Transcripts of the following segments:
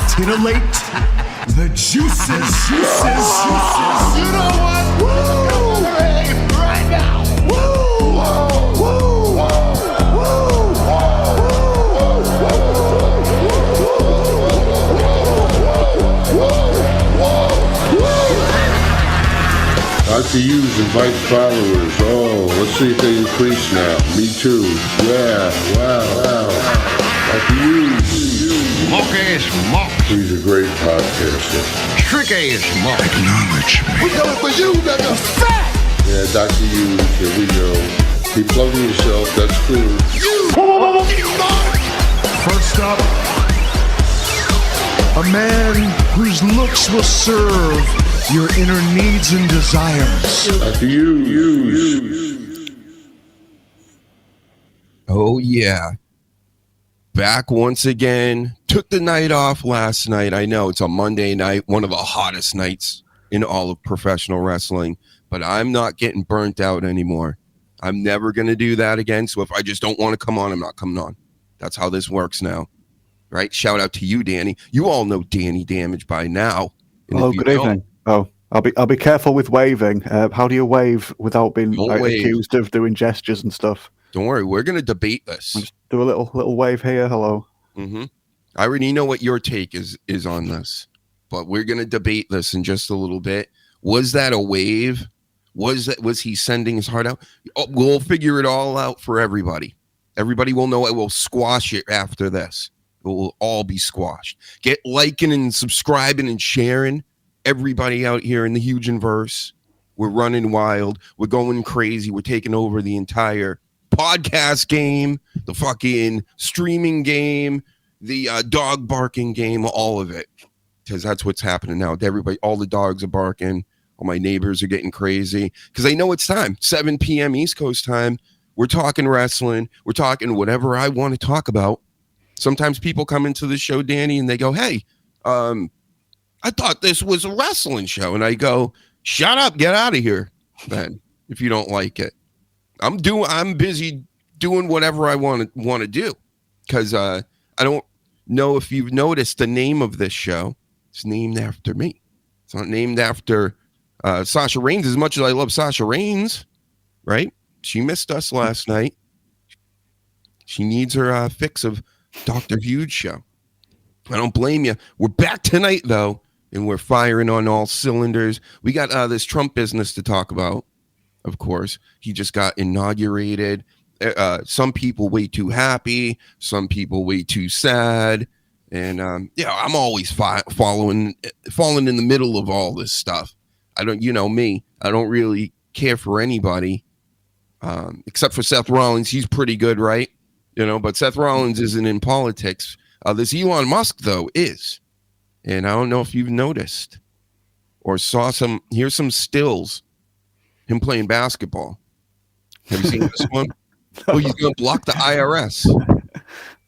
titillate the juices. You know what? Woo! Right now. Woo! Woo! Dr. Hughes invites followers. Oh, let's see if they increase now. Me too. Yeah, wow. Dr. Hughes. Monkey's Monk. He's a great podcaster. Tricky's Monk. Acknowledge me. We coming for you, nigga. Fat! Yeah, Dr. Hughes, here we go. Keep plugging yourself, that's cool. First up, a man whose looks will serve your inner needs and desires. Dr. Hughes. Oh, yeah. Back once again. Took the night off last night. I know it's a Monday night, one of the hottest nights in all of professional wrestling, but I'm not getting burnt out anymore. I'm never going to do that again. So if I just don't want to come on, I'm not coming on. That's how this works now. Right? Shout out to you, Danny. You all know Danny Damage by now. And good evening. Oh, I'll be careful with waving. How do you wave without being accused of doing gestures and stuff? Don't worry, we're going to debate this. I'll just do a little wave here. Hello. Mm-hmm. I already know what your take is on this, but we're going to debate this in just a little bit. Was that a wave? Was he sending his heart out? Oh, we'll figure it all out for everybody. Everybody will know it. We'll squash it after this. It will all be squashed. Get liking and subscribing and sharing. Everybody out here in the Huge-verse. We're running wild. We're going crazy. We're taking over the entire podcast game, the fucking streaming game, the dog barking game, all of it. Because that's what's happening now. Everybody, all the dogs are barking. All my neighbors are getting crazy. Because they know it's time. 7 p.m. East Coast time. We're talking wrestling. We're talking whatever I want to talk about. Sometimes people come into the show, Danny, and they go, hey, I thought this was a wrestling show. And I go, shut up, get out of here, then, if you don't like it. I'm busy doing whatever I want to do. Because I don't know if you've noticed the name of this show. It's named after me. It's not named after Sasha Reigns, as much as I love Sasha Reigns, right? She missed us last night. She needs her fix of DrHUGEshow. I don't blame you. We're back tonight, though, and we're firing on all cylinders. We got this Trump business to talk about, of course. He just got inaugurated. Some people way too happy. Some people way too sad. And, I'm always falling in the middle of all this stuff. I don't, you know me, I don't really care for anybody except for Seth Rollins. He's pretty good, right? But Seth Rollins isn't in politics. This Elon Musk, though, is. And I don't know if you've noticed or here's some stills, him playing basketball. Have you seen this one? Oh, he's going to block the IRS.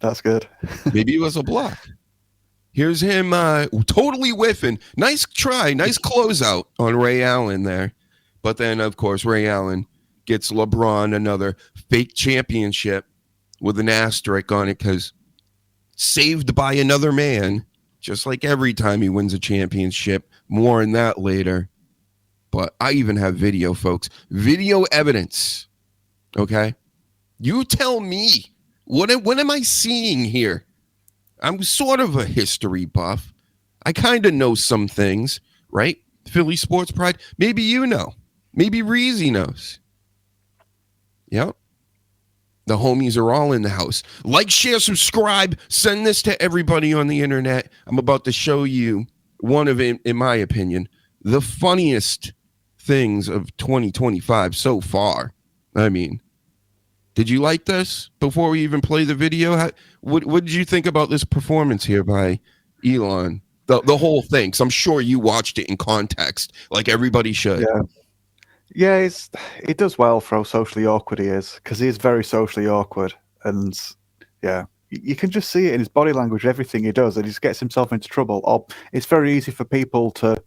That's good. Maybe it was a block. Here's him totally whiffing. Nice try. Nice closeout on Ray Allen there. But then, of course, Ray Allen gets LeBron another fake championship with an asterisk on it because saved by another man, just like every time he wins a championship. More on that later. But I even have video, folks. Video evidence. Okay? You tell me. What am I seeing here? I'm sort of a history buff. I kind of know some things, right? Philly Sports Pride. Maybe you know. Maybe Reezy knows. Yep. The homies are all in the house. Like, share, subscribe. Send this to everybody on the internet. I'm about to show you one of, in my opinion, the funniest things of 2025 so far. I mean, did you like this before we even play the video? What did you think about this performance here by Elon? The whole thing. Because I'm sure you watched it in context, like everybody should. Yeah, he does well for how socially awkward he is, because he is very socially awkward. And yeah, you can just see it in his body language, everything he does, and he just gets himself into trouble. Or it's very easy for people to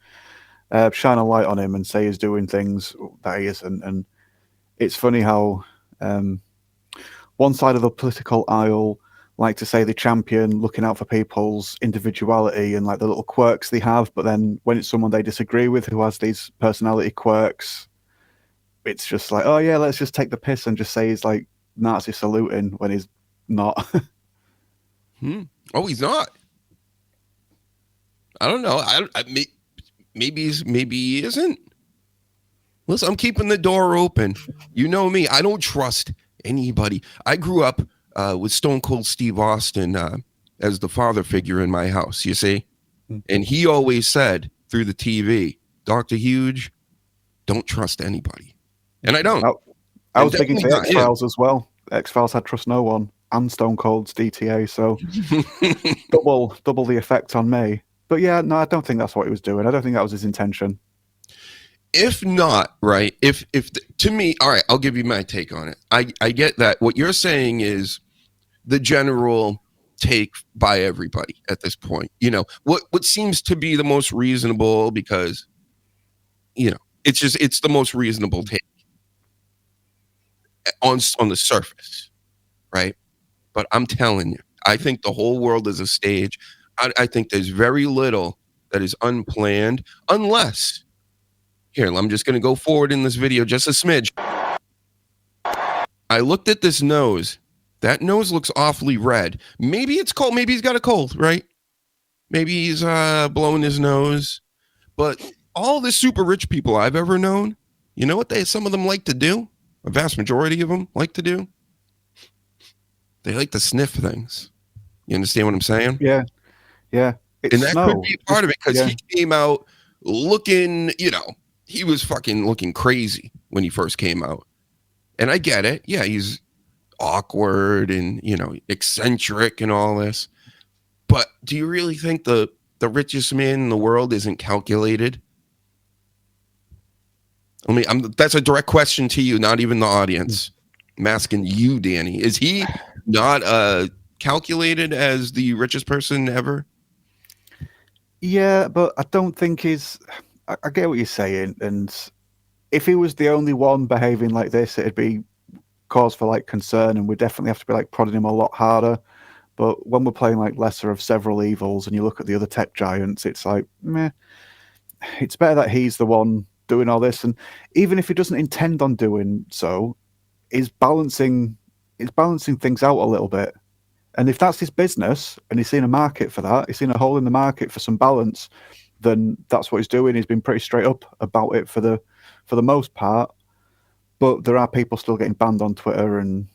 shine a light on him and say he's doing things that he isn't. And it's funny how one side of the political aisle like to say the champion, looking out for people's individuality and like the little quirks they have. But then when it's someone they disagree with who has these personality quirks, it's just like, oh yeah, let's just take the piss and just say he's like Nazi saluting when he's not. Oh, he's not. I don't know. Maybe he isn't. Listen, I'm keeping the door open. You know me. I don't trust anybody. I grew up with Stone Cold Steve Austin as the father figure in my house, you see? And he always said through the TV, Dr. Huge, don't trust anybody. And I don't. I was big into X-Files as well. X-Files had Trust No One and Stone Cold's DTA, so double the effect on me. But yeah, no, I don't think that's what he was doing. I don't think that was his intention. If not, right, to me, all right, I'll give you my take on it. I get that. What you're saying is the general take by everybody at this point. You know, what seems to be the most reasonable, because, you know, it's the most reasonable take on the surface, right? But I'm telling you, I think the whole world is a stage. I think there's very little that is unplanned, unless, here, I'm just going to go forward in this video just a smidge. I looked at this nose. That nose looks awfully red. Maybe it's cold. Maybe he's got a cold, right? Maybe he's blowing his nose. But all the super rich people I've ever known, you know what some of them like to do? A vast majority of them like to do? They like to sniff things. You understand what I'm saying? Yeah. And that could be part of it, because he came out looking, you know, he was fucking looking crazy when he first came out. And I get it. Yeah, he's awkward and, you know, eccentric and all this. But do you really think the richest man in the world isn't calculated? I mean, that's a direct question to you, not even the audience. I'm asking you, Danny. Is he not calculated as the richest person ever? Yeah, but I don't think I get what you're saying, and if he was the only one behaving like this, it'd be cause for like concern, and we'd definitely have to be like prodding him a lot harder. But when we're playing like lesser of several evils, and you look at the other tech giants, it's like, meh. It's better that he's the one doing all this, and even if he doesn't intend on doing so, he's balancing things out a little bit. And if that's his business, and he's seen a market for that, he's seen a hole in the market for some balance, then that's what he's doing. He's been pretty straight up about it for the most part. But there are people still getting banned on Twitter, and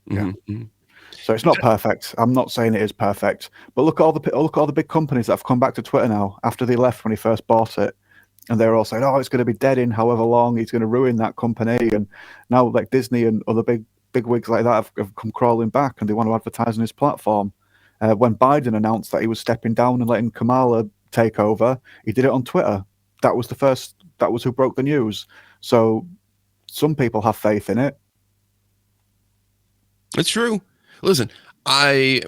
yeah. Mm-hmm. So it's not perfect. I'm not saying it is perfect. But look at all the big companies that have come back to Twitter now after they left when he first bought it, and they're all saying, "Oh, it's going to be dead in however long. He's going to ruin that company." And now, like Disney and other big wigs like that have come crawling back, and they want to advertise on his platform. When Biden announced that he was stepping down and letting Kamala take over, he did it on Twitter. That was who broke the news. So some people have faith in it. It's true. Listen, I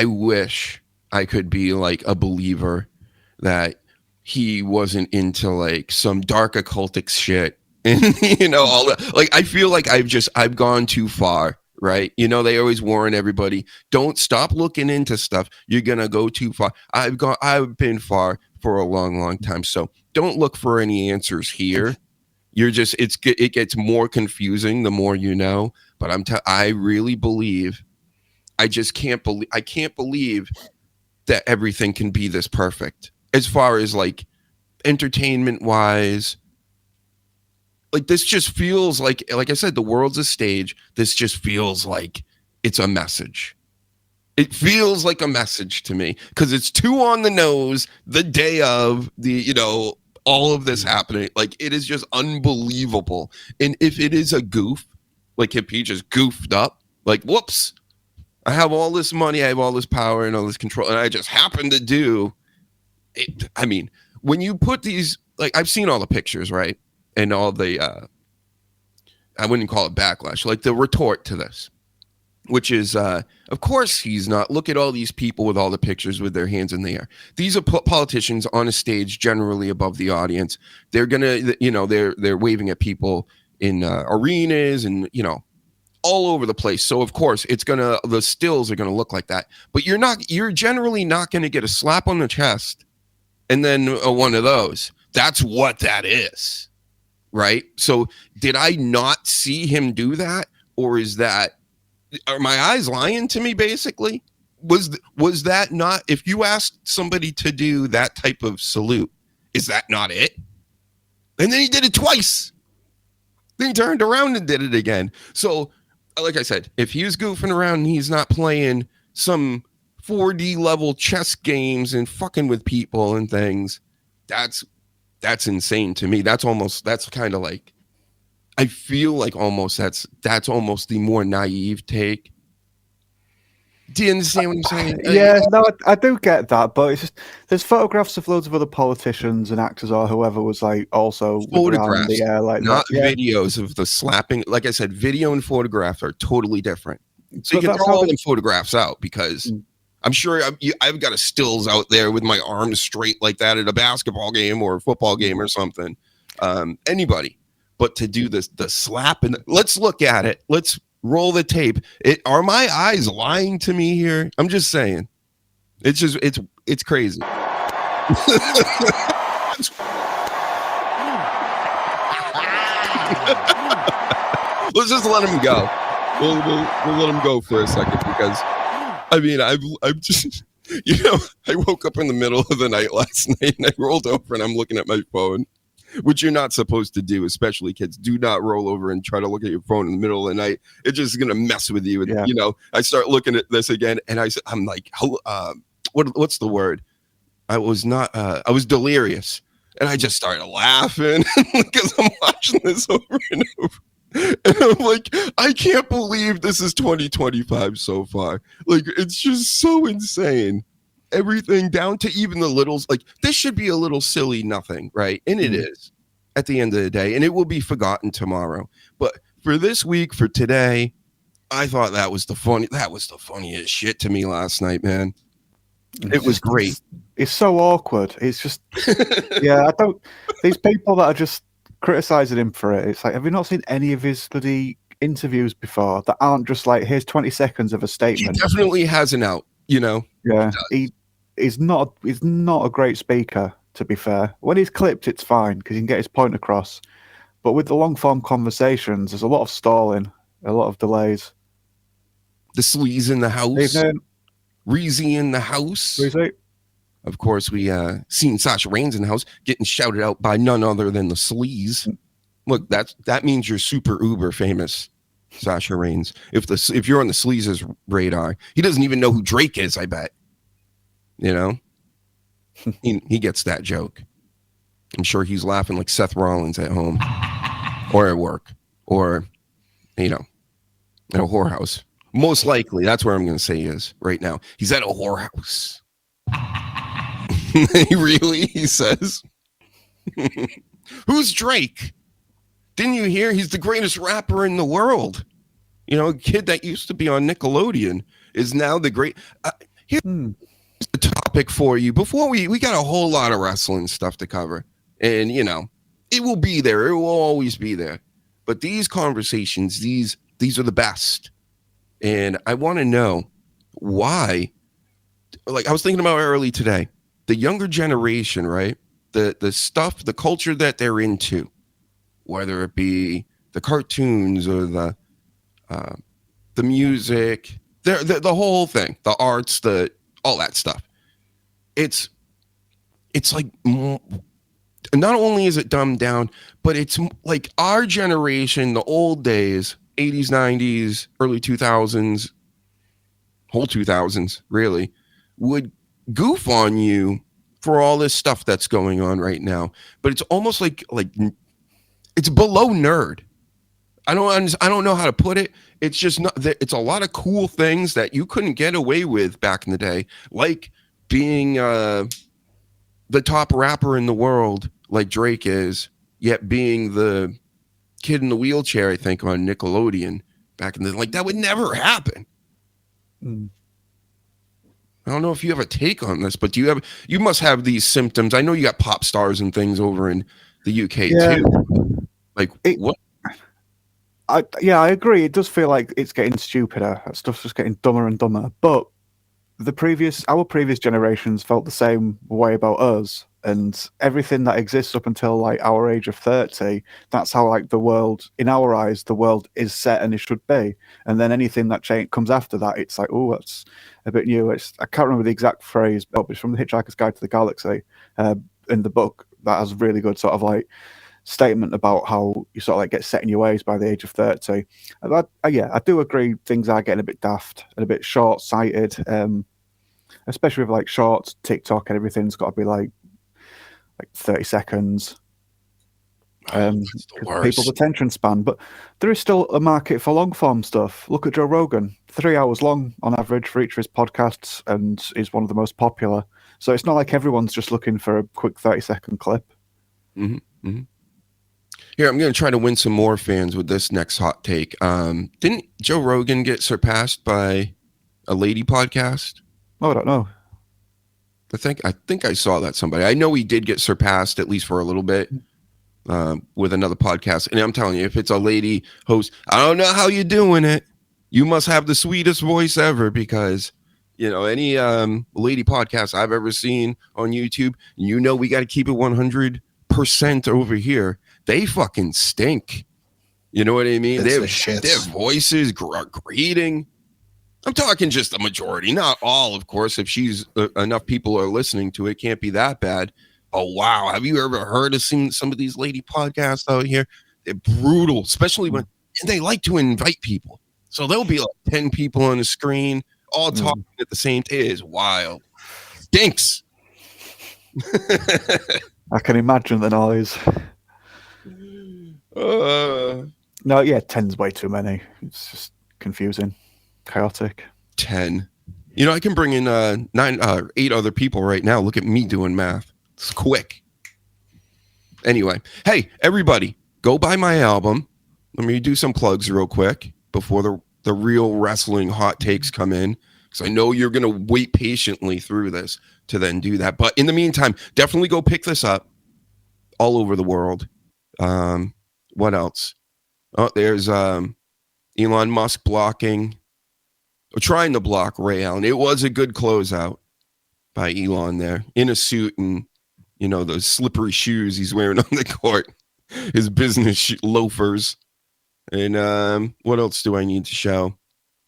wish I could be like a believer that he wasn't into like some dark occultic shit. And, you know, all that. Like, I feel like I've gone too far, right? You know, they always warn everybody, don't stop looking into stuff. You're going to go too far. I've been far for a long, long time. So don't look for any answers here. It gets more confusing the more you know. But I really believe, I can't believe that everything can be this perfect as far as like entertainment wise. Like, this just feels like I said, the world's a stage. This just feels like it's a message. It feels like a message to me because it's too on the nose the day of the, you know, all of this happening. Like, it is just unbelievable. And if it is a goof, like if he just goofed up, like, whoops, I have all this money, I have all this power and all this control, and I just happen to do it. I mean, when you put these, like, I've seen all the pictures, right? And all the, I wouldn't call it backlash, like the retort to this, which is, of course he's not. Look at all these people with all the pictures with their hands in the air. These are politicians on a stage, generally above the audience. They're gonna, you know, they're waving at people in arenas and, you know, all over the place. So of course the stills are gonna look like that. But you're generally not gonna get a slap on the chest and then one of those. That's what that is, right? So did I not see him do that, or are my eyes lying to me? Basically, was that not? If you asked somebody to do that type of salute, is that not it? And then he did it twice. Then he turned around and did it again. So, like I said, if he was goofing around and he's not playing some 4D level chess games and fucking with people and things, that's insane to me. That's kind of like, I feel like almost that's almost the more naive take. Do you understand what I'm saying? Yeah, no, I do get that, but it's just there's photographs of loads of other politicians and actors or whoever was like also Photographs, the air like not that. Yeah. videos of the slapping. Like I said, video and photographs are totally different. So But you can that's throw how all they- the photographs out because I'm sure I've got a stills out there with my arms straight like that at a basketball game or a football game or something. Anybody, but to do the slap and let's look at it. Let's roll the tape. Are my eyes lying to me here? I'm just saying. It's just it's crazy. Let's just let him go. We'll let him go for a second because I mean I'm just I woke up in the middle of the night last night and I rolled over and I'm looking at my phone, which you're not supposed to do, especially kids. Do not roll over and try to look at your phone in the middle of the night. It's just gonna mess with you. And I start looking at this again and I'm like, what's the word? I was delirious. And I just started laughing because I'm watching this over and over. And I'm like, I can't believe this is 2025 so far. Like, it's just so insane. Everything down to even the littles. Like, this should be a little silly nothing, right? And it is at the end of the day. And it will be forgotten tomorrow. But for this week, for today, I thought that was the funniest shit to me last night, man. It was great. It's so awkward. It's just, yeah, these people that are just criticizing him for it. It's like, have you not seen any of his bloody interviews before that aren't just like, here's 20 seconds of a statement? He definitely has an out, Yeah, he's not a great speaker, to be fair. When he's clipped, it's fine because he can get his point across. But with the long form conversations, there's a lot of stalling, a lot of delays. The sleaze in the house. Reezy in the house. Reezy. Of course, we seen Sasha Reigns in the house getting shouted out by none other than the sleaze. Look, that means you're super uber famous, Sasha Reigns. If you're on the sleaze's radar, he doesn't even know who Drake is. I bet. You know, he gets that joke. I'm sure he's laughing like Seth Rollins at home, or at work, or in a whorehouse. Most likely, that's where I'm going to say he is right now. He's at a whorehouse. He says. Who's Drake? Didn't you hear? He's the greatest rapper in the world. A kid that used to be on Nickelodeon is now the great. Here's the topic for you. Before we got a whole lot of wrestling stuff to cover. And, it will be there. It will always be there. But these conversations, these are the best. And I want to know why, like I was thinking about early today, the younger generation, right? The stuff, the culture that they're into, whether it be the cartoons or the music, the whole thing, the arts, all that stuff. It's like, not only is it dumbed down, but it's like our generation, the old days, 80s, 90s, early 2000s, whole 2000s, really, would goof on you for all this stuff that's going on right now. But it's almost like it's below nerd. I don't know how to put it. It's just not. It's a lot of cool things that you couldn't get away with back in the day, like being the top rapper in the world, like Drake is, yet being the kid in the wheelchair, I think, on Nickelodeon back in the that would never happen. I don't know if you have a take on this, but you must have these symptoms. I know you got pop stars and things over in the UK too. Like what? I agree. It does feel like it's getting stupider. Stuff's just getting dumber and dumber. But our previous generations felt the same way about us, and everything that exists up until like our age of 30, that's how like the world, in our eyes, the world is set and it should be. And then anything that comes after that, it's like, oh, that's a bit new. I can't remember the exact phrase, but it's from the Hitchhiker's Guide to the Galaxy, in the book, that has a really good sort of like statement about how you sort of like get set in your ways by the age of 30. I do agree things are getting a bit daft and a bit short-sighted, especially with like shorts, TikTok, and everything's got to be like 30 seconds. That's the worst. People's attention span, but there is still a market for long form stuff. Look at Joe Rogan, 3 hours long on average for each of his podcasts, and is one of the most popular. So it's not like everyone's just looking for a quick 30-second clip. Mm-hmm. Mm-hmm. Here, I'm going to try to win some more fans with this next hot take. Didn't Joe Rogan get surpassed by a lady podcast? Oh, I don't know. I think I saw that somebody. I know he did get surpassed, at least for a little bit, with another podcast. And I'm telling you, if it's a lady host, I don't know how you're doing it. You must have the sweetest voice ever, because any lady podcast I've ever seen on YouTube, we got to keep it 100% over here. They fucking stink. You know what I mean? Their voices, greeting. I'm talking just the majority, not all, of course. If she's enough people are listening to it, can't be that bad. Oh, wow. Have you ever heard of some of these lady podcasts out here? They're brutal, especially when they like to invite people. So there'll be like 10 people on the screen, all talking at the same time. It is wild. Stinks. I can imagine the noise. No, yeah, 10's way too many. It's just confusing, chaotic. 10. I can bring in 8 other people right now. Look at me doing math. It's quick. Anyway, hey, everybody, go buy my album. Let me do some plugs real quick before the real wrestling hot takes come in, because I know you're going to wait patiently through this to then do that. But in the meantime, definitely go pick this up all over the world. What else? Oh, there's Elon Musk blocking, or trying to block Ray Allen. It was a good closeout by Elon there, in a suit and those slippery shoes he's wearing on the court, his business loafers. And what else do I need to show?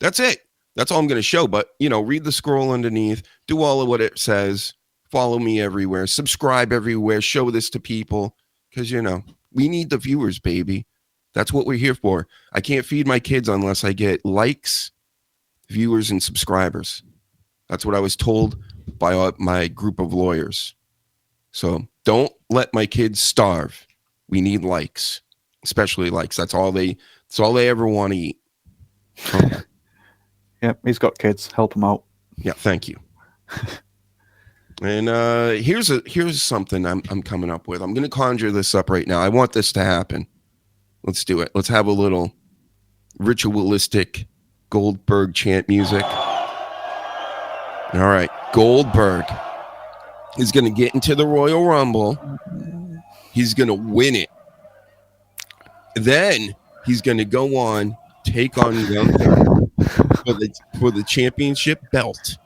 That's it. That's all I'm going to show. But read the scroll underneath, do all of what it says, follow me everywhere, subscribe everywhere, show this to people, because we need the viewers, baby. That's what we're here for. I can't feed my kids unless I get likes, viewers, and subscribers. That's what I was told by my group of lawyers. So don't let my kids starve. We need likes, especially likes. That's all they ever want to eat. Okay. Yeah, he's got kids. Help him out. Yeah, thank you. And here's something I'm coming up with. I'm going to conjure this up right now. I want this to happen. Let's do it. Let's have a little ritualistic Goldberg chant music. All right, Goldberg is going to get into the Royal Rumble. He's going to win it. Then he's going to go on, take on Gunther for the championship belt.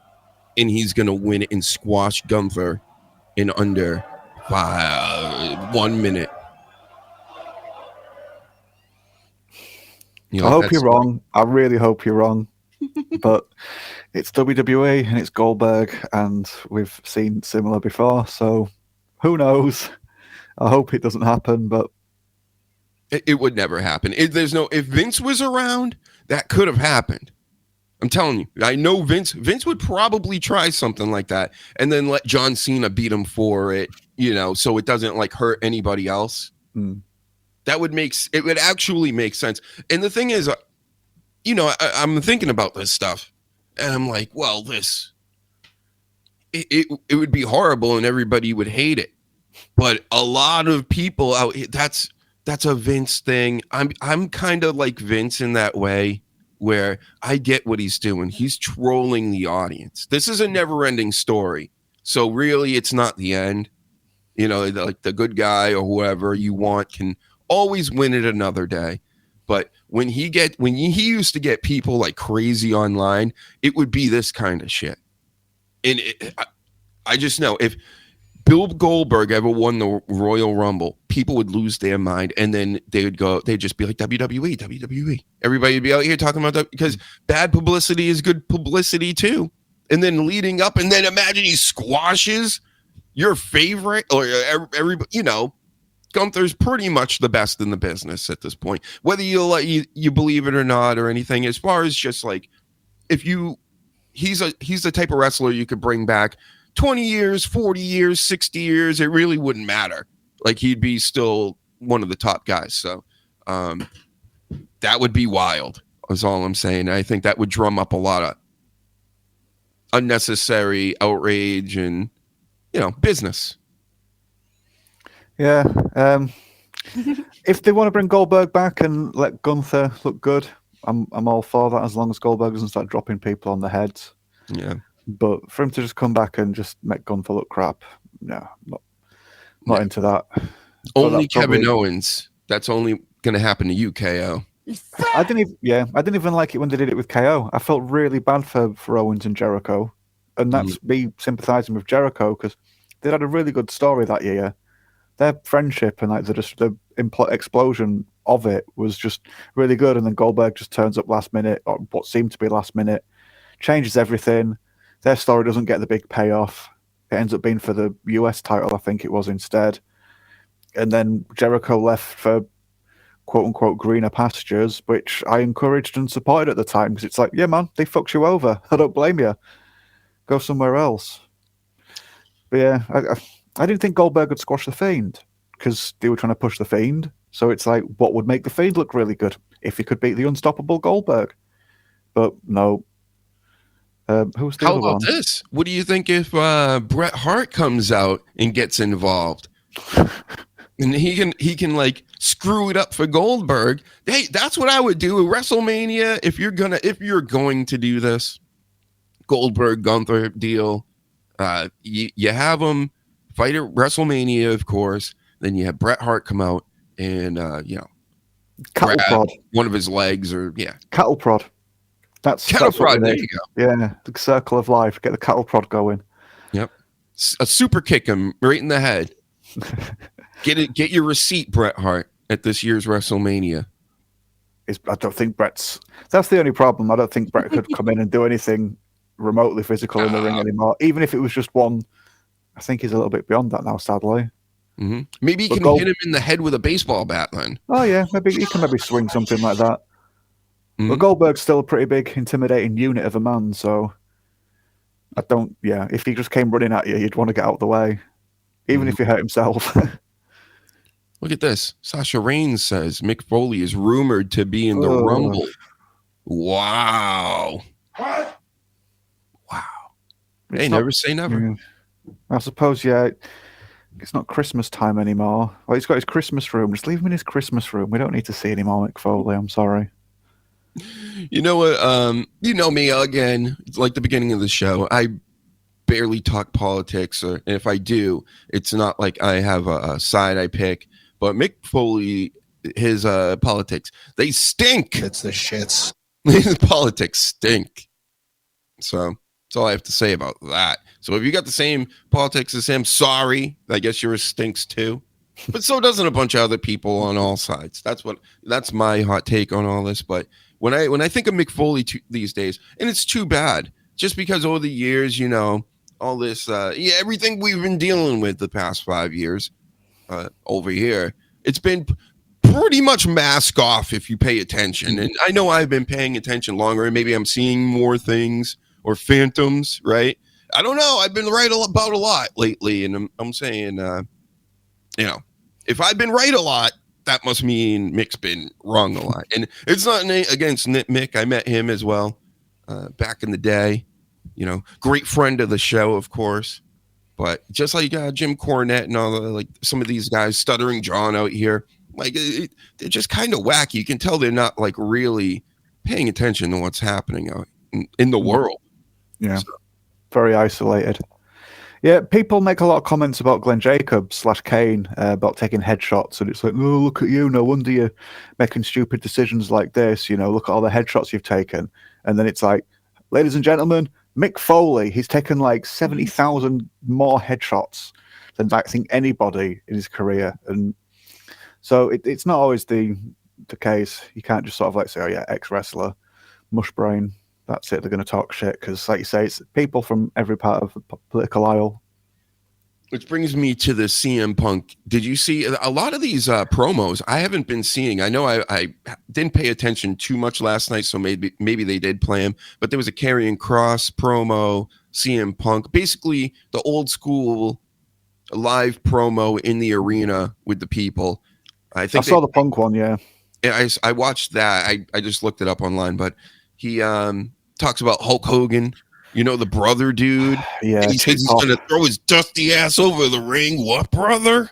And he's going to win it and squash Gunther in under 1 minute. I hope you're wrong. I really hope you're wrong. But it's WWE and it's Goldberg, and we've seen similar before. So who knows? I hope it doesn't happen, but it would never happen. If Vince was around, that could have happened. I'm telling you, I know Vince would probably try something like that and then let John Cena beat him for it, so it doesn't like hurt anybody else. That would it would actually make sense. And the thing is, I'm thinking about this stuff and I'm like, well, it would be horrible and everybody would hate it. But a lot of people out here, that's a Vince thing. I'm kind of like Vince in that way, where I get what he's doing. He's trolling the audience. This is a never-ending story. So really, it's not the end. Like the good guy or whoever you want can always win it another day. But when he used to get people like crazy online, it would be this kind of shit. And I just know if Bill Goldberg ever won the Royal Rumble, people would lose their mind, and then they'd just be like WWE, WWE. Everybody would be out here talking about that because bad publicity is good publicity too. And then leading up, and then imagine he squashes your favorite, or everybody, you know, Gunther's pretty much the best in the business at this point, whether you believe it or not or anything. As far as just like, he's the type of wrestler you could bring back 20 years, 40 years, 60 years, it really wouldn't matter. Like, he'd be still one of the top guys. So that would be wild, is all I'm saying. I think that would drum up a lot of unnecessary outrage and, you know, business. Yeah. If they want to bring Goldberg back and let Gunther look good, I'm all for that, as long as Goldberg doesn't start dropping people on the heads. Yeah. But for him to just come back and just make Gunther look crap, no, not into that. Only Kevin Owens. That's only going to happen to you, KO. I didn't even like it when they did it with KO. I felt really bad for Owens and Jericho, and that's me sympathizing with Jericho because they had a really good story that year. Their friendship and like the explosion of it was just really good, and then Goldberg just turns up last minute, or what seemed to be last minute, changes everything. Their story doesn't get the big payoff. It ends up being for the US title, I think it was, instead. And then Jericho left for quote-unquote greener pastures, which I encouraged and supported at the time, because it's like, yeah, man, they fucked you over. I don't blame you. Go somewhere else. But yeah, I didn't think Goldberg would squash The Fiend, because they were trying to push The Fiend. So it's like, what would make The Fiend look really good? If he could beat the unstoppable Goldberg. But no. Who's the How other about one? this? What do you think if Bret Hart comes out and gets involved? And he can like screw it up for Goldberg. Hey, that's what I would do at WrestleMania. If you're going to do this Goldberg Gunther deal, you have them fight at WrestleMania, of course. Then you have Bret Hart come out and Cattle prod. One of his legs, or Cattle prod. That's cattle prod. There you go. Yeah, the circle of life. Get the cattle prod going. Yep. A super kick him right in the head. Get your receipt, Bret Hart, at this year's WrestleMania. I don't think Bret's. That's the only problem. I don't think Bret could come in and do anything remotely physical in the ring anymore. Even if it was just one, I think he's a little bit beyond that now, sadly. Mm-hmm. Maybe he can hit him in the head with a baseball bat then. Oh yeah, maybe he can swing something like that. Mm-hmm. But Goldberg's still a pretty big, intimidating unit of a man, so I don't. Yeah, if he just came running at you, you'd want to get out of the way, even if he hurt himself. Look at this. Sasha Reigns says Mick Foley is rumored to be in the Rumble. Wow. What? Wow. Hey, never say never. Yeah. I suppose, yeah. It's not Christmas time anymore. Well, he's got his Christmas room. Just leave him in his Christmas room. We don't need to see any more Mick Foley. I'm sorry. You know what? You know me again. It's like the beginning of the show. I barely talk politics, and if I do, it's not like I have a side I pick. But Mick Foley, his politics, they stink. It's the shits. His politics stink. So that's all I have to say about that. So if you got the same politics as him, sorry. I guess yours stinks too. But so doesn't a bunch of other people on all sides. That's my hot take on all this. But when I think of Mick Foley these days, and it's too bad, just because over the years, you know, all this, everything we've been dealing with the past 5 years over here, it's been pretty much mask off if you pay attention. And I know I've been paying attention longer, and maybe I'm seeing more things or phantoms, right? I don't know. I've been right about a lot lately, and I'm saying, you know, if I've been right a lot, that must mean Mick's been wrong a lot. And it's not against Mick. I met him as well back in the day. You know, great friend of the show, of course. But just like Jim Cornette and all like some of these guys, Stuttering John out here, like they're just kind of wacky. You can tell they're not like really paying attention to what's happening out in the world. Yeah, so. Very isolated. Yeah, people make a lot of comments about Glenn Jacobs / Kane about taking headshots, and it's like, oh, look at you, no wonder you're making stupid decisions like this. Look at all the headshots you've taken, and then it's like, ladies and gentlemen, Mick Foley, he's taken like 70,000 more headshots than I think anybody in his career, and so it's not always the case. You can't just sort of like say, oh yeah, ex-wrestler, mush brain. That's it. They're going to talk shit because, like you say, it's people from every part of the political aisle. Which brings me to the CM Punk. Did you see a lot of these promos? I haven't been seeing. I know I didn't pay attention too much last night, so maybe they did play him. But there was a Karrion Kross promo, CM Punk, basically the old school live promo in the arena with the people. I saw the Punk one, yeah. I watched that. I just looked it up online, but he talks about Hulk Hogan, the brother dude. Yeah, and he says he's going to throw his dusty ass over the ring. What, brother?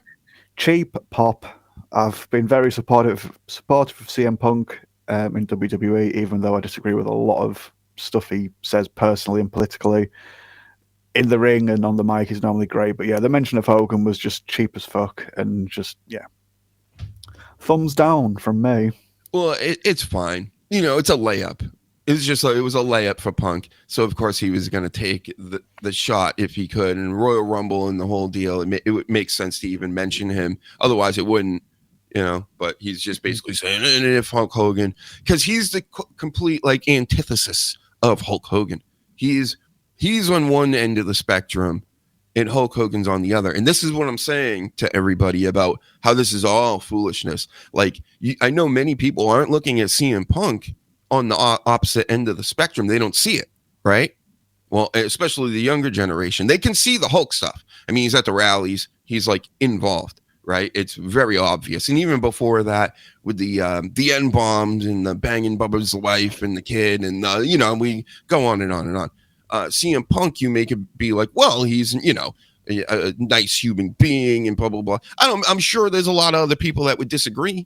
Cheap pop. I've been very supportive of CM Punk in WWE, even though I disagree with a lot of stuff he says personally and politically. In the ring and on the mic, he's normally great. But yeah, the mention of Hogan was just cheap as fuck, and just, yeah. Thumbs down from me. Well, it's fine. It's a layup. It was just it was a layup for Punk. So of course he was going to take the shot if he could, and Royal Rumble and the whole deal. It would make sense to even mention him. Otherwise, it wouldn't. But he's just basically saying, and if Hulk Hogan, because he's the complete antithesis of Hulk Hogan. He's on one end of the spectrum, and Hulk Hogan's on the other. And this is what I'm saying to everybody about how this is all foolishness. I know many people aren't looking at CM Punk on the opposite end of the spectrum. They don't see it, right? Well, especially the younger generation. They can see the Hulk stuff. I mean, he's at the rallies. He's involved, right? It's very obvious. And even before that, with the N-bombs and the banging Bubba's wife and the kid, and we go on and on and on. CM Punk, you make it be like, well, he's a nice human being and blah blah blah. I'm sure there's a lot of other people that would disagree.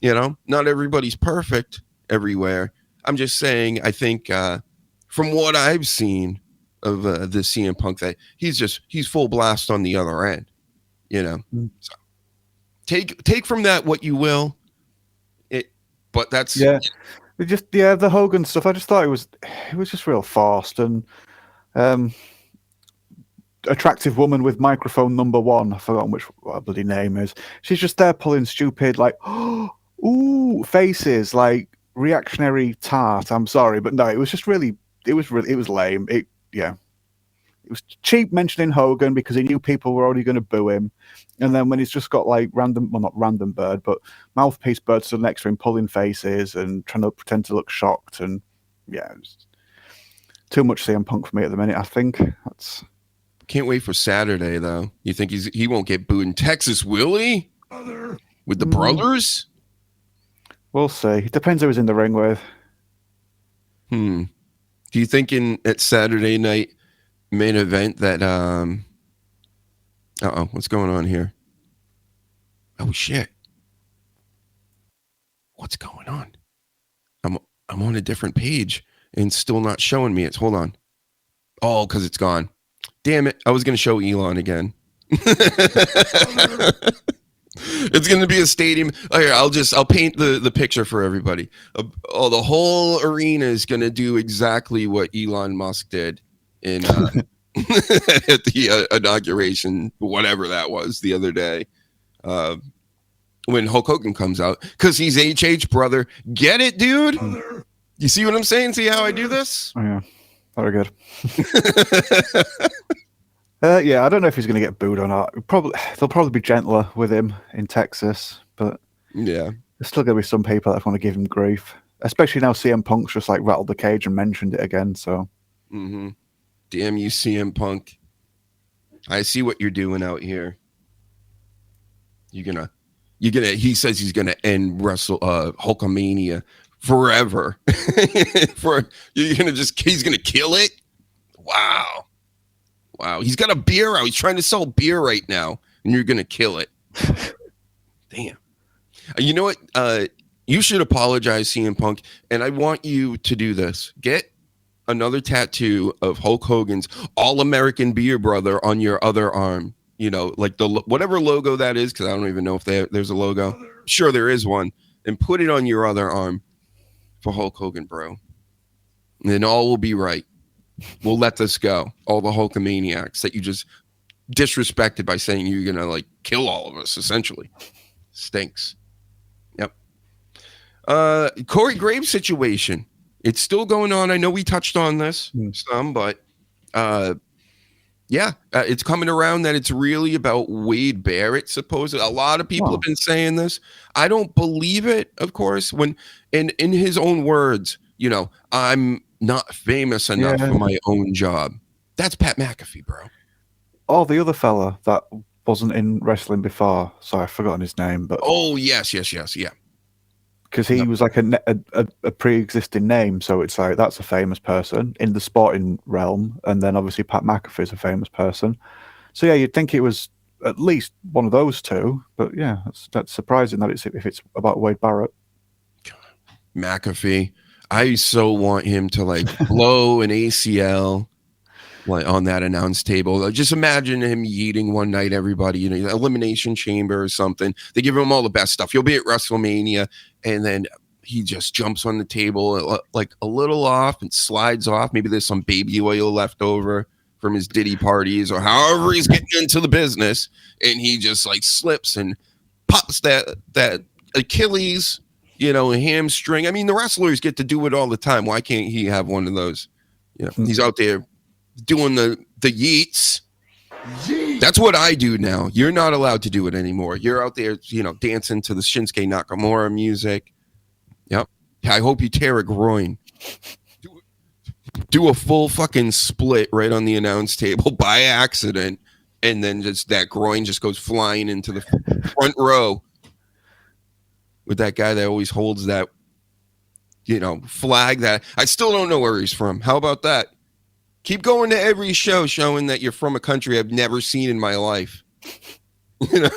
Not everybody's perfect everywhere. I'm just saying, I think from what I've seen of the CM Punk, that he's full blast on the other end. So take from that what you will. But that's the Hogan stuff. I just thought it was just real forced, and attractive woman with microphone number 1. I've forgotten what her bloody name is. She's just there pulling stupid ooh faces, reactionary tart. I'm sorry, but no, it was just really it was lame. It was cheap mentioning Hogan because he knew people were already going to boo him. And then when he's just got not random bird, but mouthpiece bird stood next to him pulling faces and trying to pretend to look shocked. And yeah, it was too much CM Punk for me at the minute, I think. Can't wait for Saturday, though. You think he won't get booed in Texas, will he? With the brothers? We'll see. It depends who he's in the ring with. Do you think at Saturday night main event that what's going on here? Oh shit. What's going on? I'm on a different page and still not showing me it. Hold on. Oh, because it's gone. Damn it. I was gonna show Elon again. It's going to be a stadium. I'll paint the picture for everybody. The whole arena is going to do exactly what Elon Musk did in at the inauguration, whatever that was the other day, when Hulk Hogan comes out, because he's HH, brother. Get it, dude? You see what I'm saying? See how I do this? Oh, yeah. Very good. Yeah, I don't know if he's going to get booed or not. They'll probably be gentler with him in Texas, but yeah, there's still going to be some people that want to give him grief, especially now CM Punk's just rattled the cage and mentioned it again. So, damn you, CM Punk! I see what you're doing out here. You're gonna. He says he's gonna end Hulkamania forever. He's gonna kill it. Wow. He's got a beer out. He's trying to sell beer right now, and you're gonna kill it. Damn. You know what? You should apologize, CM Punk, and I want you to do this. Get another tattoo of Hulk Hogan's All-American Beer Brother on your other arm. You know, like whatever logo that is, because I don't even know if there's a logo. Sure, there is one. And put it on your other arm for Hulk Hogan, bro. And then all will be right. We'll let this go. All the Hulkamaniacs that you just disrespected by saying you're going to like kill all of us, essentially. Stinks. Yep. Corey Graves situation. It's still going on. I know we touched on this some, but it's coming around that it's really about Wade Barrett, supposedly. A lot of people have been saying this. I don't believe it, of course, when in his own words, you know, I'm not famous enough for my own job. That's Pat McAfee, bro. Oh, the other fella that wasn't in wrestling before. Sorry, I've forgotten his name. But yes, yeah. Because he was like a pre-existing name, so it's like that's a famous person in the sporting realm, and then obviously Pat McAfee's a famous person. So yeah, you'd think it was at least one of those two, but yeah, that's surprising that if it's about Wade Barrett. McAfee, I so want him to like blow an ACL like on that announce table. Just imagine him yeeting one night, everybody, you know, Elimination Chamber or something. They give him all the best stuff. He'll be at WrestleMania, and then he just jumps on the table like a little off and slides off. Maybe there's some baby oil left over from his Diddy parties or however he's getting into the business, and he just like slips and pops that Achilles, you know, a hamstring. I mean, the wrestlers get to do it all the time. Why can't he have one of those? You know, he's out there doing the yeets. That's what I do now. You're not allowed to do it anymore. You're out there, you know, dancing to the Shinsuke Nakamura music. Yep. I hope you tear a groin. Do a full fucking split right on the announce table by accident, and then just that groin just goes flying into the front row with that guy that always holds that, you know, flag that I still don't know where he's from. How about that? Keep going to every show showing that you're from a country I've never seen in my life. You know,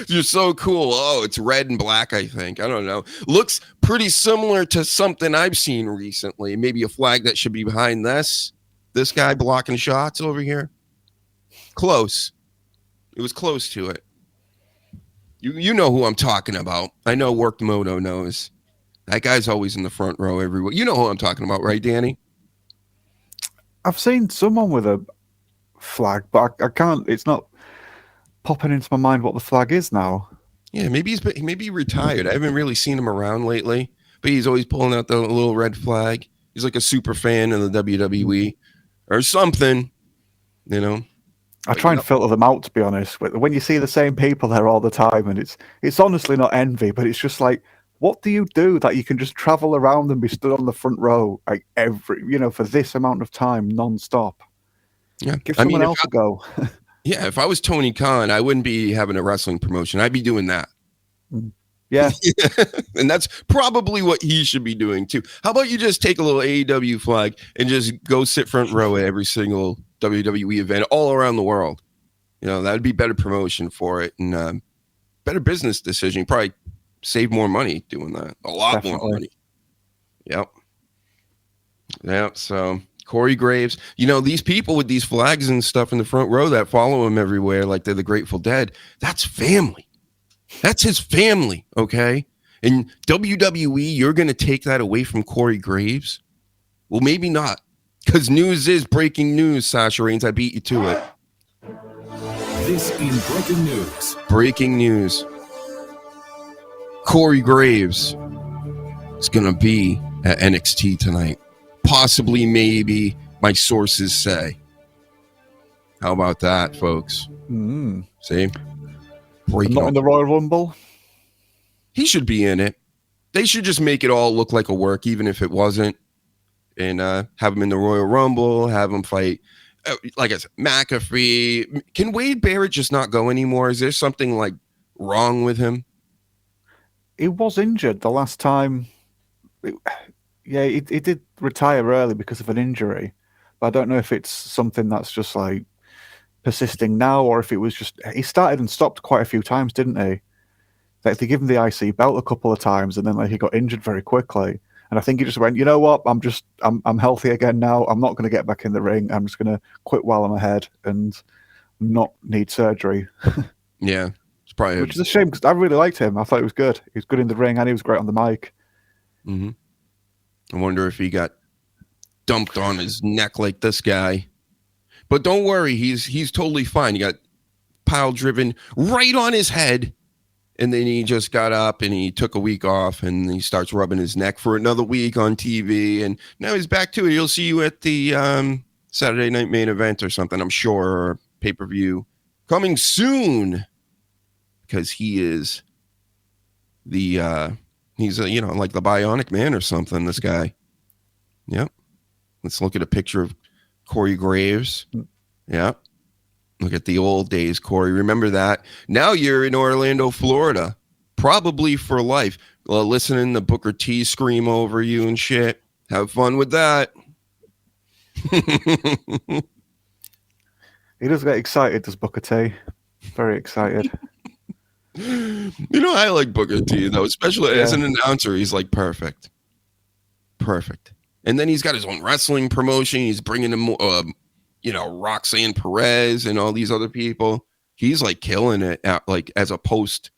you're so cool. Oh, it's red and black, I think. I don't know. Looks pretty similar to something I've seen recently. Maybe a flag that should be behind this guy blocking shots over here. Close. It was close to it. You know who I'm talking about. I know Worked Moto knows. That guy's always in the front row everywhere. You know who I'm talking about, right, Danny? I've seen someone with a flag, but I can't. It's not popping into my mind what the flag is now. Yeah, maybe he retired. I haven't really seen him around lately, but he's always pulling out the little red flag. He's like a super fan of the WWE or something, you know. I try and filter them out, to be honest. When you see the same people there all the time, and it's honestly not envy, but it's just like, what do you do that you can just travel around and be stood on the front row like for this amount of time non-stop? Yeah, give someone else a go. Yeah, if I was Tony Khan, I wouldn't be having a wrestling promotion. I'd be doing that. Yeah. And that's probably what he should be doing too. How about you just take a little AEW flag and just go sit front row at every single WWE event all around the world? You know, that would be better promotion for it and better business decision. Probably save more money doing that. A lot more money. Yep. So Corey Graves, you know, these people with these flags and stuff in the front row that follow him everywhere like they're the Grateful Dead, that's family. That's his family, okay? And WWE, you're going to take that away from Corey Graves? Well, maybe not. Because news is breaking news, Sasha Reigns. I beat you to it. This is breaking news. Breaking news. Corey Graves is going to be at NXT tonight. Possibly, maybe, my sources say. How about that, folks? See? Not in the Royal Rumble? He should be in it. They should just make it all look like a work, even if it wasn't. And have him in the Royal Rumble, have him fight, like I said, McAfee. Can Wade Barrett just not go anymore? Is there something like wrong with him? He was injured the last time. He did retire early because of an injury. But I don't know if it's something that's just like persisting now, or if it was just he started and stopped quite a few times, didn't he? Like they give him the IC belt a couple of times, and then like he got injured very quickly. And I think he just went, you know what? I'm healthy again now. I'm not going to get back in the ring. I'm just going to quit while I'm ahead and not need surgery. Yeah, it's probably Which is a shame because I really liked him. I thought he was good. He was good in the ring and he was great on the mic. I wonder if he got dumped on his neck like this guy. But don't worry, he's totally fine. He got pile driven right on his head, and then he just got up and he took a week off and he starts rubbing his neck for another week on TV, and now he's back to it. You'll see you at the Saturday Night Main Event or something, I'm sure, or pay-per-view coming soon, because he is the he's a, like the Bionic Man or something, this guy. Yep. Let's look at a picture of Corey Graves. Yeah. Look at the old days, Corey. Remember that? Now you're in Orlando, Florida, probably for life. Listening to Booker T scream over you and shit. Have fun with that. He does get excited, does Booker T. Very excited. I like Booker T, though, especially as an announcer. He's like perfect. Perfect. And then he's got his own wrestling promotion. He's bringing him, Roxanne Perez and all these other people. He's like killing it, like as a post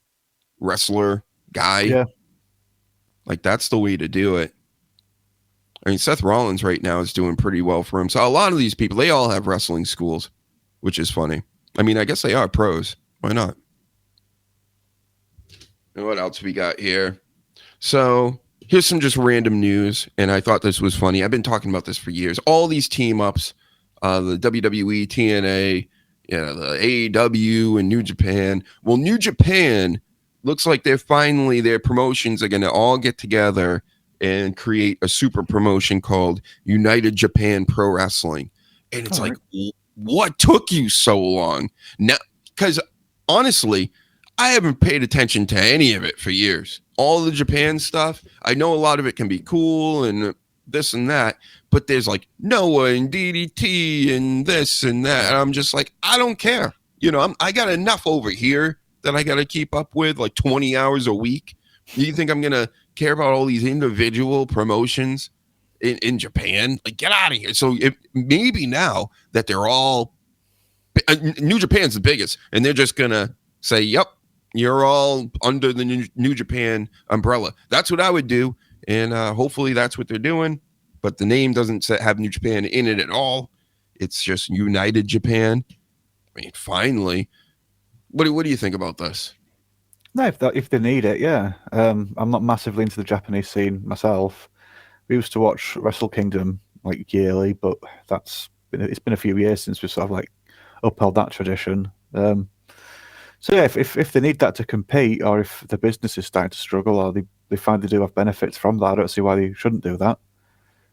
wrestler guy. Yeah. Like that's the way to do it. I mean, Seth Rollins right now is doing pretty well for him. So a lot of these people, they all have wrestling schools, which is funny. I mean, I guess they are pros. Why not? And what else we got here? So here's some just random news, and I thought this was funny. I've been talking about this for years. All these team-ups, the WWE, TNA, the AEW, and New Japan. Well, New Japan looks like their promotions are going to all get together and create a super promotion called United Japan Pro Wrestling. And it's what took you so long? Now, because honestly, I haven't paid attention to any of it for years. All the Japan stuff, I know a lot of it can be cool and this and that, but there's like Noah and DDT and this and that. And I'm just like, I don't care. I got enough over here that I got to keep up with, like 20 hours a week. You think I'm going to care about all these individual promotions in Japan? Like, get out of here. So maybe now that they're all, New Japan's the biggest, and they're just going to say, yep, you're all under the New Japan umbrella. That's what I would do, and hopefully that's what they're doing. But the name doesn't have New Japan in it at all. It's just United Japan. I mean, finally. What do you think about this? No, if they need it, yeah. I'm not massively into the Japanese scene myself. We used to watch Wrestle Kingdom like yearly, but it's been a few years since we sort of like upheld that tradition. So yeah, if they need that to compete, or if the business is starting to struggle, or they find they do have benefits from that, I don't see why they shouldn't do that.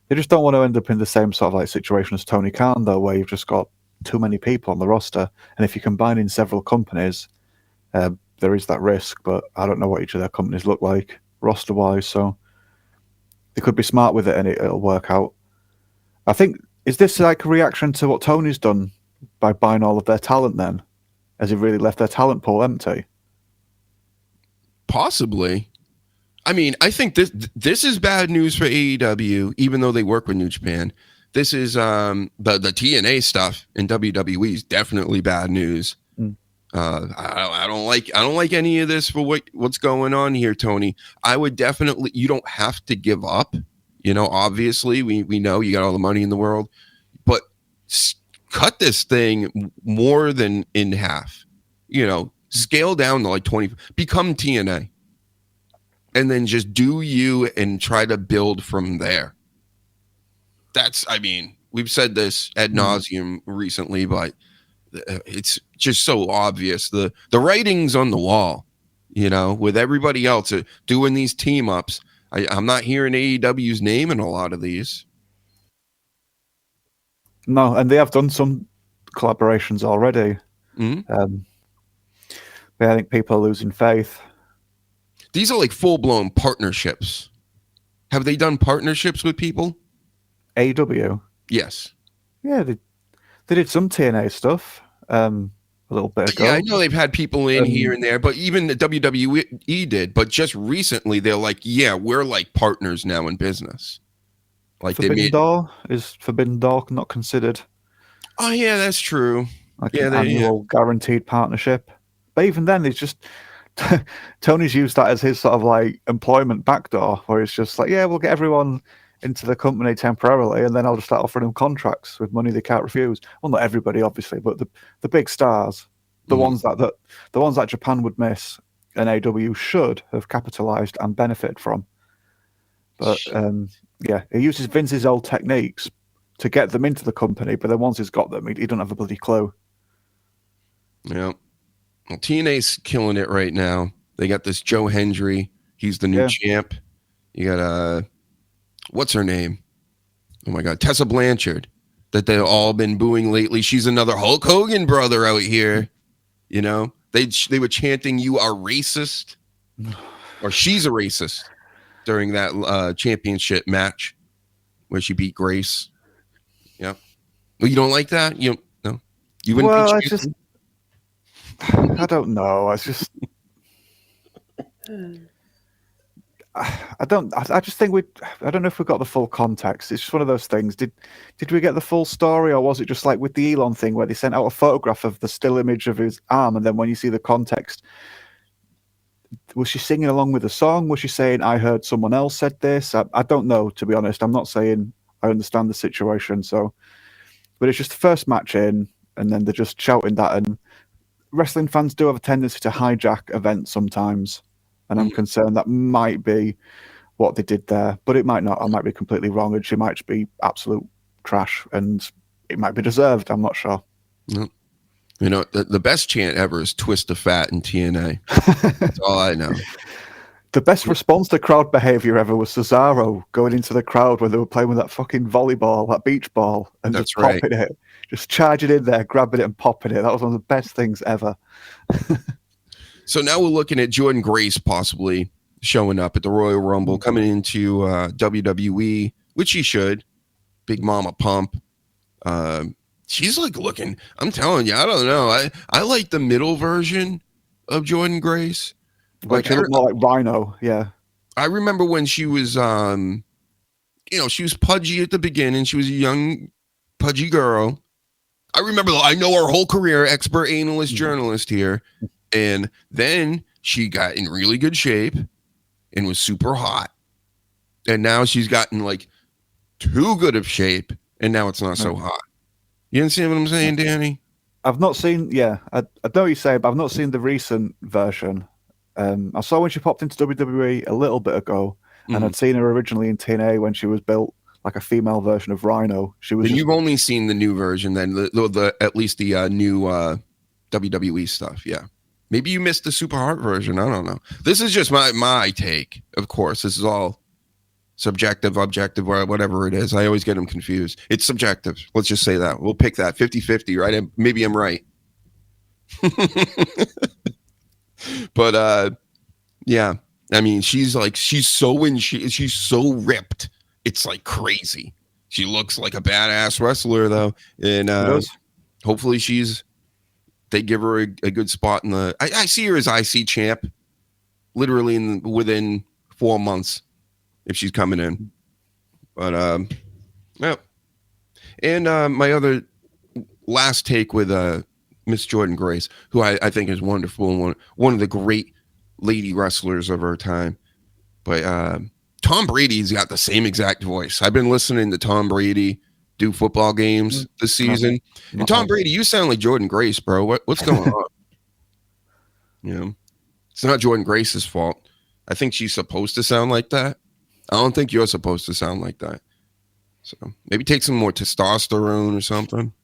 They just don't want to end up in the same sort of like situation as Tony Khan, though, where you've just got too many people on the roster, and if you combine in several companies, there is that risk. But I don't know what each of their companies look like roster-wise, so they could be smart with it and it'll work out. I think, is this like a reaction to what Tony's done by buying all of their talent then? Has he really left their talent pool empty? Possibly. I mean, I think this is bad news for AEW, even though they work with New Japan. This is the TNA stuff in WWE is definitely bad news. I don't like any of this for what's going on here, Tony. I would definitely, you don't have to give up. Obviously we know you got all the money in the world, but cut this thing more than in half. Scale down to like 20, become TNA, and then just do you and try to build from there. We've said this ad nauseum recently, but it's just so obvious. The writing's on the wall, with everybody else doing these team ups. I'm not hearing AEW's name in a lot of these. No, and they have done some collaborations already. But I think people are losing faith. These are like full-blown partnerships. Have they done partnerships with people? AEW? Yes. Yeah, they did some TNA stuff. a little bit ago. Yeah, I know they've had people in here and there, but even the WWE did. But just recently, they're like, yeah, we're like partners now in business. Like Forbidden Door is Forbidden Door not considered? Oh yeah, that's true. Like an annual guaranteed partnership. But even then, it's just Tony's used that as his sort of like employment backdoor, where it's just like, yeah, we'll get everyone into the company temporarily, and then I'll just start offering them contracts with money they can't refuse. Well, not everybody, obviously, but the big stars, the ones that Japan would miss, and AW should have capitalized and benefited from. But yeah, he uses Vince's old techniques to get them into the company, but then once he's got them, he doesn't have a bloody clue. Yeah. Well, TNA's killing it right now. They got this Joe Hendry. He's the new champ. You got what's her name? Oh my God, Tessa Blanchard. That they've all been booing lately. She's another Hulk Hogan brother out here. You know, they were chanting, "You are racist," or "She's a racist" during that championship match where she beat Grace. Yeah. Well, you don't like that? You no. You wouldn't. Well, I don't know. I just think I don't know if we got the full context. It's just one of those things. Did we get the full story, or was it just like with the Elon thing where they sent out a photograph of the still image of his arm, and then when you see the context, was she singing along with the song? Was she saying, "I heard someone else said this"? I don't know, to be honest. I'm not saying I understand the situation. So, but it's just the first match in, and then they're just shouting that. And wrestling fans do have a tendency to hijack events sometimes, and I'm concerned that might be what they did there, but it might not. I might be completely wrong, and she might just be absolute trash, and it might be deserved. I'm not sure. No. You know, the best chant ever is "Twist of Fat" in TNA. That's all I know. The best response to crowd behavior ever was Cesaro going into the crowd when they were playing with that fucking volleyball, that beach ball, and just popping it. Just charging in there, grabbing it and popping it. That was one of the best things ever. So now we're looking at Jordynne Grace possibly showing up at the Royal Rumble, coming into WWE, which she should. Big Mama Pump. She's like looking, I'm telling you, I don't know. I like the middle version of Jordynne Grace. Like she looked more like Rhino, yeah. I remember when she was, she was pudgy at the beginning. She was a young, pudgy girl. I remember, I know her whole career, expert analyst, journalist here. And then she got in really good shape and was super hot. And now she's gotten like too good of shape. And now it's not so hot. You understand what I'm saying, Danny? I've not seen, I know what you say, but I've not seen the recent version. I saw when she popped into WWE a little bit ago, and I'd seen her originally in TNA when she was built like a female version of Rhino. She was. You've only seen the new version, then the at least the new WWE stuff. Yeah, maybe you missed the Super Heart version. I don't know. This is just my take. Of course, this is all subjective, objective, whatever it is. I always get them confused. It's subjective. Let's just say that. We'll pick that 50-50, right? And maybe I'm right. But yeah, I mean, she's so ripped, it's like crazy. She looks like a badass wrestler though, and hopefully they give her a good spot in the. I see her as IC champ, literally within 4 months if she's coming in. But yeah, and my other last take with Miss Jordynne Grace, who I think is wonderful and one of the great lady wrestlers of her time. But Tom Brady's got the same exact voice. I've been listening to Tom Brady do football games this season. And Tom Brady, you sound like Jordynne Grace, bro. What's going on? You know, it's not Jordynne Grace's fault. I think she's supposed to sound like that. I don't think you're supposed to sound like that. So maybe take some more testosterone or something.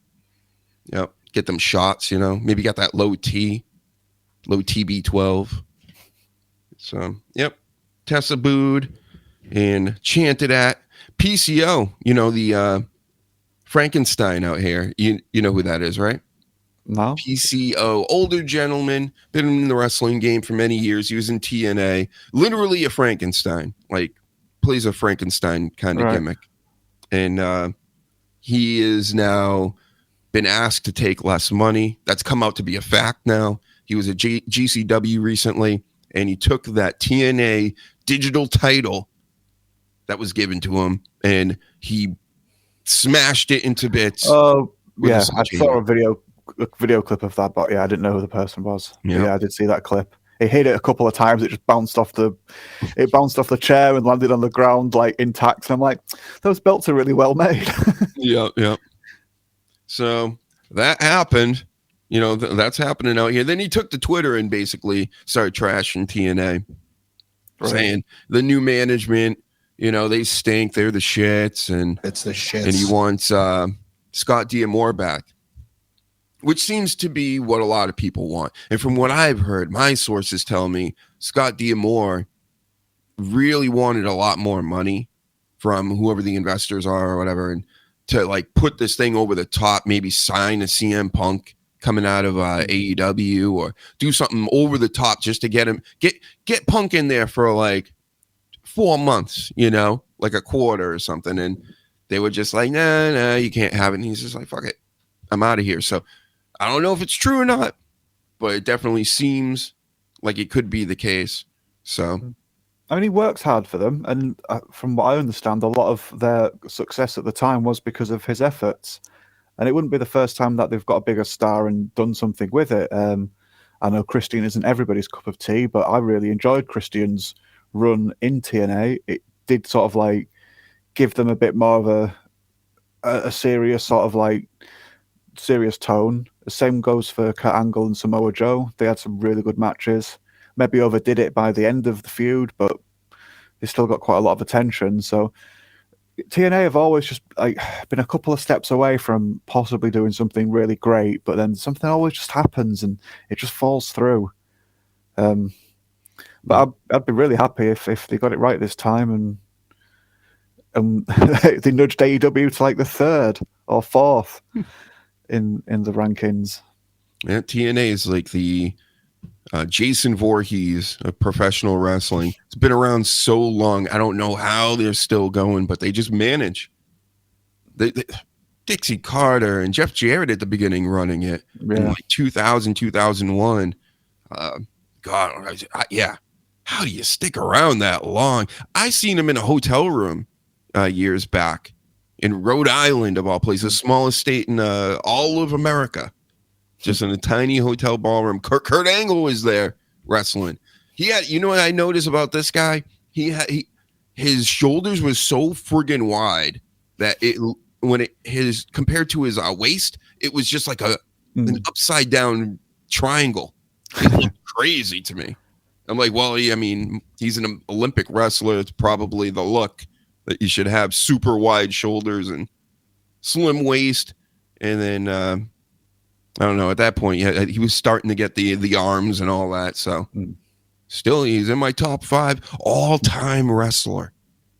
Yep. Get them shots, maybe got that low TB12. So, yep. Tessa booed and chanted at PCO, the Frankenstein out here. You know who that is, right? No. PCO, older gentleman, been in the wrestling game for many years. He was in TNA, literally a Frankenstein, like plays a Frankenstein kind of gimmick. And he is now been asked to take less money. That's come out to be a fact now. He was at GCW recently, and he took that TNA digital title that was given to him, and he smashed it into bits. Oh, with yeah, a I sledgehammer. saw a video clip of that, but yeah, I didn't know who the person was. Yeah. Yeah, I did see that clip. He hit it a couple of times. It just bounced off the chair and landed on the ground like intact. And I'm like, those belts are really well made. Yeah. So that happened. You know, that's happening out here. Then he took to Twitter and basically started trashing TNA, saying the new management, you know, they stink. They're the shits, and It's the shits. and he wants Scott D'Amore back, which seems to be what a lot of people want. And from what I've heard, my sources tell me Scott D'Amore really wanted a lot more money from whoever the investors are or whatever, and to like put this thing over the top, maybe sign a CM Punk coming out of AEW, or do something over the top just to get him, get Punk in there for like 4 months, you know, like a quarter or something. And they were just like, nah, you can't have it. And he's just like, fuck it, I'm out of here. So I don't know if it's true or not, but it definitely seems like it could be the case. So, I mean, he works hard for them, and from what I understand, a lot of their success at the time was because of his efforts. And it wouldn't be the first time that they've got a bigger star and done something with it. I know Christian isn't everybody's cup of tea, but I really enjoyed Christian's run in TNA. It did sort of like give them a bit more of a serious sort of like serious tone. The same goes for Kurt Angle and Samoa Joe. They had some really good matches. Maybe overdid it by the end of the feud, but they still got quite a lot of attention. So TNA have always just like been a couple of steps away from possibly doing something really great, but then something always just happens and it just falls through. But I'd be really happy if they got it right this time, and they nudged AEW to like the 3rd or 4th in the rankings. yeah, TNA is like the Jason Voorhees of professional wrestling. It's been around so long. I don't know how they're still going, but they just manage. They Dixie Carter and Jeff Jarrett at the beginning running it in like 2000, 2001. God, yeah. How do you stick around that long? I seen him in a hotel room years back in Rhode Island, of all places, smallest state in all of America. Just in a tiny hotel ballroom. Kurt Angle was there wrestling. He had, you know what I noticed about this guy? His shoulders was so friggin' wide that his compared to his waist, it was just like an upside down triangle. It looked crazy to me. I'm like, well, I mean, he's an Olympic wrestler. It's probably the look that you should have: super wide shoulders and slim waist, and then. I don't know. At that point, yeah, he was starting to get the arms and all that. So, still, he's in my top 5 all-time wrestler.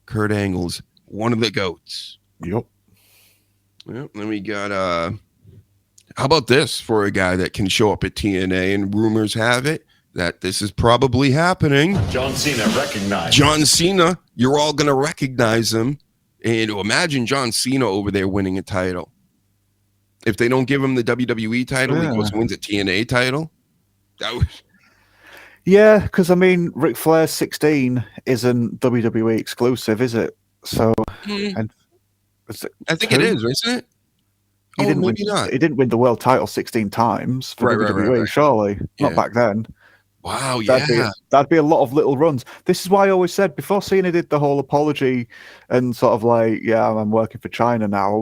Kurt Angle's one of the goats. Yep. Well, then we got how about this for a guy that can show up at TNA, and rumors have it that this is probably happening. John Cena recognized. John Cena, you're all gonna recognize him, and imagine John Cena over there winning a title. If they don't give him the WWE title, he goes and wins a TNA title. Yeah, because I mean, Ric Flair's 16 isn't WWE exclusive, is it? So, and I think it is, isn't it? Maybe not. He didn't win the world title 16 times for WWE, surely. Not back then. Wow, yeah. That'd be a lot of little runs. This is why I always said, before Cena did the whole apology and sort of like, yeah, I'm working for China now,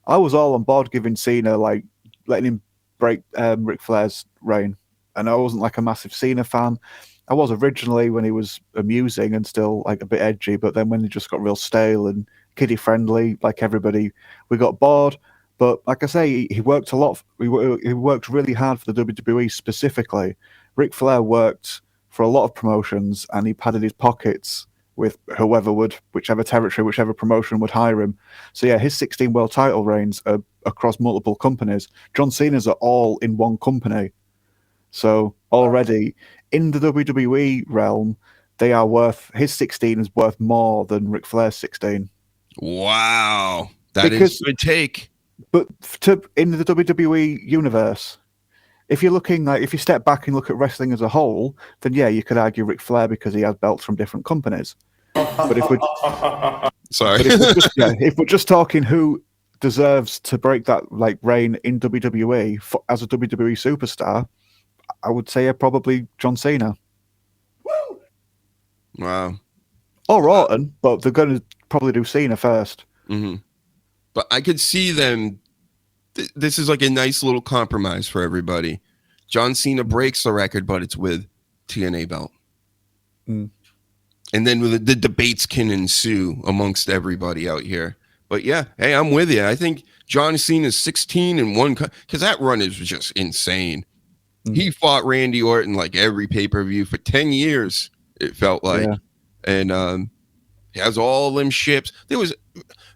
I was all on board giving Cena, like, letting him break Ric Flair's reign. And I wasn't like a massive Cena fan. I was originally when he was amusing and still like a bit edgy, but then when he just got real stale and kiddie friendly, like everybody, we got bored. But like I say, he worked a lot. He worked really hard for the WWE specifically. Ric Flair worked for a lot of promotions, and he padded his pockets with whoever would, whichever territory, whichever promotion would hire him. So yeah, his 16 world title reigns are across multiple companies. John Cena's are all in one company. So already in the WWE realm, they are worth, his 16 is worth more than Ric Flair's 16. Wow. That is a good take. But in the WWE universe, if you're looking if you step back and look at wrestling as a whole, then yeah, you could argue Ric Flair because he has belts from different companies. But if we're Sorry. if we're just talking who deserves to break that reign in WWE as a WWE superstar, I would say probably John Cena. Wow. Or Orton, but they're going to probably do Cena first. Mm-hmm. But I could see them. This is like a nice little compromise for everybody. John Cena breaks the record, but it's with TNA belt. Mm. And then the debates can ensue amongst everybody out here. But yeah, hey, I'm with you. I think John Cena's 16 and 1 because that run is just insane. Mm. He fought Randy Orton like every pay-per-view for 10 years, it felt like. Yeah. And he has all them ships. There was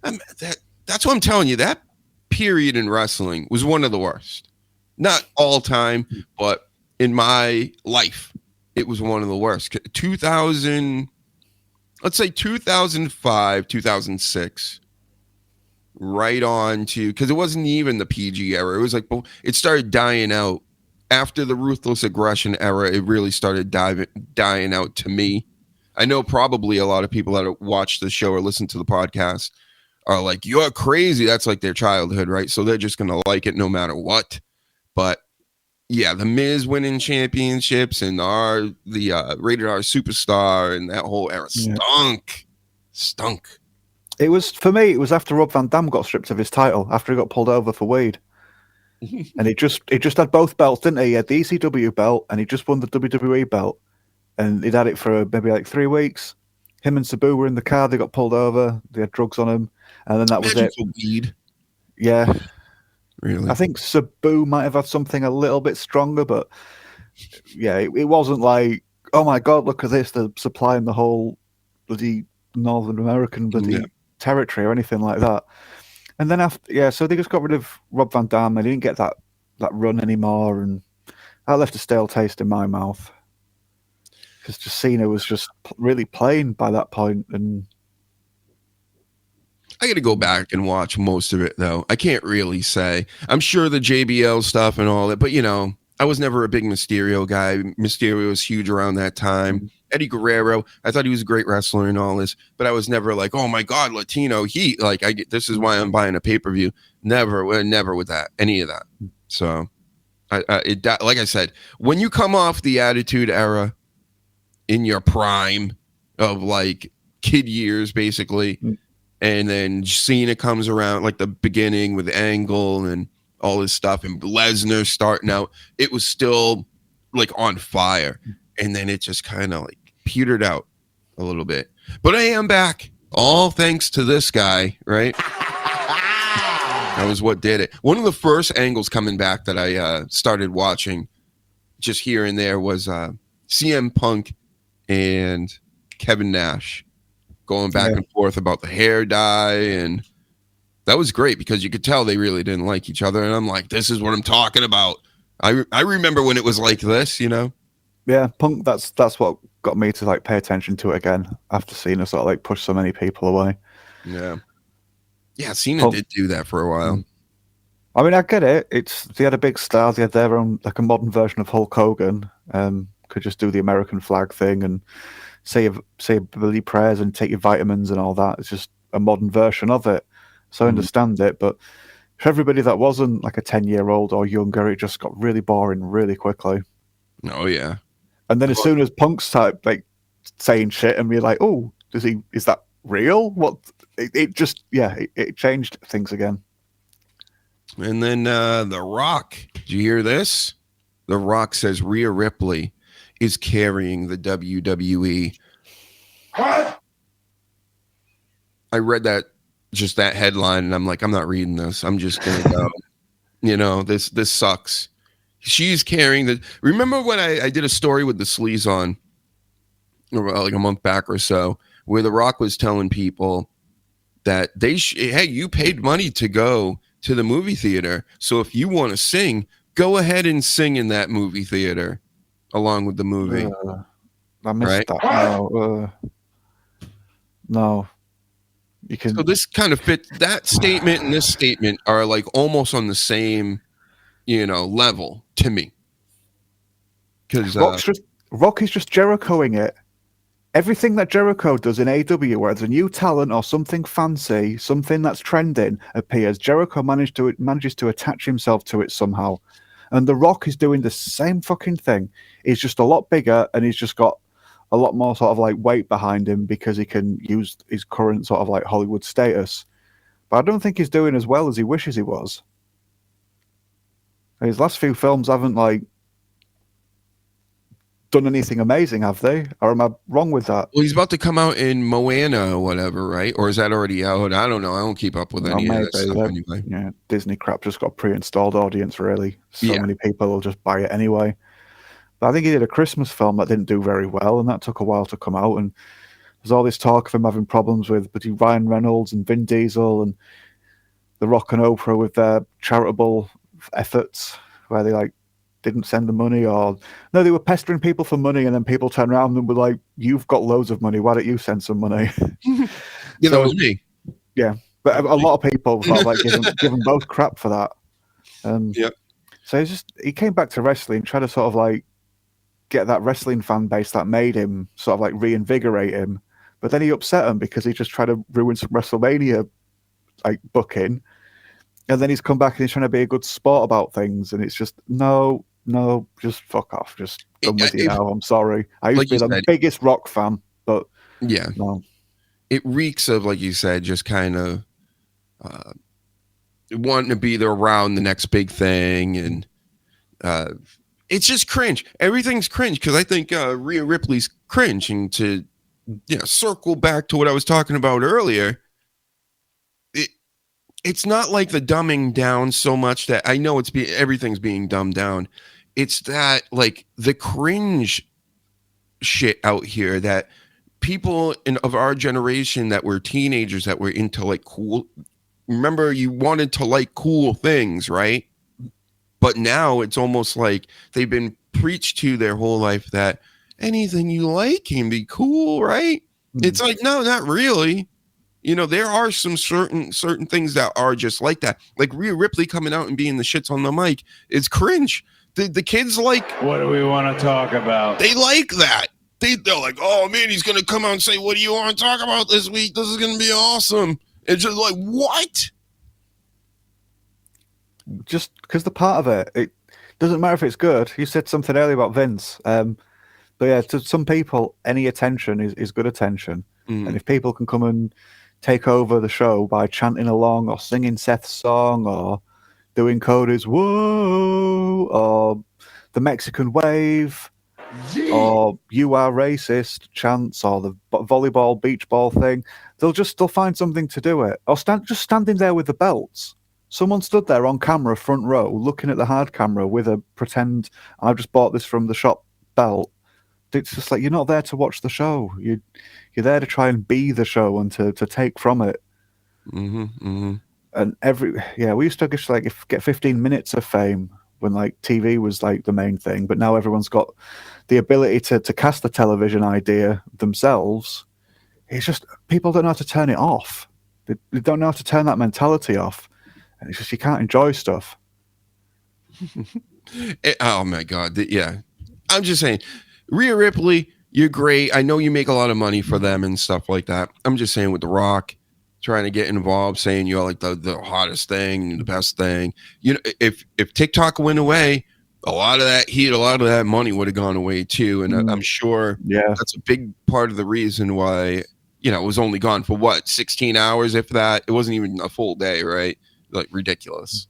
that's what I'm telling you. That period in wrestling was one of the worst. Not all time, but in my life, it was one of the worst. 2000, let's say 2005, 2006, right on to, because it wasn't even the PG era. It was like, it started dying out. After the Ruthless Aggression era, it really started dying out to me. I know probably a lot of people that watch the show or listen to the podcast are like, you're crazy. That's like their childhood, right? So they're just going to like it no matter what. But yeah, the Miz winning championships and the Rated R Superstar and that whole era stunk. It was, for me, it was after Rob Van Dam got stripped of his title, after he got pulled over for weed. And he just had both belts, didn't he? He had the ECW belt and he just won the WWE belt. And he'd had it for maybe 3 weeks. Him and Sabu were in the car, they got pulled over, they had drugs on him, and then that was it. Weed. Yeah. Really? I think Sabu might have had something a little bit stronger, but yeah, it wasn't like, oh my God, look at this, they're supplying the whole bloody Northern American territory or anything like that. And then so they just got rid of Rob Van Dam. They didn't get that run anymore, and that left a stale taste in my mouth. Because Cena was just really plain by that point, and I got to go back and watch most of it, though. I can't really say. I'm sure the JBL stuff and all that, but I was never a big Mysterio guy. Mysterio was huge around that time. Eddie Guerrero, I thought he was a great wrestler and all this, but I was never like, oh my God, Latino heat. This is why I'm buying a pay-per-view. Never with that, any of that. So, like I said, when you come off the Attitude Era in your prime of kid years, basically, and then Cena comes around the beginning with Angle and all this stuff, and Lesnar starting out, it was still on fire, and then it just kind of petered out a little bit. But I am back, all thanks to this guy, right? That was what did it. One of the first angles coming back that I started watching just here and there was CM Punk and Kevin Nash going back and forth about the hair dye, and that was great because you could tell they really didn't like each other. And I'm like, this is what I'm talking about. I remember when it was like this, Yeah, Punk. That's what got me to pay attention to it again after Cena sort of push so many people away. Yeah, Cena did do that for a while. I mean, I get it. They had a big star. They had their own a modern version of Hulk Hogan. Could just do the American flag thing and say bloody prayers and take your vitamins and all that. It's just a modern version of it. So I understand it, but for everybody that wasn't a 10-year-old or younger, it just got really boring really quickly. Oh yeah. And then as soon as Punk started saying shit, and we're like, oh, is that real? What? It just it changed things again. And then The Rock. Did you hear this? The Rock says Rhea Ripley is carrying the WWE. What? I read that headline, and I'm like, I'm not reading this. I'm just gonna go. This sucks. She's carrying the. Remember when I did a story with the Sleaze on, a month back or so, where The Rock was telling people that hey, you paid money to go to the movie theater, so if you want to sing, go ahead and sing in that movie theater along with the movie. I missed that. No. You can. So this kind of fit that statement and this statement are like almost on the same, level to me. Because Rock is just Jerichoing it. Everything that Jericho does in AEW, where there's a new talent or something fancy, something that's trending appears, Jericho manages to attach himself to it somehow. And The Rock is doing the same fucking thing. He's just a lot bigger, and he's just got a lot more sort of like weight behind him because he can use his current sort of like Hollywood status. But I don't think he's doing as well as he wishes he was. His last few films haven't like done anything amazing, have they? Or am I wrong with that? Well, he's about to come out in Moana or whatever, right? Or is that already out? I don't know. I don't keep up with any of that stuff anyway. Yeah, Disney crap just got a pre-installed audience, really. So many people will just buy it anyway. But I think he did a Christmas film that didn't do very well, and that took a while to come out. And there's all this talk of him having problems with between Ryan Reynolds and Vin Diesel and The Rock and Oprah with their charitable efforts, where they like didn't send the money, or no, they were pestering people for money, and then people turned around and were like, "You've got loads of money. Why don't you send some money?" That was me. Yeah, but a lot of people sort of like give him both crap for that. So he came back to wrestling, tried to sort of like get that wrestling fan base that made him sort of like reinvigorate him, but then he upset him because he just tried to ruin some WrestleMania like booking, and then he's come back and he's trying to be a good sport about things, and it's just no, just fuck off, just done with you now. I'm sorry. I used to be the biggest Rock fan, but no. It reeks of, like you said, just kind of wanting to be there around the next big thing, and it's just cringe. Everything's cringe because I think Rhea Ripley's cringe, and to circle back to what I was talking about earlier. It's not like the dumbing down so much that I know everything's being dumbed down. It's that like the cringe shit out here that people of our generation that were teenagers that were into like cool. Remember, you wanted to like cool things, right? But now it's almost like they've been preached to their whole life that anything you like can be cool, right? It's like, no, not really. There are some certain things that are just like that. Like Rhea Ripley coming out and being the shits on the mic is cringe. The kids like, what do we want to talk about? They like that. They're like, oh man, he's going to come out and say, what do you want to talk about this week? This is going to be awesome. It's just like, what? Just because the part of it doesn't matter if it's good. You said something earlier about Vince. But yeah, to some people, any attention is good attention. And if people can come and take over the show by chanting along or singing Seth's song or doing Cody's "Whoa" or the Mexican wave or "You are racist" chants or the volleyball beach ball thing, they'll find something to do it. Or just standing there with the belts. Someone stood there on camera, front row, looking at the hard camera with a pretend "I've just bought this from the shop" belt. It's just like, you're not there to watch the show. You're there to try and be the show and to take from it. And we used to just like get 15 minutes of fame when like TV was like the main thing, but now everyone's got the ability to cast the television idea themselves. It's just people don't know how to turn it off. They don't know how to turn that mentality off, and it's just you can't enjoy stuff. Oh my God! I'm just saying. Rhea Ripley, you're great. I know you make a lot of money for them and stuff like that. I'm just saying with The Rock, trying to get involved, saying you're like the hottest thing, the best thing. If TikTok went away, a lot of that heat, a lot of that money would have gone away too. And I'm sure that's a big part of the reason why, it was only gone for 16 hours, if that. It wasn't even a full day, right? Like ridiculous.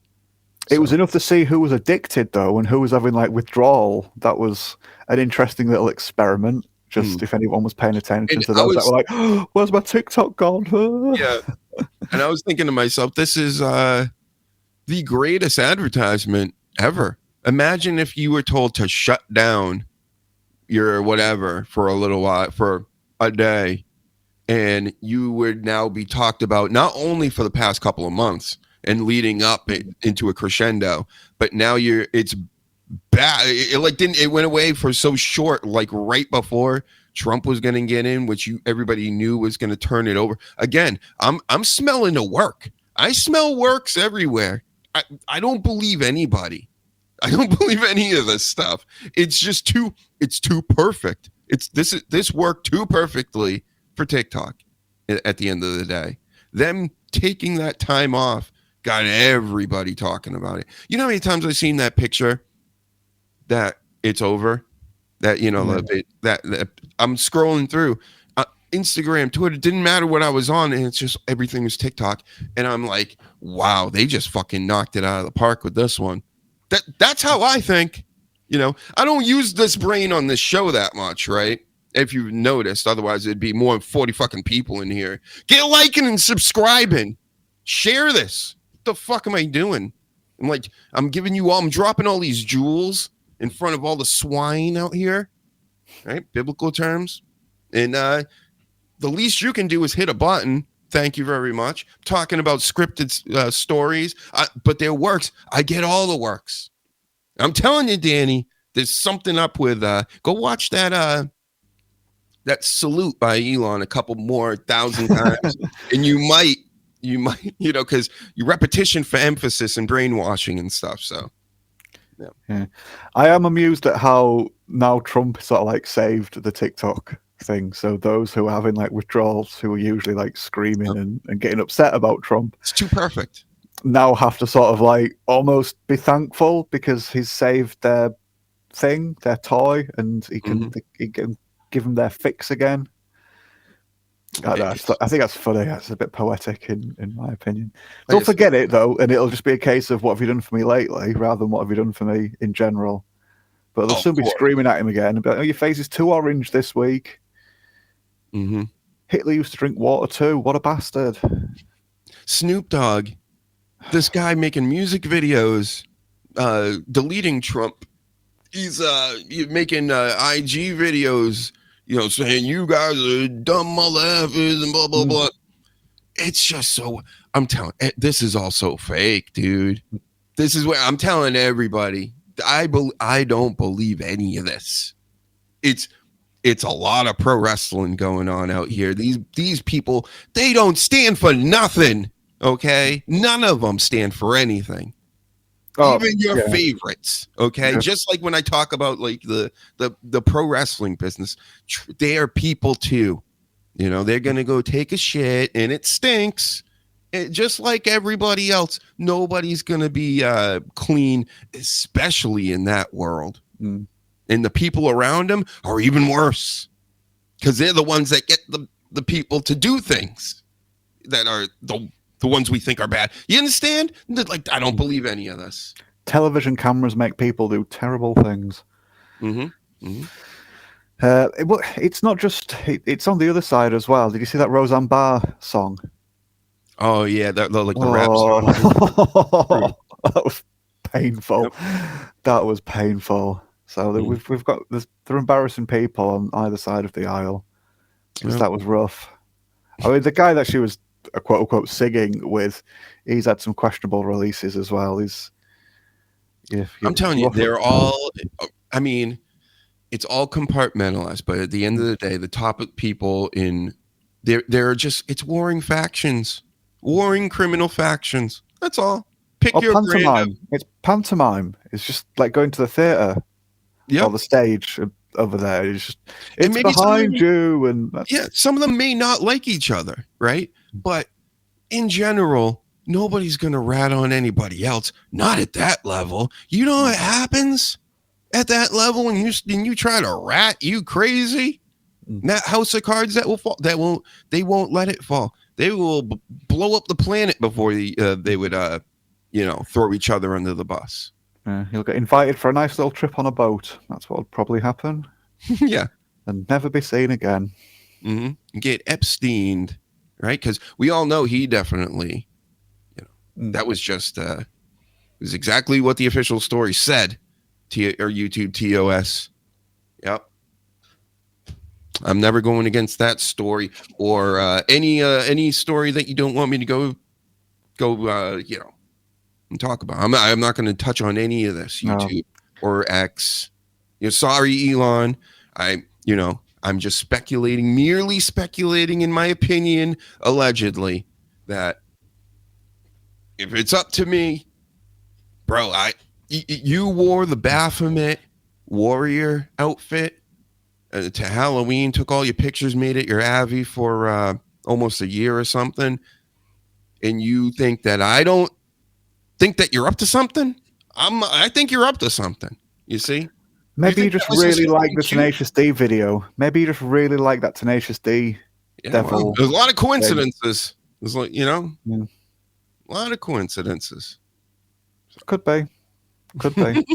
It was enough to see who was addicted, though, and who was having like withdrawal. That was an interesting little experiment. Just if anyone was paying attention to those that were like, oh, "Where's my TikTok gone?" Yeah, and I was thinking to myself, this is the greatest advertisement ever. Imagine if you were told to shut down your whatever for a little while, for a day, and you would now be talked about not only for the past couple of months and leading up into a crescendo, but now it's bad. It went away for so short, like right before Trump was going to get in, which everybody knew was going to turn it over. Again, I'm smelling the work. I smell works everywhere. I don't believe anybody. I don't believe any of this stuff. It's just too perfect. This worked too perfectly for TikTok at the end of the day. Them taking that time off got everybody talking about it. You know how many times I've seen that picture that it's over? That, you know, that I'm scrolling through Instagram, Twitter, didn't matter what I was on, and it's just everything was TikTok. And I'm like, wow, they just fucking knocked it out of the park with this one. That's how I think. You know, I don't use this brain on this show that much, right? If you've noticed, otherwise it'd be more than 40 fucking people in here. Get liking and subscribing. Share this. What the fuck am I doing? I'm dropping all these jewels in front of all the swine out here, right? Biblical terms. And the least you can do is hit a button. Thank you very much. Talking about scripted stories, but their works, I get all the works. I'm telling you, Danny, there's something up with, go watch that salute by Elon a couple more thousand times. And you might, you know, because you repetition for emphasis and brainwashing and stuff. So, yeah. I am amused at how now Trump sort of like saved the TikTok thing. So those who are having like withdrawals, who are usually like screaming and getting upset about Trump, it's too perfect, now have to sort of like almost be thankful because he's saved their thing, their toy, and he can give them their fix again. I think that's funny. That's a bit poetic in my opinion. Don't forget it though, and it'll just be a case of what have you done for me lately, rather than what have you done for me in general. But they'll soon be screaming at him again and be like, "Oh, your face is too orange this week." Hitler used to drink water too. What a bastard! Snoop Dogg, this guy making music videos, deleting Trump. He's making IG videos, you know, saying you guys are dumb motherfuckers and blah blah blah. It's just so. I'm telling. This is all so fake, dude. This is what I'm telling everybody. I don't believe any of this. It's a lot of pro wrestling going on out here. These people, they don't stand for nothing. Okay, none of them stand for anything. Even your favorites. Okay, just like when I talk about like the pro wrestling business, they are people too. You know, they're gonna go take a shit and it stinks. Just like everybody else, nobody's gonna be clean, especially in that world. And the people around them are even worse because they're the ones that get the people to do things that are the ones we think are bad. You understand? Like, I don't believe any of this. Television cameras make people do terrible things. It's not just, it's on the other side as well. Did you see that Roseanne Barr song? Oh, yeah. The rap song. That was painful. Yep. That was painful. So we've got, they're embarrassing people on either side of the aisle. That was rough. I mean, the guy that she was quote unquote singing with, he's had some questionable releases as well. I'm telling you, they're all, I mean, it's all compartmentalized, but at the end of the day, the top people they're just, it's warring factions, warring criminal factions. That's all. Pick your pantomime. It's pantomime. It's just like going to the theater. Or the stage over there. It's behind you, and some of them may not like each other, right? But in general, nobody's gonna rat on anybody else. Not at that level. You know what happens at that level when you try to rat? You crazy? That house of cards that will fall. They won't let it fall. They will blow up the planet before they would throw each other under the bus. He'll get invited for a nice little trip on a boat. That's what will probably happen. Yeah. And never be seen again. Get Epsteined, right? Because we all know he definitely, that was just, it was exactly what the official story said. Or YouTube TOS. Yep. I'm never going against that story or any story that you don't want me to go and talk about. I'm not going to touch on any of this YouTube or X. Sorry, Elon. I I'm just speculating, merely speculating, in my opinion, allegedly, that if it's up to me, bro, you wore the Baphomet warrior outfit to Halloween, took all your pictures, made it your Avi for almost a year or something, and you think that I don't think that you're up to something? I think you're up to something. You see? Maybe you just really like the Tenacious D video. Maybe you just really like that Tenacious D devil. Well, there's a lot of coincidences. There's like, a lot of coincidences. Could be. Could be.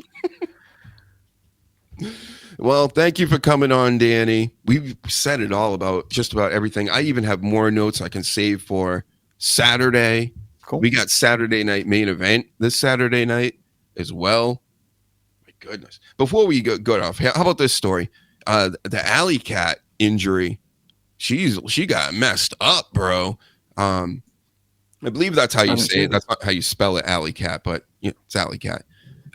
Well, thank you for coming on, Danny. We've said it all about just about everything. I even have more notes I can save for Saturday. Cool. We got Saturday night main event this Saturday night as well. My goodness. Before we go off, how about this story? The Alley Cat injury. She got messed up, bro. I believe that's how you say it. That's not how you spell it, Alley Cat, but it's Alley Cat.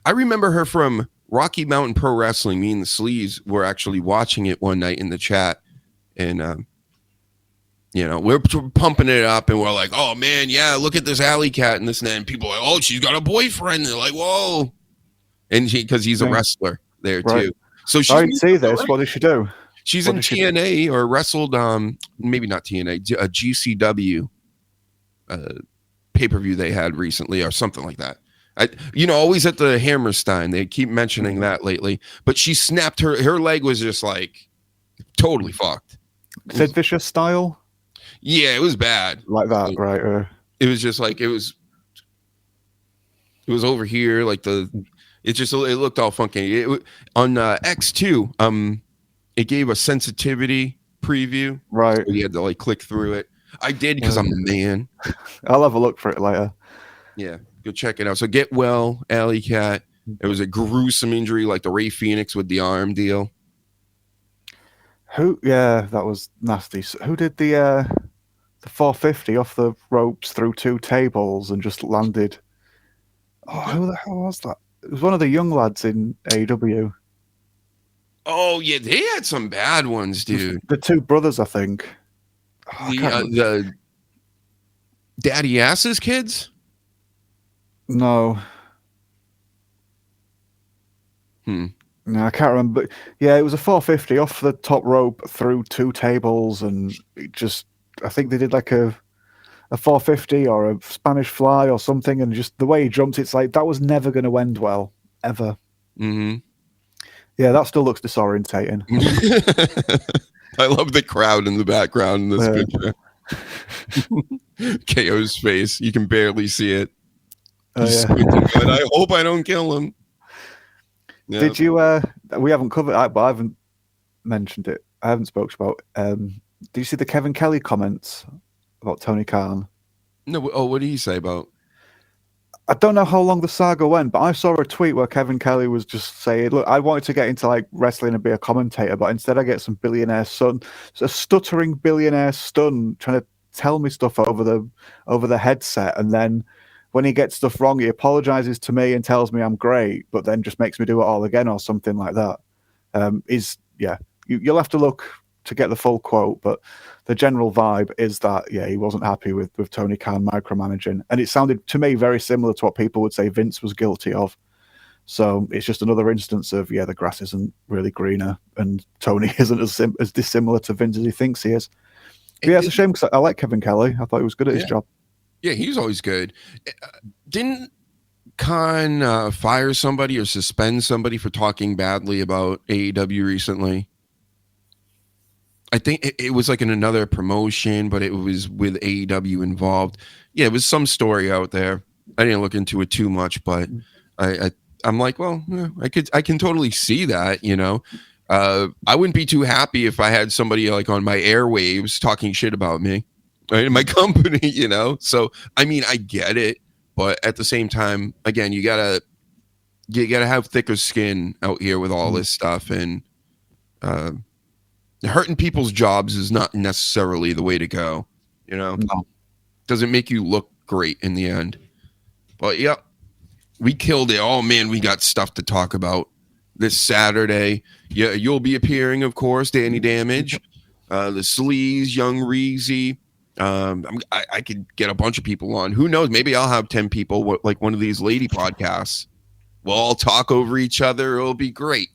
I remember her from Rocky Mountain Pro Wrestling. Me and the Sleeves were actually watching it one night in the chat, and we're pumping it up, and we're like, "Oh man, yeah, look at this Alley Cat," and this and that. And people are like, "Oh, she's got a boyfriend." They're like, "Whoa!" And because he's a wrestler there too. So I didn't see this. What did she do? She's in TNA or wrestled, maybe not TNA, a GCW pay-per-view they had recently or something like that. Always at the Hammerstein. They keep mentioning that lately. But she snapped her leg was just like totally fucked. Sid Vicious style? Yeah, it was bad. Like that, right? It was just like it was over here, like it looked all funky. On X2, it gave a sensitivity preview. Right. So you had to like click through it. I did because I'm the man. I'll have a look for it later. Yeah, go check it out. So get well, Alley Cat. It was a gruesome injury, like the Ray Phoenix with the arm deal. Yeah, that was nasty. So who did the 450 off the ropes through two tables and just landed? Oh, who the hell was that? It was one of the young lads in AEW. Oh yeah, they had some bad ones, dude. The two brothers, I think. The Daddy Ass's kids? No. No, I can't remember. But yeah, it was a 450 off the top rope through two tables, and I think they did like a 450 or a Spanish fly or something, and just the way he jumped, it's like that was never going to end well, ever. Mm-hmm. Yeah, that still looks disorientating. I love the crowd in the background in this picture. KO's face, you can barely see it. He's squinting, but I hope I don't kill him. Yeah. Did you? We haven't covered it, but I haven't mentioned it. I haven't spoken about. Did you see the Kevin Kelly comments about Tony Khan? No. Oh, what did he say about? I don't know how long the saga went, but I saw a tweet where Kevin Kelly was just saying, "Look, I wanted to get into like wrestling and be a commentator, but instead I get some billionaire son, a stuttering billionaire son, trying to tell me stuff over the headset, and then when he gets stuff wrong, he apologizes to me and tells me I'm great, but then just makes me do it all again or something like that." You'll have to look to get the full quote, but the general vibe is that he wasn't happy with Tony Khan micromanaging, and it sounded to me very similar to what people would say Vince was guilty of. So it's just another instance of the grass isn't really greener, and Tony isn't as dissimilar to Vince as he thinks he is. But it's a shame because I like Kevin Kelly. I thought he was good at his job. Yeah, he's always good. Didn't Khan fire somebody or suspend somebody for talking badly about AEW recently? I think it was like in another promotion, but it was with AEW involved. Yeah, it was some story out there. I didn't look into it too much, but I'm like, well, I can totally see that. I wouldn't be too happy if I had somebody like on my airwaves talking shit about me, right, in my company. So I mean, I get it, but at the same time, again, you gotta have thicker skin out here with all this stuff, and hurting people's jobs is not necessarily the way to go. No. Doesn't make you look great in the end. But we killed it. Oh man, we got stuff to talk about. this Saturday. Yeah, you'll be appearing, of course, Danny Damage, the Sleaze, Young Reezy. I could get a bunch of people on. Who knows? Maybe I'll have 10 people, like one of these lady podcasts. We'll all talk over each other. It'll be great.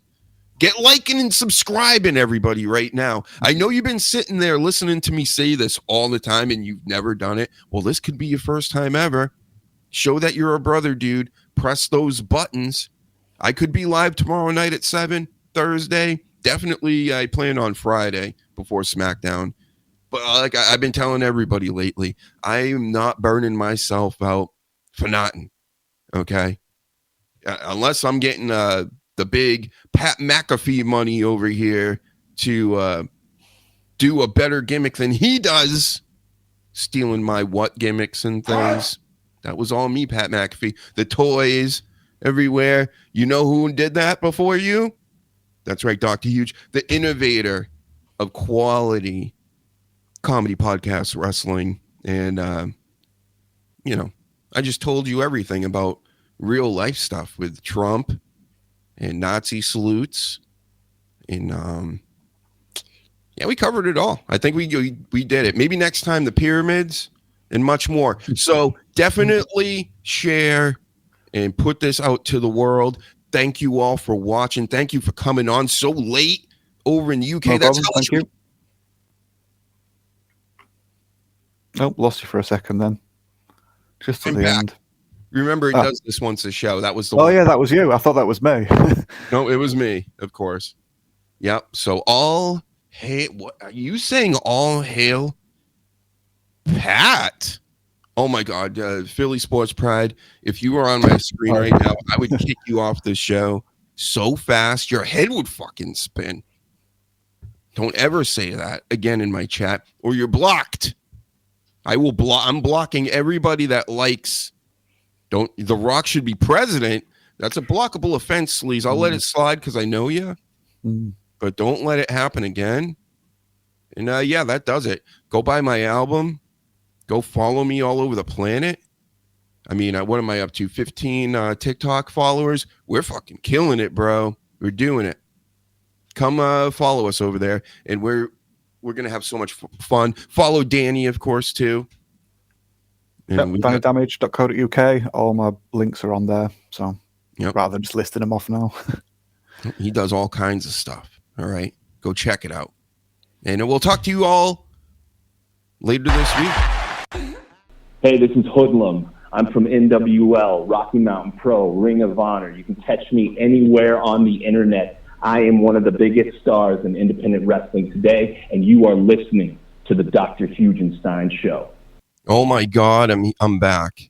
Get liking and subscribing, everybody, right now. I know you've been sitting there listening to me say this all the time and you've never done it. Well, this could be your first time ever. Show that you're a brother, dude. Press those buttons. I could be live tomorrow night at 7, Thursday. Definitely, I plan on Friday before SmackDown. But like I've been telling everybody lately, I am not burning myself out for nothing, okay? Unless I'm getting the big Pat McAfee money over here to do a better gimmick than he does, stealing my what gimmicks and things. That was all me, Pat McAfee. The toys everywhere. You know who did that before you? That's right, Dr. Huge, the innovator of quality comedy podcast wrestling. And, I just told you everything about real life stuff with Trump and Nazi salutes. And, we covered it all. I think we did it. Maybe next time the pyramids and much more. So definitely share and put this out to the world. Thank you all for watching. Thank you for coming on so late over in the UK. No That's problem. how Thank you. Oh, lost you for a second then. Just at I'm the back. end. Remember, it does this once a show. That was the Oh, one. yeah, that was you. I thought that was me. No, it was me, of course. Yep. So all hail. What are you saying? All hail, Pat. Oh my God, Philly Sports Pride. If you were on my screen right now, I would kick you off the show so fast your head would fucking spin. Don't ever say that again in my chat, or you're blocked. I will block. I'm blocking everybody that likes. Don't. The Rock should be president. That's a blockable offense, Sleaze. I'll let it slide because I know you, but don't let it happen again. And that does it. Go buy my album. Go follow me all over the planet. I mean, what am I up to? 15 TikTok followers. We're fucking killing it, bro. We're doing it. Come follow us over there, and we're gonna have so much fun. Follow Danny, of course, too. DannyDamage.co.uk. All my links are on there. So Yep. rather than just listing them off now. He does all kinds of stuff. All right. Go check it out. And we'll talk to you all later this week. Hey, this is Hoodlum. I'm from NWL, Rocky Mountain Pro, Ring of Honor. You can catch me anywhere on the internet. I am one of the biggest stars in independent wrestling today, and you are listening to the Dr. Hugenstein Show. Oh my God, I'm back.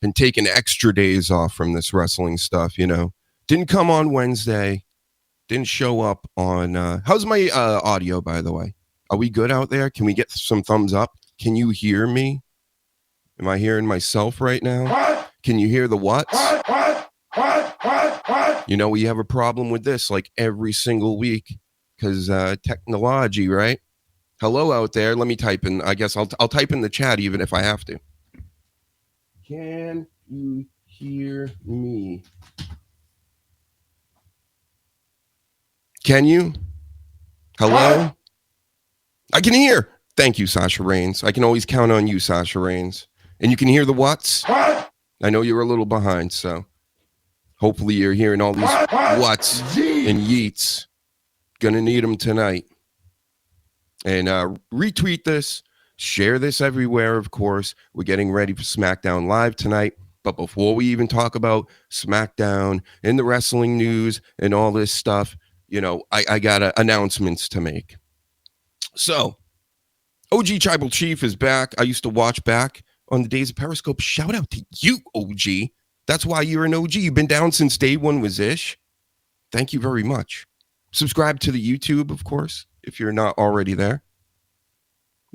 Been taking extra days off from this wrestling stuff, Didn't come on Wednesday. Didn't show up on how's my audio, by the way? Are we good out there? Can we get some thumbs up? Can you hear me? Am I hearing myself right now? What? Can you hear the what? We have a problem with this like every single week because technology, right? Hello out there. Let me type in. I guess I'll type in the chat even if I have to. Can you hear me? Can you? Hello? I can hear. Thank you, Sasha Reigns. I can always count on you, Sasha Reigns. And you can hear the whats? I know you're a little behind, so hopefully you're hearing all these whats and yeets. Gonna need them tonight. And retweet this, share this everywhere, of course. We're getting ready for SmackDown Live tonight. But before we even talk about SmackDown and the wrestling news and all this stuff, I got announcements to make. So, OG Tribal Chief is back. I used to watch back on the days of Periscope. Shout out to you, OG. That's why you're an OG. You've been down since day one was Ish. Thank you very much. Subscribe to the YouTube, of course, if you're not already there.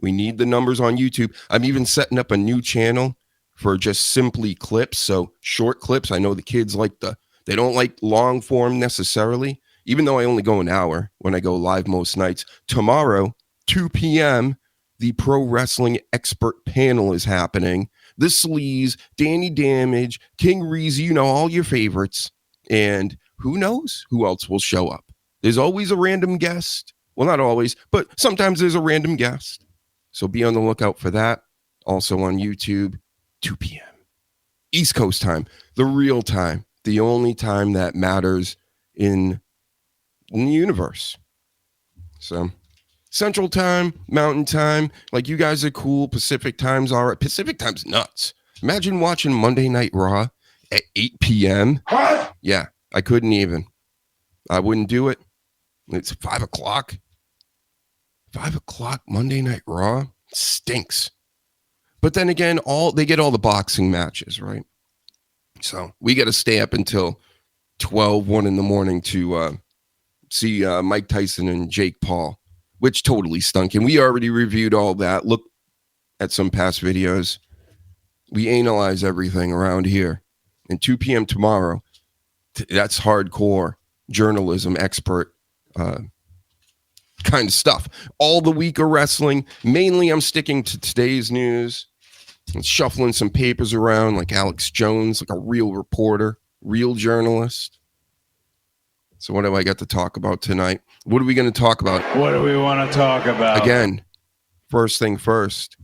We need the numbers on YouTube. I'm even setting up a new channel for just simply clips. So short clips. I know the kids they don't like long form necessarily, even though I only go an hour when I go live most nights. Tomorrow, 2 p.m., the Pro Wrestling Expert Panel is happening. The Sleaze, Danny Damage, King Reezy, all your favorites. And who knows who else will show up? There's always a random guest. Well, not always, but sometimes there's a random guest. So be on the lookout for that. Also on YouTube, 2 p.m. East Coast time, the real time, the only time that matters in the universe. So Central time, Mountain time, like you guys are cool. Pacific time's all right. Pacific time's nuts. Imagine watching Monday Night Raw at 8 p.m. What? Yeah, I couldn't even. I wouldn't do it. It's 5 o'clock. 5 o'clock Monday Night Raw stinks. But then again, they get all the boxing matches, right? So we got to stay up until 1 in the morning to see Mike Tyson and Jake Paul, which totally stunk. And we already reviewed all that. Look at some past videos. We analyze everything around here. And 2 p.m. tomorrow, that's hardcore journalism expert kind of stuff. All the week of wrestling. Mainly I'm sticking to today's news and shuffling some papers around like Alex Jones, like a real reporter, real journalist. So what do I got to talk about tonight? What are we going to talk about? What do we want to talk about? Again, first thing first,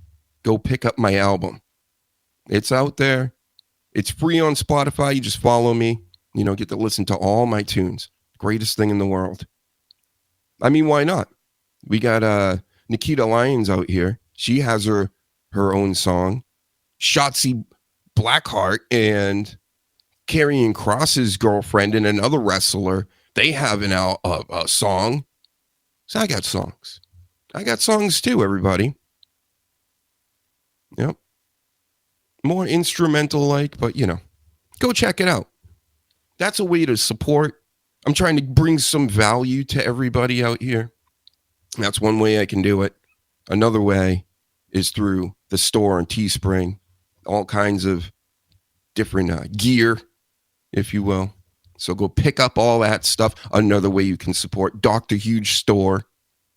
go pick up my album. It's out there. It's free on Spotify. You just follow me. Get to listen to all my tunes. Greatest thing in the world. I mean, why not? We got Nikita Lyons out here. She has her own song. Shotzi Blackheart and Karrion Kross's girlfriend and another wrestler, they have a song. So I got songs. I got songs too, everybody. Yep. More instrumental-like, but, go check it out. That's a way to support. I'm trying to bring some value to everybody out here. That's one way I can do it. Another way is through the store on Teespring. All kinds of different gear, if you will. So go pick up all that stuff. Another way you can support Dr. Huge store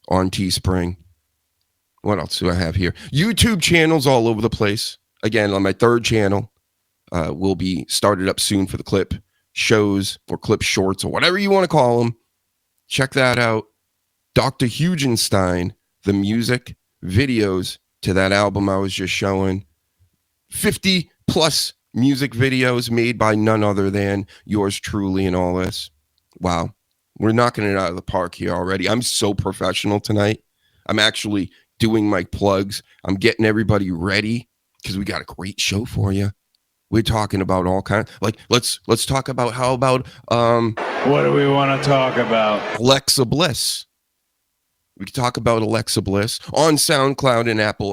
on Teespring. What else do I have here? YouTube channels all over the place. Again, on my third channel, will be started up soon for the clip shows or clip shorts or whatever you want to call them. Check that out. Dr. Hugenstein, the music videos to that album I was just showing. 50 plus music videos made by none other than yours truly and all this. Wow. We're knocking it out of the park here already. I'm so professional tonight. I'm actually doing my plugs. I'm getting everybody ready because we got a great show for you. We're talking about all kinds. Like, let's talk about how about what do we want to talk about? Alexa Bliss. We can talk about Alexa Bliss on SoundCloud and Apple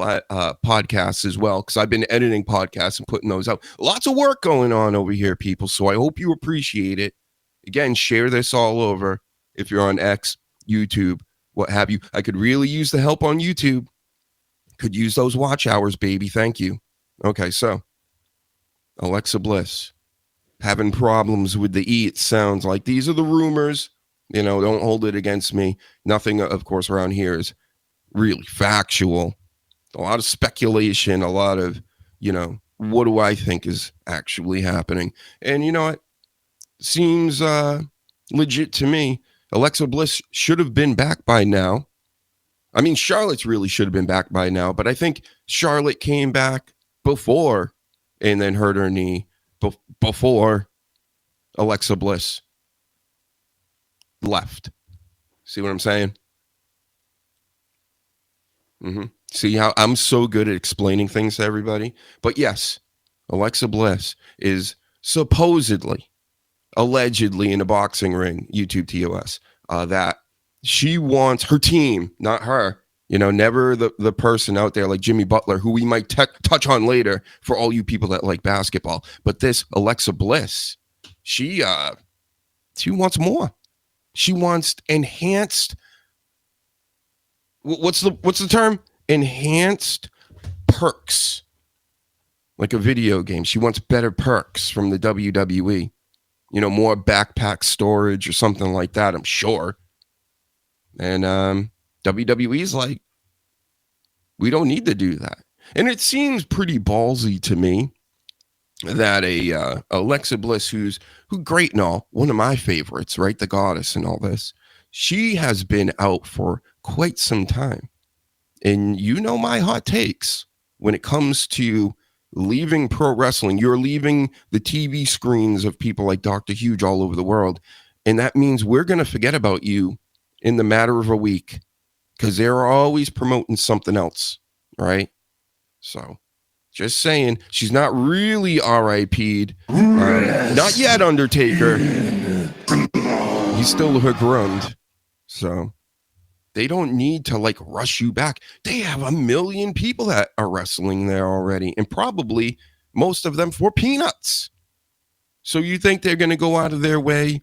podcasts as well, because I've been editing podcasts and putting those out. Lots of work going on over here, people. So I hope you appreciate it. Again, share this all over if you're on X, YouTube, what have you. I could really use the help on YouTube. Could use those watch hours, baby. Thank you. Okay, so Alexa Bliss having problems with the E, it sounds like. These are the rumors. Don't hold it against me. Nothing, of course, around here is really factual. A lot of speculation, a lot of, what do I think is actually happening? And you know what? Seems legit to me. Alexa Bliss should have been back by now. I mean, Charlotte's really should have been back by now, but I think Charlotte came back before and then hurt her knee before Alexa Bliss left. See what I'm saying? See how I'm so good at explaining things to everybody? But yes, Alexa Bliss is supposedly, allegedly in a boxing ring, YouTube TOS, that she wants her team, not her, never the person out there like Jimmy Butler, who we might touch on later for all you people that like basketball. But this Alexa Bliss, she wants more. She wants enhanced. What's the term? Enhanced perks, like a video game. She wants better perks from the WWE. More backpack storage or something like that. I'm sure. And WWE's like, we don't need to do that. And it seems pretty ballsy to me. that a Alexa Bliss, who great and all, one of my favorites, right? The goddess and all this. She has been out for quite some time. And you know my hot takes when it comes to leaving pro wrestling. You're leaving the TV screens of people like Dr. Huge all over the world. And that means we're going to forget about you in the matter of a week because they're always promoting something else, right? So just saying, she's not really RIP'd. Not yet, Undertaker. He's still her grunt. So they don't need to like rush you back. They have 1 million people that are wrestling there already, and probably most of them for peanuts. So you think they're going to go out of their way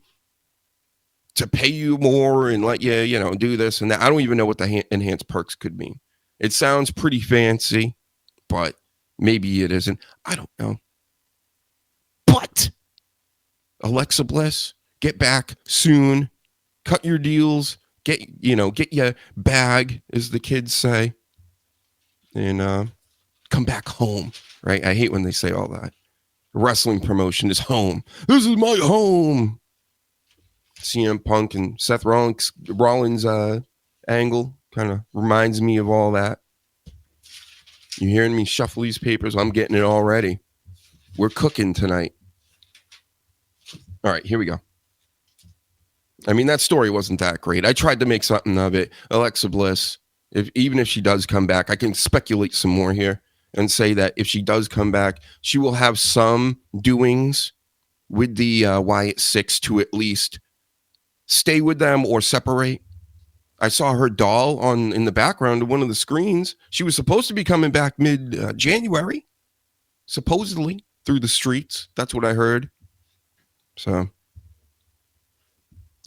to pay you more and let you, do this and that? I don't even know what the enhanced perks could mean. It sounds pretty fancy, but maybe it isn't. I don't know. But Alexa Bliss, get back soon. Cut your deals. Get your bag, as the kids say, and come back home, right? I hate when they say all that. Wrestling promotion is home. This is my home. CM Punk and Seth Rollins angle kind of reminds me of all that. You hearing me shuffle these papers? I'm getting it already. We're cooking tonight. All right, here we go. I mean, that story wasn't that great. I tried to make something of it. Alexa Bliss, even if she does come back, I can speculate some more here and say that if she does come back, she will have some doings with the Wyatt Six to at least stay with them or separate. I saw her doll in the background of one of the screens. She was supposed to be coming back mid-January, supposedly, through the streets. That's what I heard. So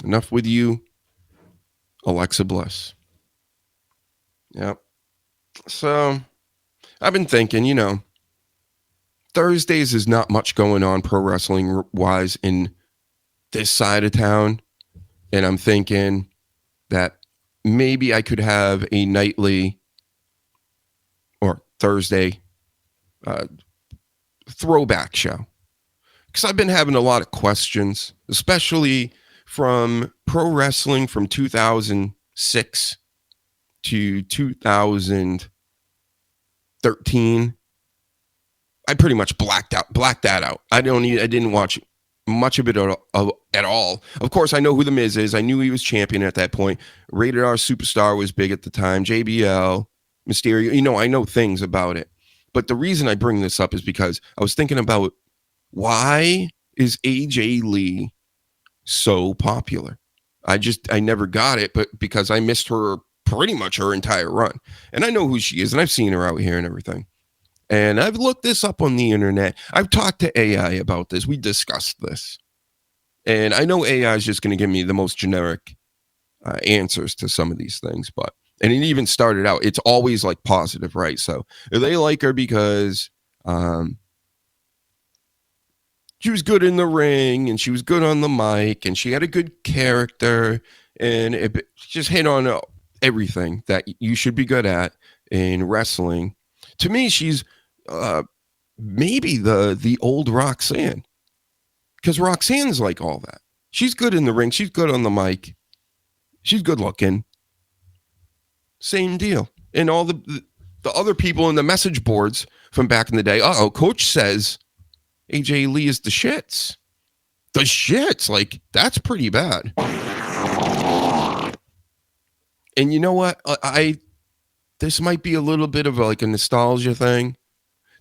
enough with you, Alexa Bliss. Yep. So I've been thinking, Thursdays is not much going on pro wrestling wise in this side of town. And I'm thinking that maybe I could have a nightly or Thursday throwback show. Because I've been having a lot of questions, especially from pro wrestling from 2006 to 2013. I pretty much blacked that out. I didn't watch much of it at all. Of course, I know who The Miz is. I knew he was champion at that point. Rated R Superstar was big at the time. JBL, Mysterio. I know things about it. But the reason I bring this up is because I was thinking about why is AJ Lee so popular? I never got it, but because I missed her pretty much her entire run. And I know who she is, and I've seen her out here and everything. And I've looked this up on the internet. I've talked to AI about this. We discussed this. And I know AI is just going to give me the most generic answers to some of these things. And it even started out, it's always like positive, right? So they like her because she was good in the ring and she was good on the mic and she had a good character and it just hit on everything that you should be good at in wrestling. To me, she's maybe the old Roxanne, because Roxanne's like all that. She's good in the ring. She's good on the mic. She's good looking. Same deal. And all the other people in the message boards from back in the day. Coach says AJ Lee is the shits. The shits. Like, that's pretty bad. And you know what? This might be a little bit of like a nostalgia thing.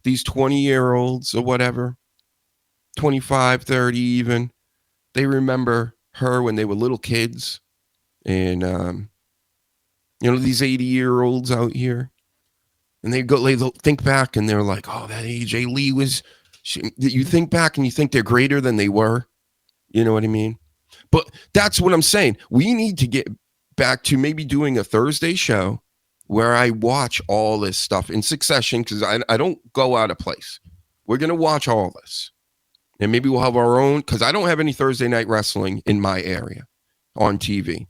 These 20-year-olds or whatever, 25, 30 even, they remember her when they were little kids. And, these 80-year-olds out here. And they think back and they're like, oh, that AJ Lee was... You think back and you think they're greater than they were. You know what I mean? But that's what I'm saying. We need to get back to maybe doing a Thursday show where I watch all this stuff in succession, because I don't go out of place. We're going to watch all this. And maybe we'll have our own, because I don't have any Thursday night wrestling in my area on TV.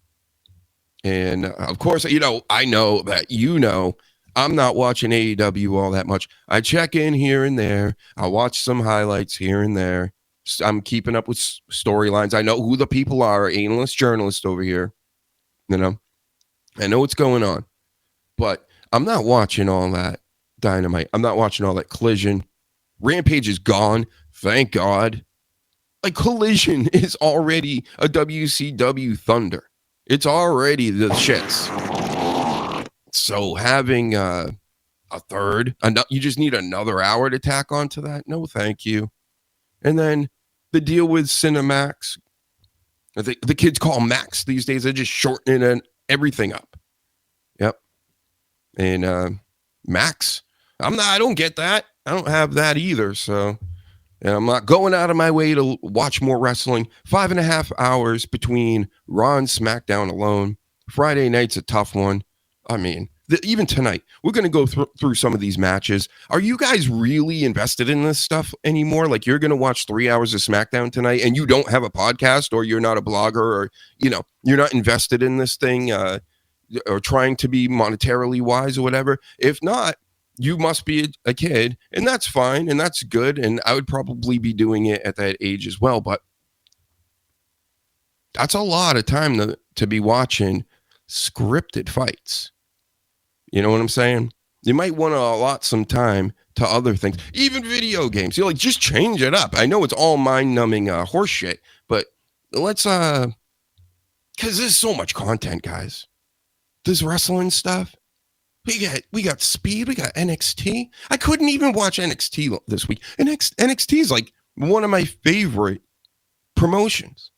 And of course, I know that I'm not watching AEW all that much. I check in here and there. I watch some highlights here and there. I'm keeping up with storylines. I know who the people are, analyst, journalist over here. You know, I know what's going on. But I'm not watching all that Dynamite. I'm not watching all that Collision. Rampage is gone. Thank God. Like, Collision is already a WCW Thunder. It's already the shits. So having a third, you just need another hour to tack onto that? No, thank you. And then the deal with Cinemax. The kids call Max these days. They're just shortening everything up. Yep. And Max, I don't get that. I don't have that either. So, and I'm not going out of my way to watch more wrestling. 5.5 hours between Raw and SmackDown alone. Friday night's a tough one. I mean, even tonight, we're going to go through some of these matches. Are you guys really invested in this stuff anymore? Like, you're going to watch 3 hours of SmackDown tonight and you don't have a podcast, or you're not a blogger, or, you know, you're not invested in this thing or trying to be monetarily wise or whatever. If not, you must be a kid, and that's fine, and that's good, and I would probably be doing it at that age as well, but that's a lot of time to be watching scripted fights. You know what I'm saying? You might want to allot some time to other things, even video games. You're like, just change it up. I know it's all mind-numbing horse shit, but let's because there's so much content, guys. This wrestling stuff. We got Speed. We got NXT. I couldn't even watch NXT this week. NXT is like one of my favorite promotions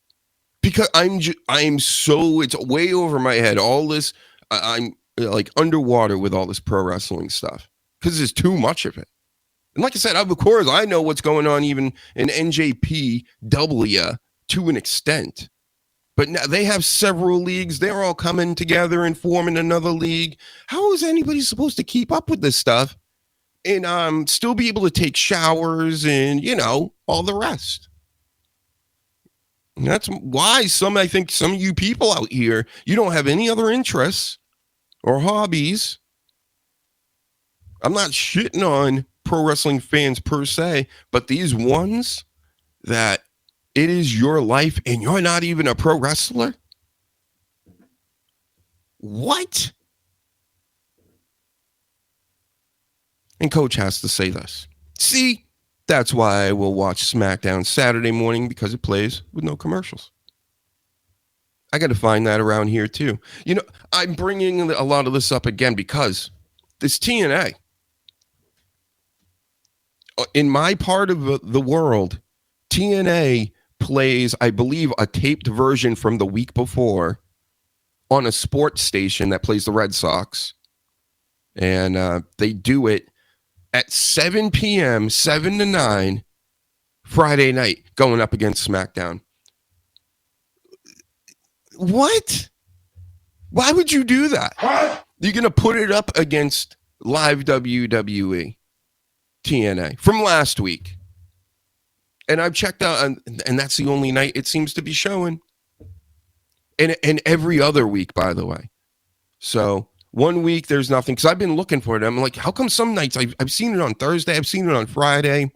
because I'm so, it's way over my head. All this, I'm like underwater with all this pro wrestling stuff because there's too much of it. And like I said, of course, I know what's going on even in NJPW to an extent. But now they have several leagues. They're all coming together and forming another league. How is anybody supposed to keep up with this stuff and still be able to take showers and, you know, all the rest? And that's why I think some of you people out here, you don't have any other interests or hobbies. I'm not shitting on pro wrestling fans per se, but these ones that it is your life and you're not even a pro wrestler? What? And Coach has to say this. See, that's why I will watch SmackDown Saturday morning, because it plays with no commercials. I got to find that around here too. You know, I'm bringing a lot of this up again because this TNA, in my part of the world, TNA plays, I believe, a taped version from the week before on a sports station that plays the Red Sox. And they do it at 7 p.m., 7 to 9, Friday night, going up against SmackDown. What? Why would you do that? What? You're going to put it up against live WWE, TNA, from last week. And I've checked out, and that's the only night it seems to be showing. And every other week, by the way. So one week there's nothing, because I've been looking for it. I'm like, how come some nights I've seen it on Thursday, I've seen it on Friday,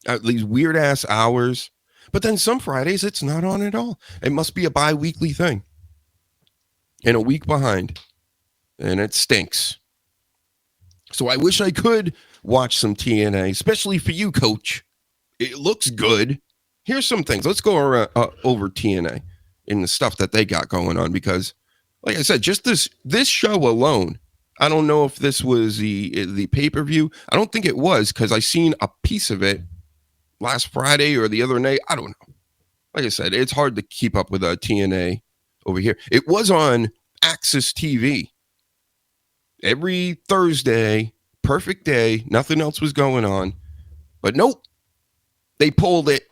at these weird ass hours. But then some Fridays it's not on at all. It must be a bi-weekly thing. And a week behind. And it stinks. So I wish I could watch some TNA, especially for you, Coach. It looks good. Here's some things. Let's go over TNA and the stuff that they got going on, because, like I said, just this show alone, I don't know if this was the pay-per-view. I don't think it was, because I seen a piece of it last Friday or the other night. I don't know. Like I said, it's hard to keep up with TNA over here. It was on Access TV every Thursday, perfect day. Nothing else was going on. But nope. They pulled it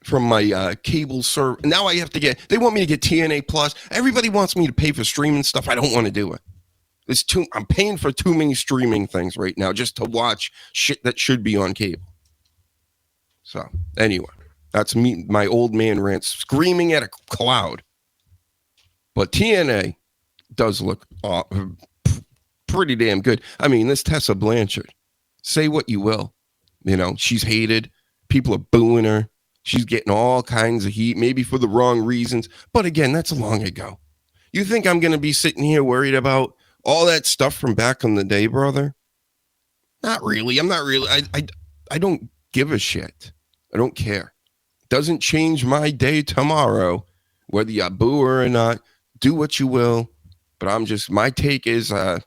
from my cable server. Now I have to they want me to get TNA Plus. Everybody wants me to pay for streaming stuff. I don't want to do it. I'm paying for too many streaming things right now just to watch shit that should be on cable. So anyway, that's me, my old man rant, screaming at a cloud. But TNA does look pretty damn good. I mean, this Tessa Blanchard, say what you will. You know, she's hated. People are booing her. She's getting all kinds of heat, maybe for the wrong reasons. But again, that's long ago. You think I'm going to be sitting here worried about all that stuff from back in the day, brother? Not really. I'm not really. I don't give a shit. I don't care. Doesn't change my day tomorrow, whether you boo her or not. Do what you will. But I'm just, my take is a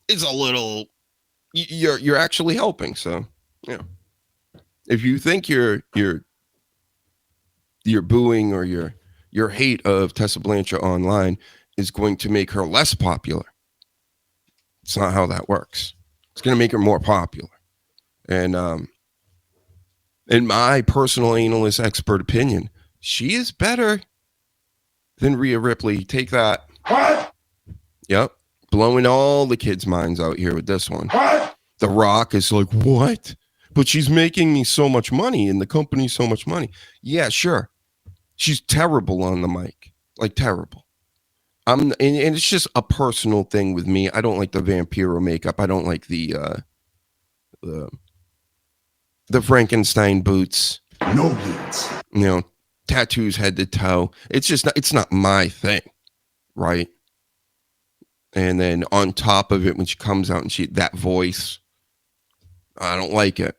little, you're actually helping. So, yeah. If you think your booing or your hate of Tessa Blanchard online is going to make her less popular, it's not how that works. It's going to make her more popular. And in my personal analyst expert opinion, she is better than Rhea Ripley. Take that. What? Yep. Blowing all the kids' minds out here with this one. What? The Rock is like, what? But she's making me so much money and the company so much money. Yeah, sure. She's terrible on the mic. Like terrible. And it's just a personal thing with me. I don't like the Vampiro makeup. I don't like the Frankenstein boots. No boots. You know, tattoos head to toe. It's not my thing. Right? And then on top of it, when she comes out and that voice, I don't like it.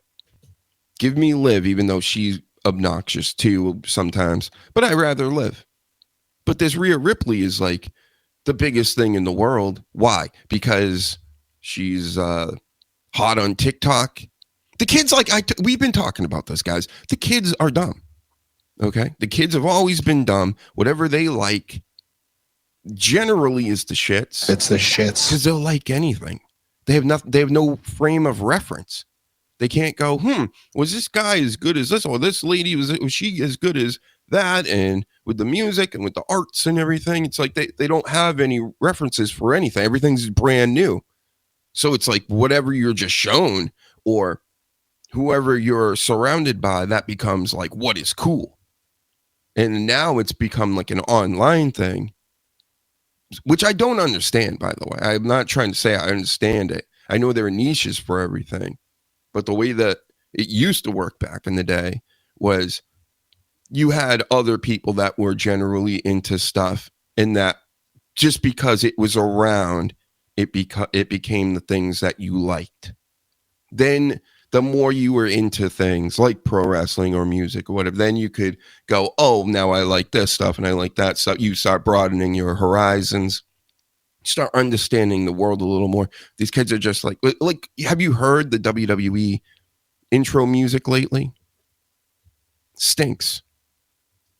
Give me Liv, even though she's obnoxious too sometimes, but I'd rather Liv. But this Rhea Ripley is like the biggest thing in the world. Why? Because she's hot on TikTok. The kids, we've been talking about this, guys. The kids are dumb. Okay? The kids have always been dumb. Whatever they like generally is the shits. It's the shits. Because they'll like anything. They have no frame of reference. They can't go, was this guy as good as this? Or this lady, was she as good as that? And with the music and with the arts and everything, it's like they don't have any references for anything. Everything's brand new. So it's like whatever you're just shown or whoever you're surrounded by, that becomes like what is cool. And now it's become like an online thing, which I don't understand, by the way. I'm not trying to say I understand it. I know there are niches for everything. But the way that it used to work back in the day was you had other people that were generally into stuff, and that just because it was around, it became the things that you liked. Then the more you were into things like pro wrestling or music or whatever, then you could go, oh, now I like this stuff and I like that stuff. You start broadening your horizons. Start understanding the world a little more. These kids are just like, have you heard the WWE intro music lately? Stinks.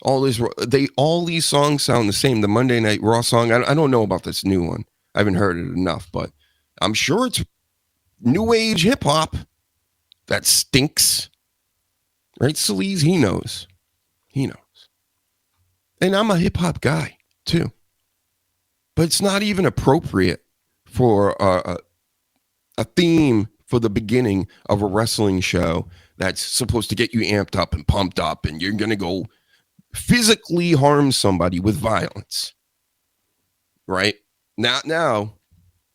All these songs sound the same. The Monday Night Raw song, I don't know about this new one. I haven't heard it enough, but I'm sure it's new age hip hop. That stinks. Right, Sleaze? He knows. And I'm a hip hop guy too. But it's not even appropriate for a theme for the beginning of a wrestling show that's supposed to get you amped up and pumped up, and you're going to go physically harm somebody with violence. Right? Now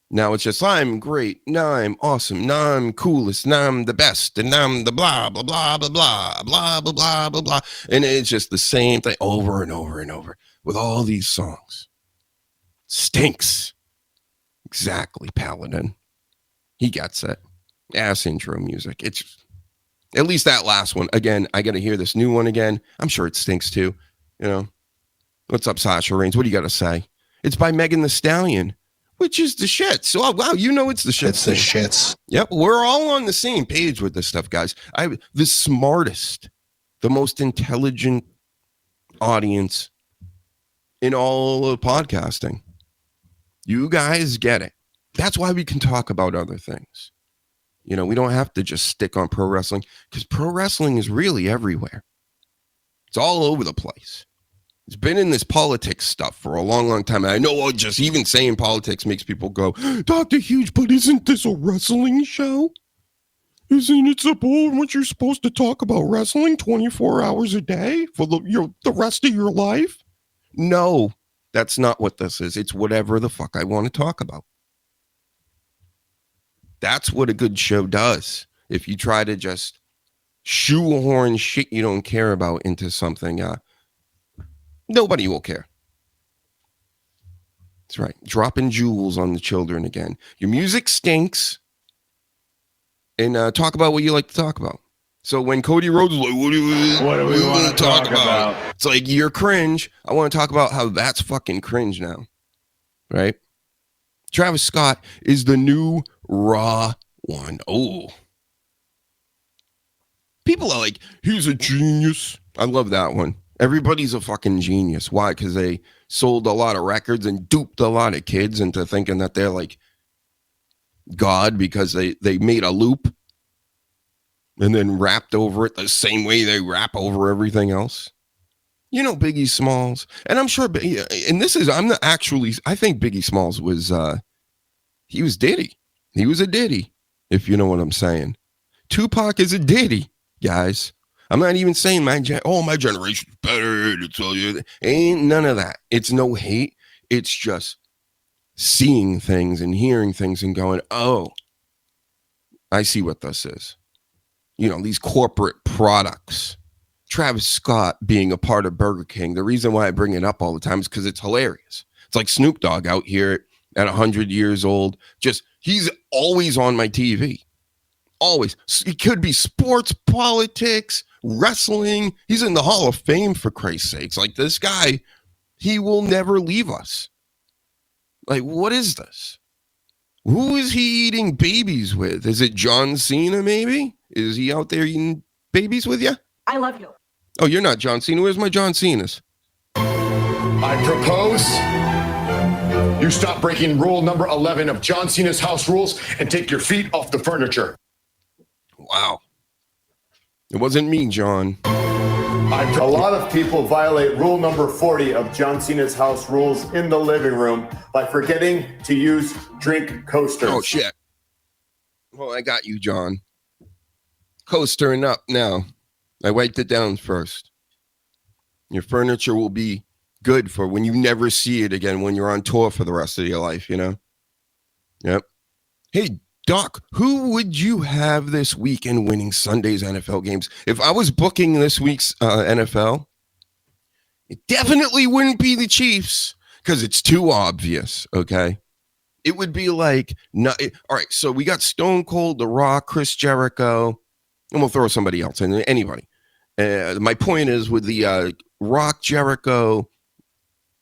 it's just, I'm great. Now I'm awesome. Now I'm coolest. Now I'm the best. And now I'm the blah, blah, blah, blah, blah, blah, blah, blah, blah, blah. And it's just the same thing over and over and over with all these songs. Stinks. Exactly, Paladin. He gets it. Ass intro music. It's at least that last one. Again, I got to hear this new one again. I'm sure it stinks too. You know, what's up, Sasha Reigns? What do you got to say? It's by Megan Thee Stallion, which is the shits. Oh, wow. You know, it's the shits. It's the shits. Yep. We're all on the same page with this stuff, guys. The smartest, the most intelligent audience in all of podcasting. You guys get it. That's why we can talk about other things. You know, we don't have to just stick on pro wrestling, because pro wrestling is really everywhere. It's all over the place. It's been in this politics stuff for a long, long time. And I know just even saying politics makes people go, Dr. Huge, but isn't this a wrestling show? Isn't it what you're supposed to talk about wrestling 24 hours a day for the rest of your life? No. That's not what this is. It's whatever the fuck I want to talk about. That's what a good show does. If you try to just shoehorn shit you don't care about into something, nobody will care. That's right. Dropping jewels on the children again. Your music stinks. And talk about what you like to talk about. So when Cody Rhodes is like, what do we want to talk about? It's like, you're cringe. I want to talk about how that's fucking cringe now. Right? Travis Scott is the new Raw one. Oh. People are like, he's a genius. I love that one. Everybody's a fucking genius. Why? Because they sold a lot of records and duped a lot of kids into thinking that they're like God because they made a loop and then rapped over it the same way they rap over everything else. You know, Biggie Smalls. And I'm sure, and this is, I'm not actually, I think Biggie Smalls was, he was Diddy. He was a Diddy, if you know what I'm saying. Tupac is a Diddy, guys. I'm not even saying my generation's better to tell you. Ain't none of that. It's no hate. It's just seeing things and hearing things and going, oh, I see what this is. You know, these corporate products. Travis Scott being a part of Burger King. The reason why I bring it up all the time is because it's hilarious. It's like Snoop Dogg out here at 100 years old. Just, he's always on my TV. Always. It could be sports, politics, wrestling. He's in the Hall of Fame, for Christ's sakes. Like, this guy, he will never leave us. Like, what is this? Who is he eating babies with? Is it John Cena, maybe? Is he out there eating babies with you? I love you. Oh, you're not John Cena. Where's my John Cena's? I propose you stop breaking rule number 11 of John Cena's house rules and take your feet off the furniture. Wow. It wasn't me, John. A lot of people violate rule number 40 of John Cena's house rules in the living room by forgetting to use drink coasters. Oh, shit. Well, I got you, John. Coastering up now. I wiped it down first. Your furniture will be good for when you never see it again, when you're on tour for the rest of your life, you know? Yep. Hey, Doc, who would you have this weekend winning Sunday's NFL games? If I was booking this week's NFL, it definitely wouldn't be the Chiefs because it's too obvious, okay? It would be like, all right, so we got Stone Cold, The Rock, Chris Jericho, and we'll throw somebody else in, anybody. My point is with the Rock, Jericho,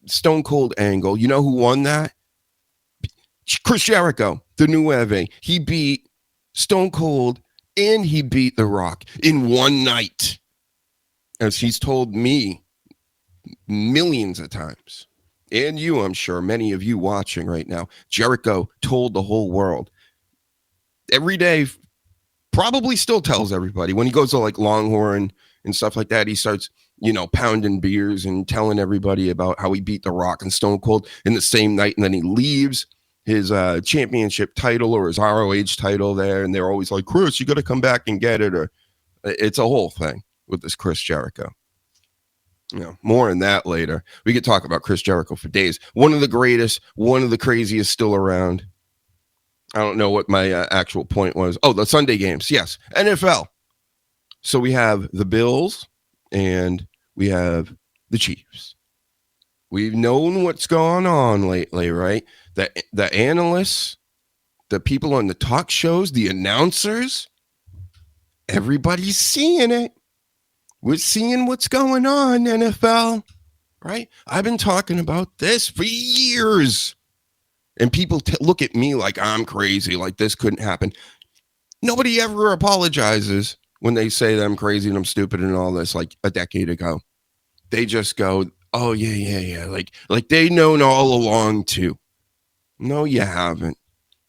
Stone Cold angle, you know who won that? Chris Jericho, the Nueve. He beat Stone Cold and he beat The Rock in one night. As he's told me millions of times. And you, I'm sure, many of you watching right now. Jericho told the whole world. Every day, probably still tells everybody. When he goes to like Longhorn and stuff like that, he starts, you know, pounding beers and telling everybody about how he beat The Rock and Stone Cold in the same night. And then he leaves his championship title or his ROH title there. And they're always like, Chris, you got to come back and get it. Or it's a whole thing with this Chris Jericho. You know, more on that later. We could talk about Chris Jericho for days. One of the greatest, one of the craziest still around. I don't know what my actual point was. Oh, the Sunday games. Yes. NFL. So we have the Bills and we have the Chiefs. We've known what's going on lately, right? The analysts, the people on the talk shows, the announcers, everybody's seeing it. We're seeing what's going on, NFL, right? I've been talking about this for years. And people look at me like I'm crazy, like this couldn't happen. Nobody ever apologizes when they say that I'm crazy and I'm stupid and all this, like a decade ago. They just go, oh, yeah. Like they known all along, too. No, you haven't.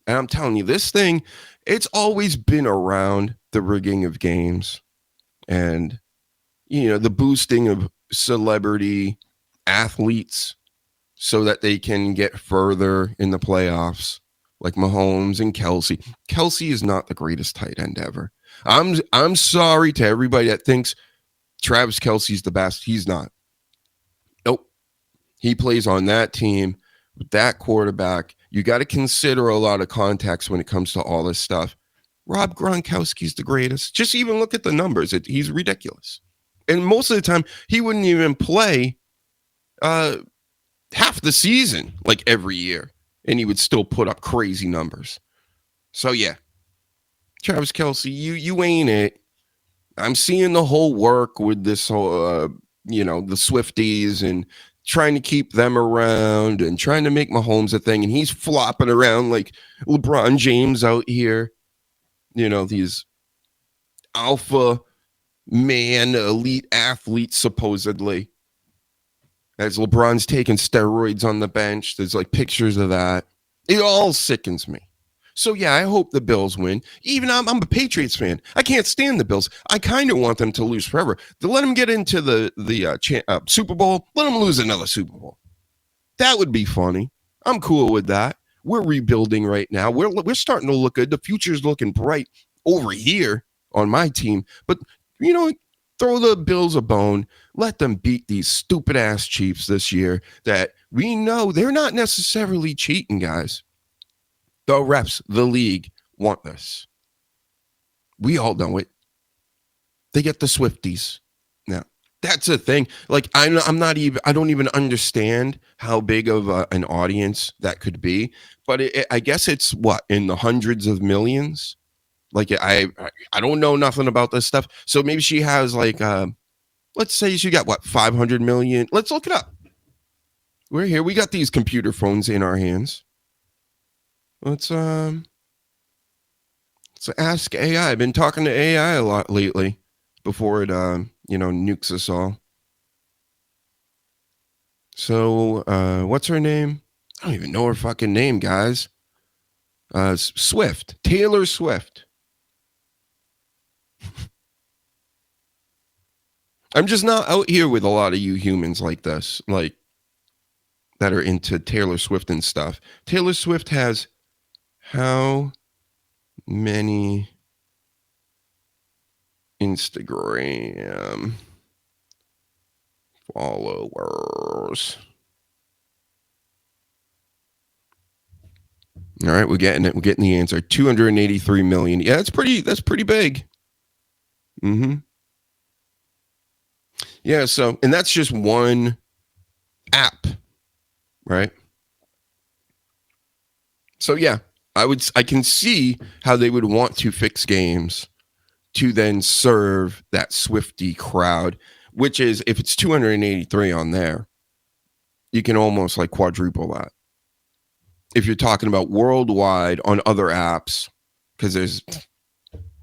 And I'm telling you, this thing, it's always been around, the rigging of games and, you know, the boosting of celebrity athletes so that they can get further in the playoffs, like Mahomes and Kelsey. Kelsey is not the greatest tight end ever. I'm sorry to everybody that thinks Travis Kelsey's the best. He's not. Nope. He plays on that team with that quarterback. You got to consider a lot of context when it comes to all this stuff. Rob Gronkowski's the greatest. Just even look at the numbers. He's ridiculous. And most of the time, he wouldn't even play half the season, like every year. And he would still put up crazy numbers. So, yeah. Travis Kelce, you ain't it. I'm seeing the whole work with this whole, the Swifties and trying to keep them around and trying to make Mahomes a thing. And he's flopping around like LeBron James out here. These alpha man, elite athletes, supposedly. As LeBron's taking steroids on the bench. There's like pictures of that. It all sickens me. So, yeah, I hope the Bills win. Even I'm a Patriots fan. I can't stand the Bills. I kind of want them to lose forever. To let them get into the Super Bowl, let them lose another Super Bowl. That would be funny. I'm cool with that. We're rebuilding right now. We're starting to look good. The future's looking bright over here on my team. But, throw the Bills a bone. Let them beat these stupid-ass Chiefs this year that we know they're not necessarily cheating, guys. The refs, the league, want this. We all know it. They get the Swifties. Now, that's a thing. Like, I don't even understand how big of an audience that could be. But I guess it's, in the hundreds of millions? Like, I don't know nothing about this stuff. So maybe she has, let's say she got, 500 million? Let's look it up. We're here. We got these computer phones in our hands. Let's ask AI. I've been talking to AI a lot lately before it nukes us all. So what's her name? I don't even know her fucking name, guys. Swift. Taylor Swift. I'm just not out here with a lot of you humans like this, like that are into Taylor Swift and stuff. Taylor Swift has how many Instagram followers? All right, we're getting it. We're getting the answer. 283 million. Yeah, that's pretty big. Mm-hmm. Yeah, so, and that's just one app, right? So, yeah, I can see how they would want to fix games to then serve that Swiftie crowd, which is, if it's 283 on there, you can almost like quadruple that. If you're talking about worldwide on other apps, because there's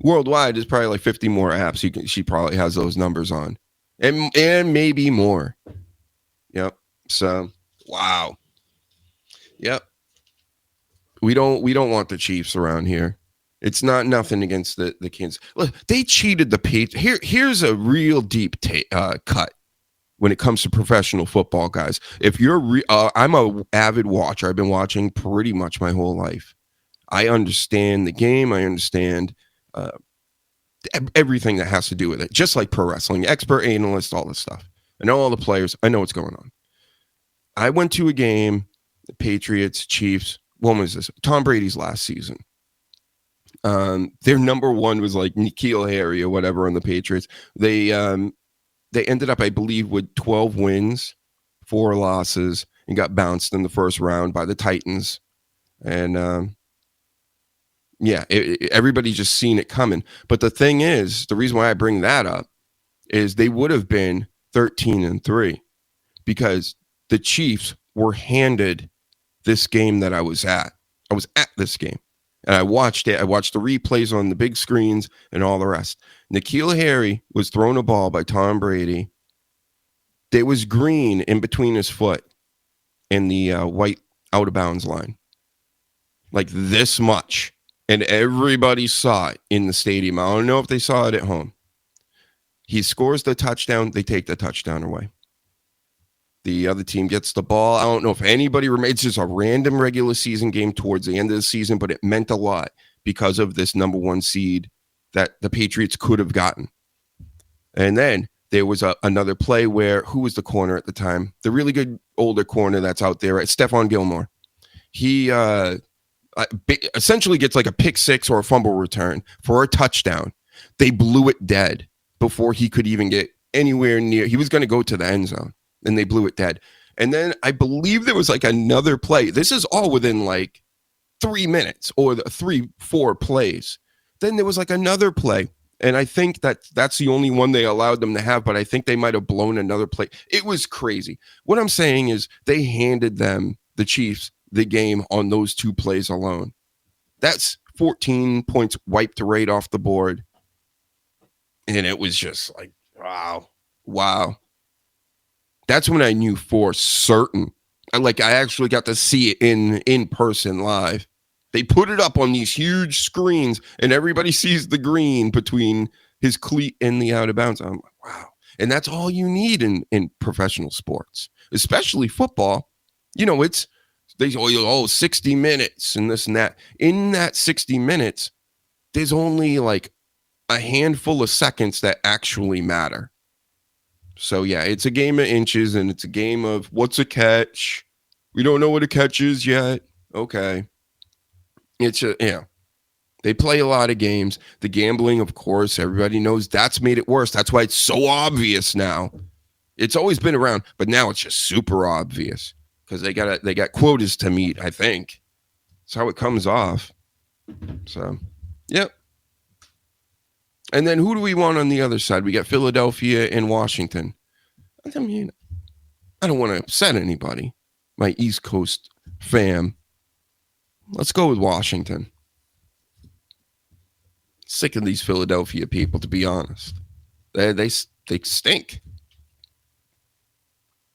worldwide, there's probably like 50 more apps she probably has those numbers on. And maybe more. Yep. So, wow. Yep. We don't want the Chiefs around here. It's not nothing against the Kansas. Look, they cheated the Patriots. Here's a real deep cut when it comes to professional football, guys. If you're I'm a avid watcher. I've been watching pretty much my whole life. I understand the game. I understand everything that has to do with it, just like pro wrestling, expert analyst, all this stuff. I know all the players. I know what's going on. I went to a game, the Patriots, Chiefs. When was this? Tom Brady's last season. Their number one was like N'Keal Harry or whatever on the Patriots. They ended up, I believe, with 12 wins, 4 losses, and got bounced in the first round by the Titans. And everybody just seen it coming. But the thing is, the reason why I bring that up is they would have been 13-3 because the Chiefs were handed this game that I was at. I was at this game. And I watched it. I watched the replays on the big screens and all the rest. N'Keal Harry was thrown a ball by Tom Brady. There was green in between his foot and the white out of bounds line. Like this much. And everybody saw it in the stadium. I don't know if they saw it at home. He scores the touchdown. They take the touchdown away. The other team gets the ball. I don't know if anybody remembers. It's just a random regular season game towards the end of the season, but it meant a lot because of this number one seed that the Patriots could have gotten. And then there was another play where, who was the corner at the time? The really good older corner that's out there, right? Stephon Gilmore. he essentially gets like a pick six or a fumble return for a touchdown. They blew it dead before he could even get anywhere near. He was going to go to the end zone, and they blew it dead. And then I believe there was like another play. This is all within like 3 minutes or 3-4 plays. Then there was like another play. And I think that's the only one they allowed them to have, but I think they might have blown another play. It was crazy. What I'm saying is they handed them, the Chiefs, the game on those 2 plays alone. That's 14 points wiped right off the board. And it was just like, wow. That's when I knew for certain. I actually got to see it in person live. They put it up on these huge screens, and everybody sees the green between his cleat and the out of bounds. I'm like, wow. And that's all you need in professional sports, especially football. You know, they 60 minutes and this and that. In that 60 minutes, there's only like a handful of seconds that actually matter. So, yeah, it's a game of inches, and it's a game of what's a catch. We don't know what a catch is yet. Okay. They play a lot of games. The gambling, of course, everybody knows that's made it worse. That's why it's so obvious now. It's always been around, but now it's just super obvious because they got quotas to meet, I think. That's how it comes off. So, yep. And then who do we want on the other side? We got Philadelphia and Washington. I mean, I don't want to upset anybody, my East Coast fam. Let's go with Washington. Sick of these Philadelphia people, to be honest. They stink.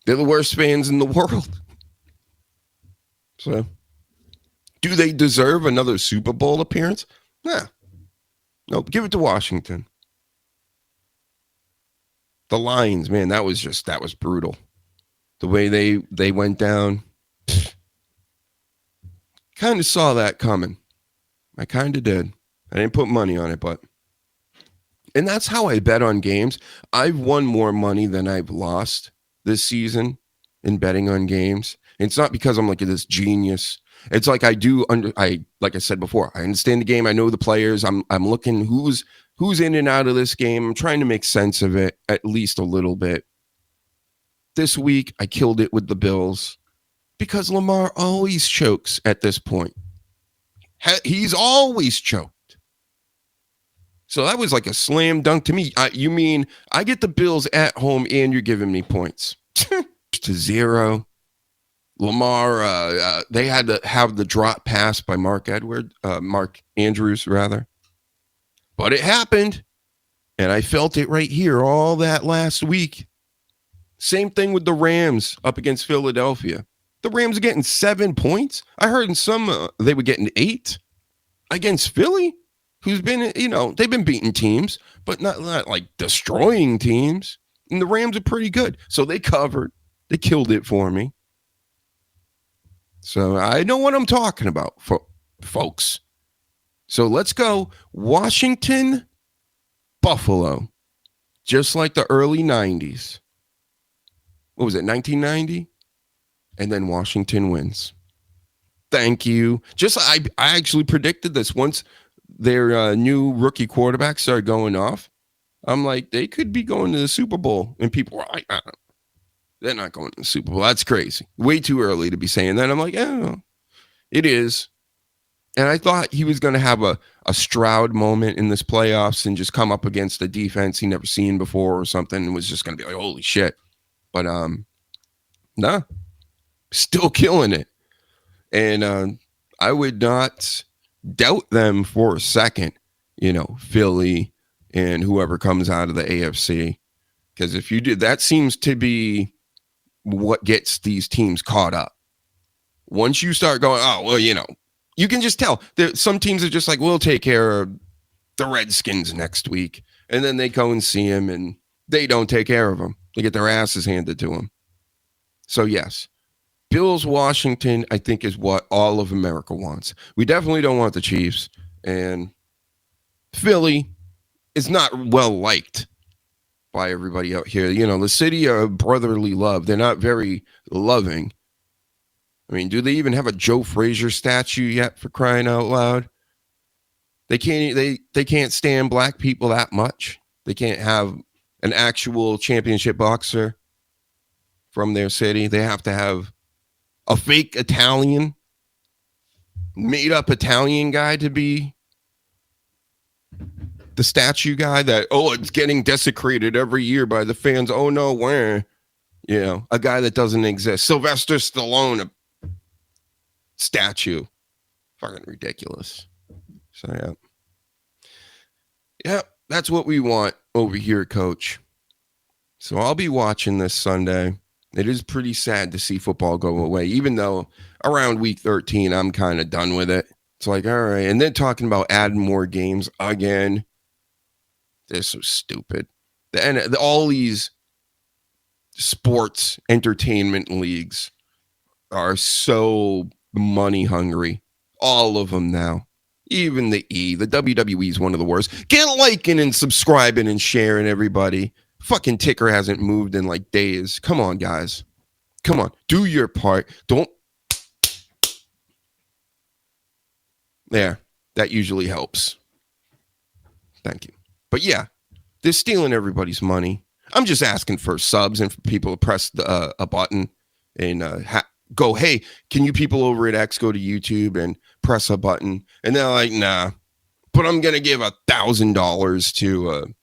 They're the worst fans in the world. So, do they deserve another Super Bowl appearance? Nah. Nope. Give it to Washington. The Lions, man, that was brutal. The way they went down. Kind of saw that coming. I kind of did. I didn't put money on it, and that's how I bet on games. I've won more money than I've lost this season in betting on games. And it's not because I'm like this genius. It's like like I said before, I understand the game. I know the players. I'm looking who's in and out of this game. I'm trying to make sense of it at least a little bit. This week, I killed it with the Bills. Because Lamar always chokes at this point. He's always choked. So that was like a slam dunk to me. You mean I get the Bills at home and you're giving me points? To 0. Lamar, they had to have the drop pass by Mark Andrews, rather. But it happened. And I felt it right here all that last week. Same thing with the Rams up against Philadelphia. The Rams are getting 7 points. I heard in some they were getting 8 against Philly, who's been, they've been beating teams, but not like destroying teams. And the Rams are pretty good. So they covered. They killed it for me. So I know what I'm talking about, folks. So let's go Washington, Buffalo, just like the early 90s. What was it, 1990? And then Washington wins. Thank you. I actually predicted this once their new rookie quarterback started going off. I'm like, they could be going to the Super Bowl. And people were like, they're not going to the Super Bowl. That's crazy. Way too early to be saying that. I'm like, it is. And I thought he was going to have a Stroud moment in this playoffs and just come up against a defense he never seen before or something and was just going to be like, holy shit. But, nah. Still killing it. And I would not doubt them for a second, Philly and whoever comes out of the AFC. Because if you did, that seems to be what gets these teams caught up. Once you start going, you can just tell. Some teams are just like, we'll take care of the Redskins next week. And then they go and see them and they don't take care of them. They get their asses handed to them. So, yes. Bills, Washington, I think, is what all of America wants. We definitely don't want the Chiefs. And Philly is not well liked by everybody out here. The city of brotherly love. They're not very loving. I mean, do they even have a Joe Frazier statue yet, for crying out loud? They can't stand black people that much. They can't have an actual championship boxer from their city. They have to have a fake Italian, made up Italian guy to be the statue guy that, it's getting desecrated every year by the fans. Oh no, where? You know, a guy that doesn't exist. Sylvester Stallone, a statue. Fucking ridiculous. So yeah. Yeah, that's what we want over here, Coach. So I'll be watching this Sunday. It is pretty sad to see football go away, even though around week 13, I'm kind of done with it. It's like, all right. And then talking about adding more games again. They're so stupid. All these sports entertainment leagues are so money hungry. All of them now. Even the WWE is one of the worst. Get liking and subscribing and sharing, everybody. Fucking ticker hasn't moved in like days. Come on, guys. Come on. Do your part. Don't. There. That usually helps. Thank you. But yeah, they're stealing everybody's money. I'm just asking for subs and for people to press a button and go, hey, can you people over at X go to YouTube and press a button? And they're like, nah. But I'm going to give $1,000 to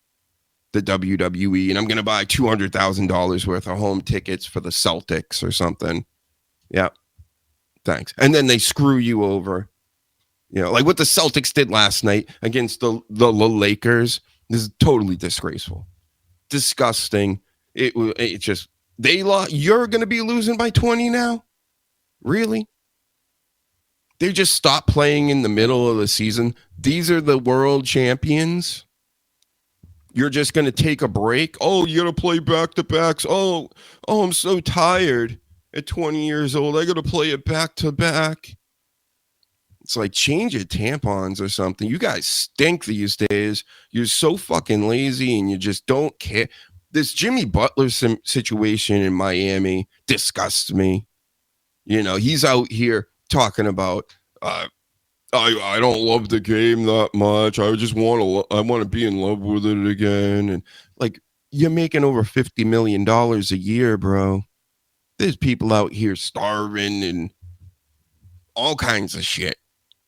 the WWE, and I'm going to buy $200,000 worth of home tickets for the Celtics or something. Yeah. Thanks. And then they screw you over. You know, like what the Celtics did last night against the Lakers. This is totally disgraceful. Disgusting. It just, they lost. You're going to be losing by 20 now? Really? They just stopped playing in the middle of the season. These are the world champions. You're just going to take a break? Oh, you got to play back-to-backs. Oh, I'm so tired at 20 years old. I got to play it back-to-back. It's like, change your tampons or something. You guys stink these days. You're so fucking lazy and you just don't care. This Jimmy Butler situation in Miami disgusts me. You know, he's out here talking about, I don't love the game that much. I just want to be in love with it again. And like, you're making over $50 million a year, bro. There's people out here starving and all kinds of shit.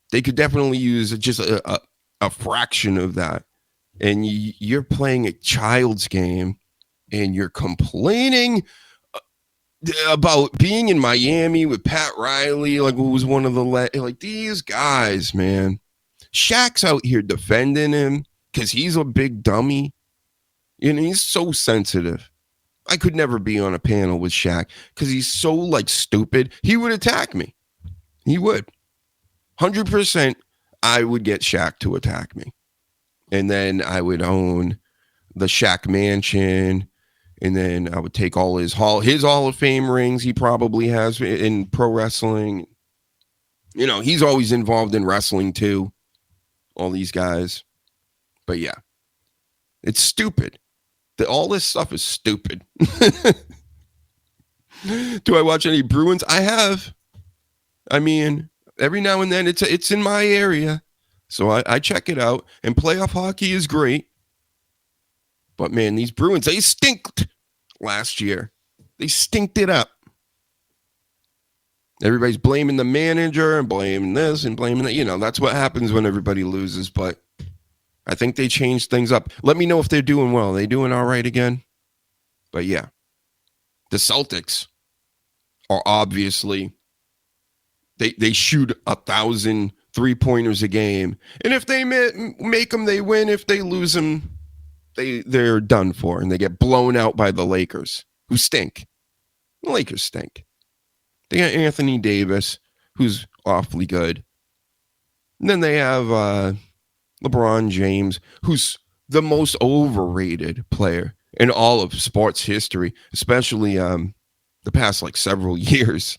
They could definitely use just a fraction of that. And you're playing a child's game and you're complaining about being in Miami with Pat Riley, like who was one of the like these guys, man. Shaq's out here defending him because he's a big dummy. You know, he's so sensitive. I could never be on a panel with Shaq because he's so like stupid. He would attack me. He would. 100%. I would get Shaq to attack me, and then I would own the Shaq Mansion. And then I would take all his Hall of Fame rings he probably has in pro wrestling. You know, he's always involved in wrestling too. All these guys. But yeah, it's stupid. All this stuff is stupid. Do I watch any Bruins? I have. I mean, every now and then it's in my area. So I check it out. And playoff hockey is great. But man, these Bruins, they stinked last year. They stinked it up. Everybody's blaming the manager and blaming this and blaming that. You know, that's what happens when everybody loses. But I think they changed things up. Let me know if they're doing well. Are they doing all right again? But yeah, the Celtics are obviously, they shoot 1,000 3-pointers a game. And if they make them, they win. If they lose them, they're done for, and they get blown out by the Lakers, who stink. The Lakers stink. They got Anthony Davis, who's awfully good. And then they have LeBron James, who's the most overrated player in all of sports history, especially the past like several years.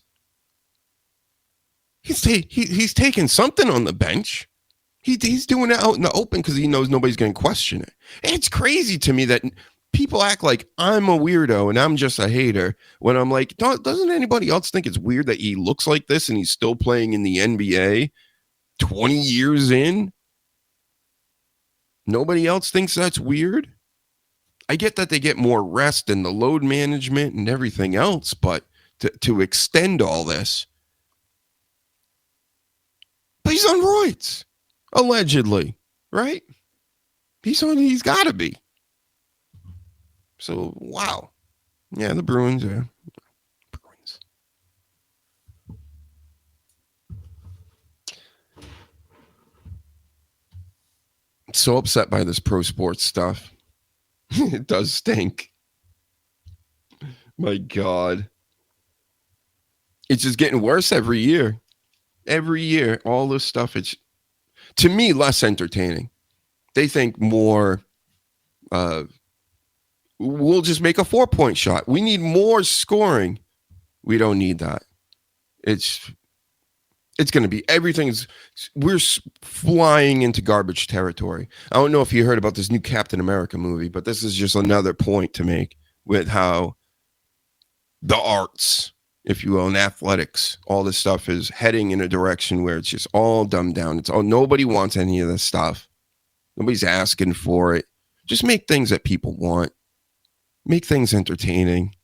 He's taking something on the bench. He's doing it out in the open because he knows nobody's going to question it. And it's crazy to me that people act like I'm a weirdo and I'm just a hater when I'm like, doesn't anybody else think it's weird that he looks like this and he's still playing in the NBA 20 years in? Nobody else thinks that's weird? I get that they get more rest and the load management and everything else, but to extend all this. But he's on roids, allegedly, right? He's got to be. So, wow. Yeah, the Bruins, yeah. Bruins. So upset by this pro sports stuff. It does stink. My God. It's just getting worse every year. Every year, all this stuff, it's, to me, less entertaining. They think more, we'll just make a 4-point shot. We need more scoring. We don't need that. It's going to be, we're flying into garbage territory. I don't know if you heard about this new Captain America movie, but this is just another point to make with how the arts, if you will, and athletics, all this stuff is heading in a direction where it's just all dumbed down. Nobody wants any of this stuff. Nobody's asking for it. Just make things that people want. Make things entertaining.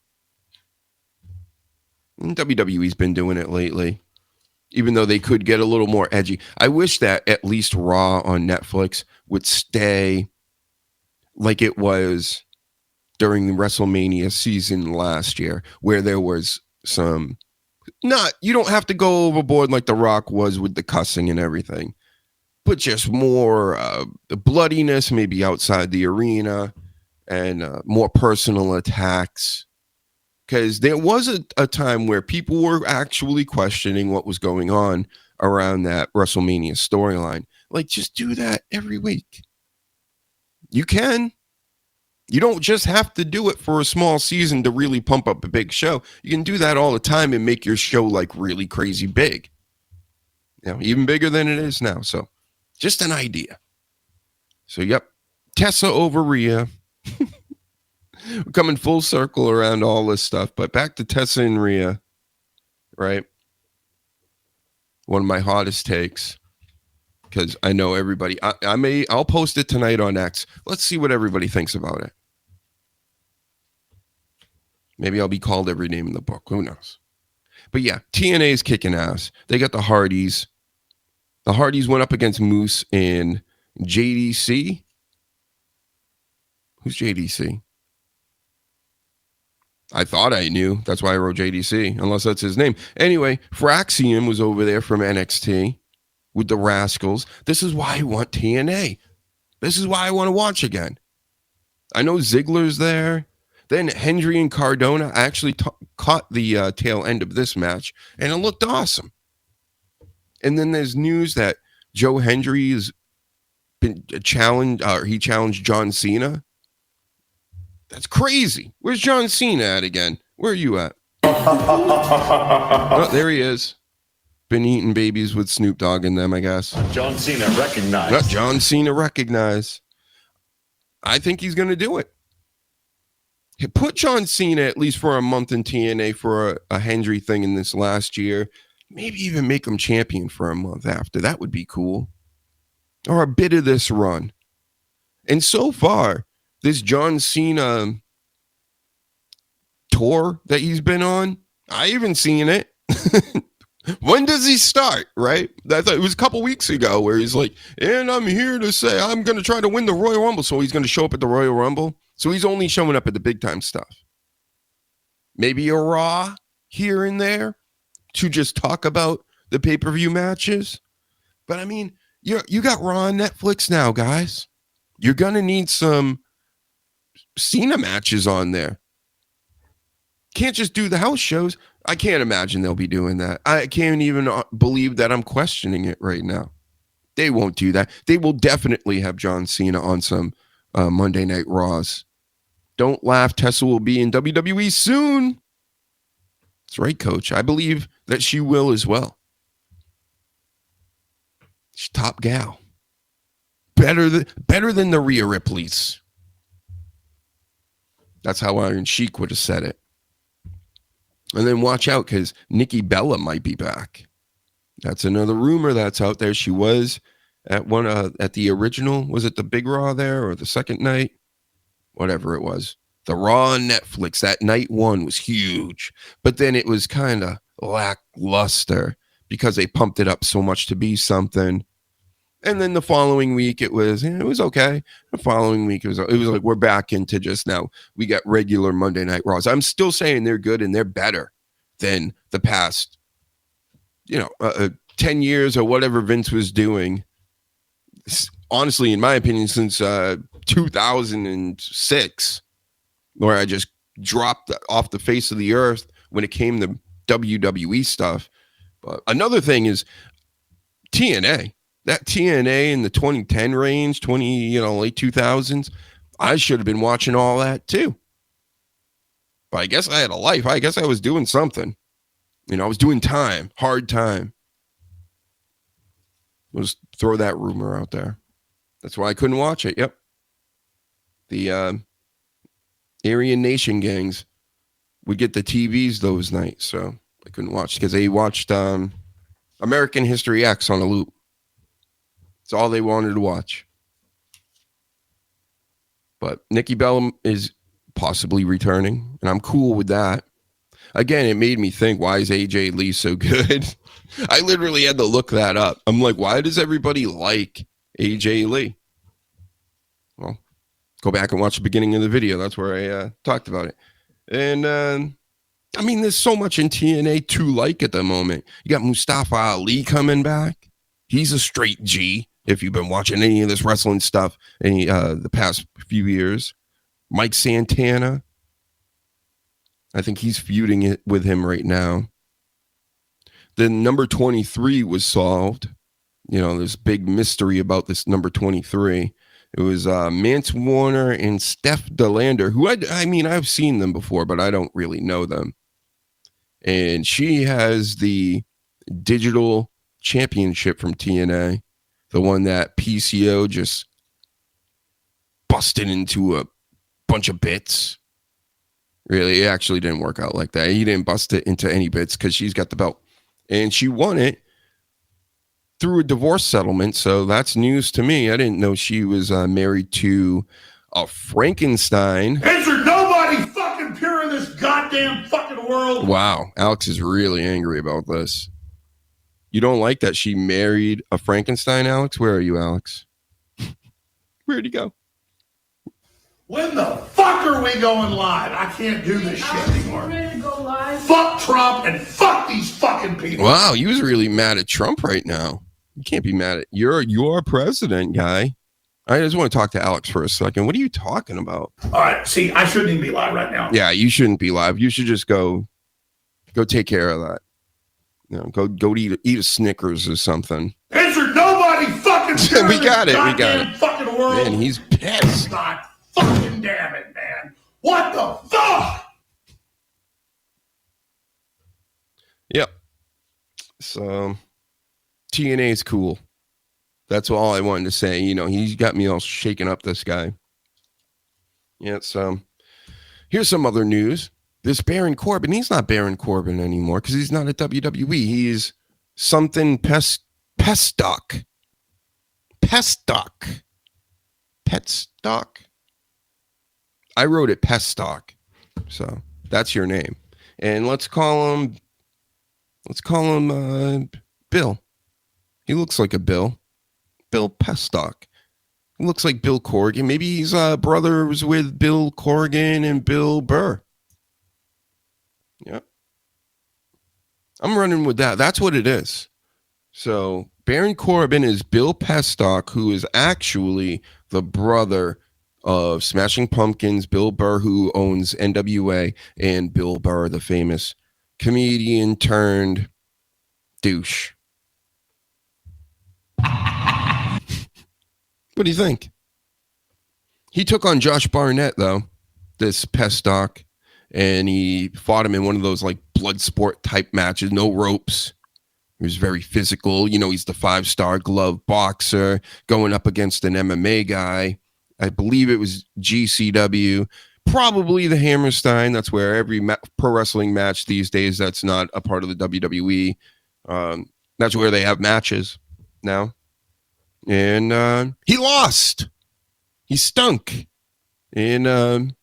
And WWE's been doing it lately, even though they could get a little more edgy. I wish that at least Raw on Netflix would stay like it was during the WrestleMania season last year, where there was some, you don't have to go overboard like The Rock was with the cussing and everything, but just more bloodiness, maybe outside the arena, and more personal attacks. Because there was a time where people were actually questioning what was going on around that WrestleMania storyline. Like, just do that every week. You can. You don't just have to do it for a small season to really pump up a big show. You can do that all the time and make your show like really crazy big. Even bigger than it is now. So just an idea. So, yep. Tessa over Rhea. We're coming full circle around all this stuff, but back to Tessa and Rhea, right? One of my hottest takes, because I know everybody. I'll post it tonight on X. Let's see what everybody thinks about it. Maybe I'll be called every name in the book. Who knows? But yeah, TNA is kicking ass. They got the Hardys. The Hardys went up against Moose and JDC. Who's JDC? I thought I knew. That's why I wrote JDC, unless that's his name. Anyway, Fraxium was over there from NXT with the Rascals. This is why I want TNA. This is why I want to watch again. I know Ziggler's there. Then Hendry and Cardona. I actually caught the tail end of this match, and it looked awesome. And then there's news that Joe Hendry has been challenged, or he challenged John Cena. That's crazy. Where's John Cena at again? Where are you at? Oh, there he is. Been eating babies with Snoop Dogg in them, I guess. John Cena recognized. Not John Cena recognized. I think he's going to do it. Put John Cena at least for a month in TNA for a Hendry thing in this last year. Maybe even make him champion for a month after. That would be cool. Or a bit of this run. And so far, this John Cena tour that he's been on, I haven't seen it. When does he start, right? I thought it was a couple weeks ago where he's like, and I'm here to say I'm going to try to win the Royal Rumble. So he's going to show up at the Royal Rumble. So he's only showing up at the big time stuff. Maybe a Raw here and there to just talk about the pay-per-view matches. But I mean, you got Raw on Netflix now, guys. You're going to need some Cena matches on there. Can't just do the house shows. I can't imagine they'll be doing that. I can't even believe that I'm questioning it right now. They won't do that. They will definitely have John Cena on some Monday Night Raws. Don't laugh. Tessa will be in WWE soon. That's right, Coach. I believe that she will as well. She's top gal. Better than the Rhea Ripley's. That's how Iron Sheik would have said it. And then watch out, because Nikki Bella might be back. That's another rumor that's out there. She was at one at the original. Was it the Big Raw there or the second night? Whatever it was. The Raw on Netflix, that night one was huge. But then it was kind of lackluster because they pumped it up so much to be something. And then the following week it was okay. The following week it was like we're back into just now. We got regular Monday Night Raws. I'm still saying they're good and they're better than the past, 10 years or whatever Vince was doing. Honestly, in my opinion, since 2006, where I just dropped off the face of the earth when it came to WWE stuff. But another thing is TNA. That TNA in the 2010 range, late 2000s, I should have been watching all that too. But I guess I had a life. I guess I was doing something. I was doing hard time. Let's throw that rumor out there. That's why I couldn't watch it. Yep. The Aryan Nation gangs would get the TVs those nights, so I couldn't watch because they watched American History X on a loop. It's all they wanted to watch. But Nikki Bella is possibly returning, and I'm cool with that. Again, it made me think, why is AJ Lee so good? I literally had to look that up. I'm like, why does everybody like AJ Lee? Well, go back and watch the beginning of the video. That's where I talked about it. And, there's so much in TNA to like at the moment. You got Mustafa Ali coming back. He's a straight G. If you've been watching any of this wrestling stuff the past few years. Mike Santana. I think he's feuding it with him right now. Then number 23 was solved. There's big mystery about this number 23. It was Mance Warner and Steph DeLander, who I've seen them before, but I don't really know them. And she has the digital championship from TNA, the one that PCO just busted into a bunch of bits. Really, it actually didn't work out like that. He didn't bust it into any bits because she's got the belt. And she won it through a divorce settlement, so that's news to me. I didn't know she was married to a Frankenstein. Is there nobody fucking pure in this goddamn fucking world? Wow, Alex is really angry about this. You don't like that she married a Frankenstein, Alex? Where are you, Alex? Where'd he go? When the fuck are we going live? I can't do this shit anymore. Ready to go live? Fuck Trump and fuck these fucking people. Wow, you was really mad at Trump right now. You can't be mad at your president, guy. I just want to talk to Alex for a second. What are you talking about? All right, see, I shouldn't even be live right now. Yeah, you shouldn't be live. You should just go take care of that. Go eat a Snickers or something. Is there nobody fucking we got it. Fucking world? Man, he's pissed. God fucking damn it, man. What the fuck? Yep. So TNA is cool. That's all I wanted to say. He's got me all shaken up, this guy. Yeah, so here's some other news. This Baron Corbin, he's not Baron Corbin anymore because he's not at WWE. He's something Pestock. I wrote it Pestock. So that's your name. And let's call him Bill. He looks like a Bill. Bill Pestock. He looks like Bill Corgan. Maybe he's brothers with Bill Corgan and Bill Burr. Yep. I'm running with that. That's what it is. So Baron Corbin is Bill Pestock, who is actually the brother of Smashing Pumpkins, Bill Burr, who owns NWA, and Bill Burr, the famous comedian turned douche. What do you think? He took on Josh Barnett, though, this Pestock, and he fought him in one of those like blood sport type matches, no ropes. He was very physical. He's the 5-star glove boxer going up against an MMA guy. I believe it was GCW. probably the Hammerstein. That's where every pro wrestling match these days that's not a part of the WWE. That's where they have matches now. And he lost. He stunk. And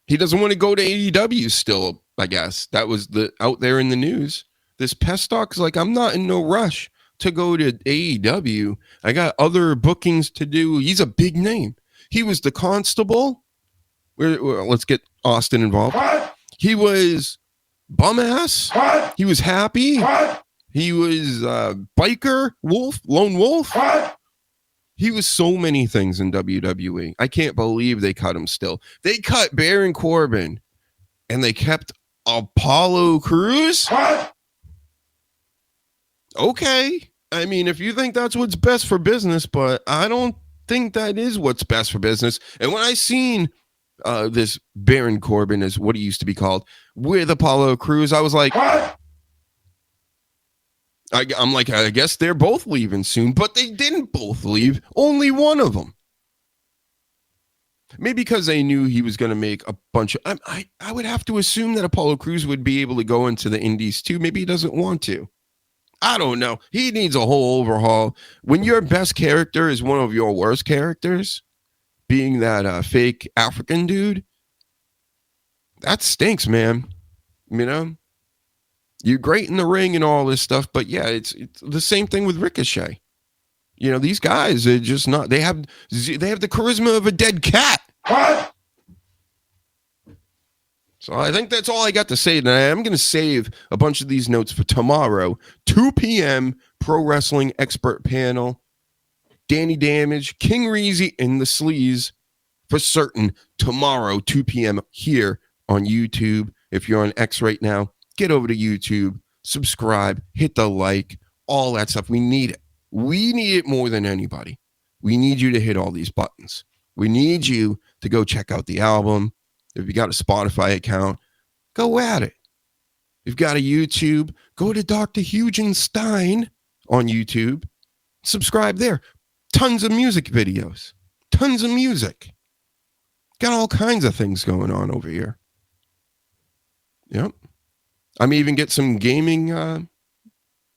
he doesn't want to go to AEW still, I guess. That was out there in the news. This Peststock's like, I'm not in no rush to go to AEW. I got other bookings to do. He's a big name. He was the Constable. Let's get Austin involved. What? He was bum ass. What? He was happy. What? He was biker, wolf, lone wolf. What? He was so many things in WWE. I can't believe they cut him still. They cut Baron Corbin and they kept Apollo Crews. What? Okay. I mean, if you think that's what's best for business, but I don't think that is what's best for business. And when I seen this Baron Corbin, is what he used to be called, with Apollo Crews, I was like, what? I'm like, I guess they're both leaving soon, but they didn't both leave. Only one of them. Maybe because they knew he was going to make a bunch of... I would have to assume that Apollo Crews would be able to go into the indies too. Maybe he doesn't want to. I don't know. He needs a whole overhaul. When your best character is one of your worst characters, being that fake African dude, that stinks, man. You know? You're great in the ring and all this stuff, but yeah, it's the same thing with Ricochet. You know, these guys are just not... They have the charisma of a dead cat. What? So I think that's all I got to say tonight. I'm going to save a bunch of these notes for tomorrow, 2 p.m. Pro Wrestling Expert Panel. Danny Damage, King Reezy, and the Sleaze for certain tomorrow, 2 p.m. here on YouTube. If you're on X right now, get over to YouTube, subscribe, hit the like, all that stuff. We need it. We need it more than anybody. We need you to hit all these buttons. We need you to go check out the album. If you got a Spotify account, go at it. If you've got a YouTube, go to DrHUGEshow on YouTube. Subscribe there. Tons of music videos. Tons of music. Got all kinds of things going on over here. Yep. I may even get some gaming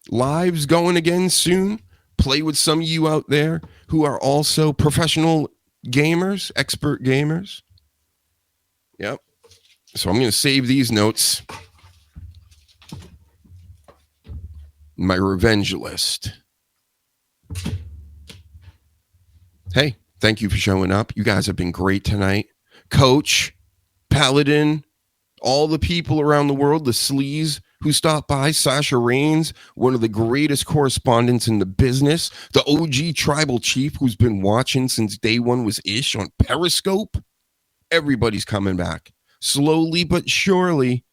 lives going again soon. Play with some of you out there who are also professional gamers, expert gamers. Yep. So I'm going to save these notes. My revenge list. Hey, thank you for showing up. You guys have been great tonight. Coach, Paladin, all the people around the world, the Sleaze who stopped by, Sasha Reigns, one of the greatest correspondents in the business, the OG tribal chief who's been watching since day one was Ish on Periscope. Everybody's coming back. Slowly but surely,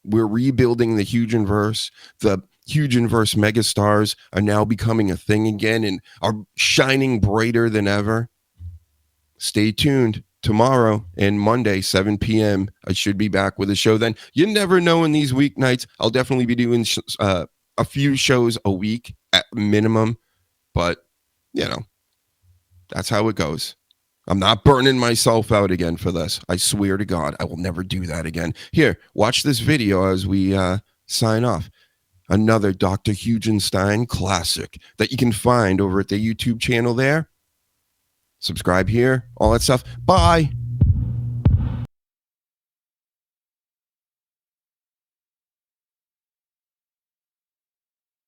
we're rebuilding the Hugenverse. The Hugenverse megastars are now becoming a thing again and are shining brighter than ever. Stay tuned. Tomorrow and Monday, 7 p.m. I should be back with a show then. You never know in these weeknights. I'll definitely be doing a few shows a week at minimum. But, you know, that's how it goes. I'm not burning myself out again for this. I swear to God, I will never do that again. Here, watch this video as we sign off. Another Dr. Hugenstein classic that you can find over at the YouTube channel there. Subscribe here, all that stuff. Bye.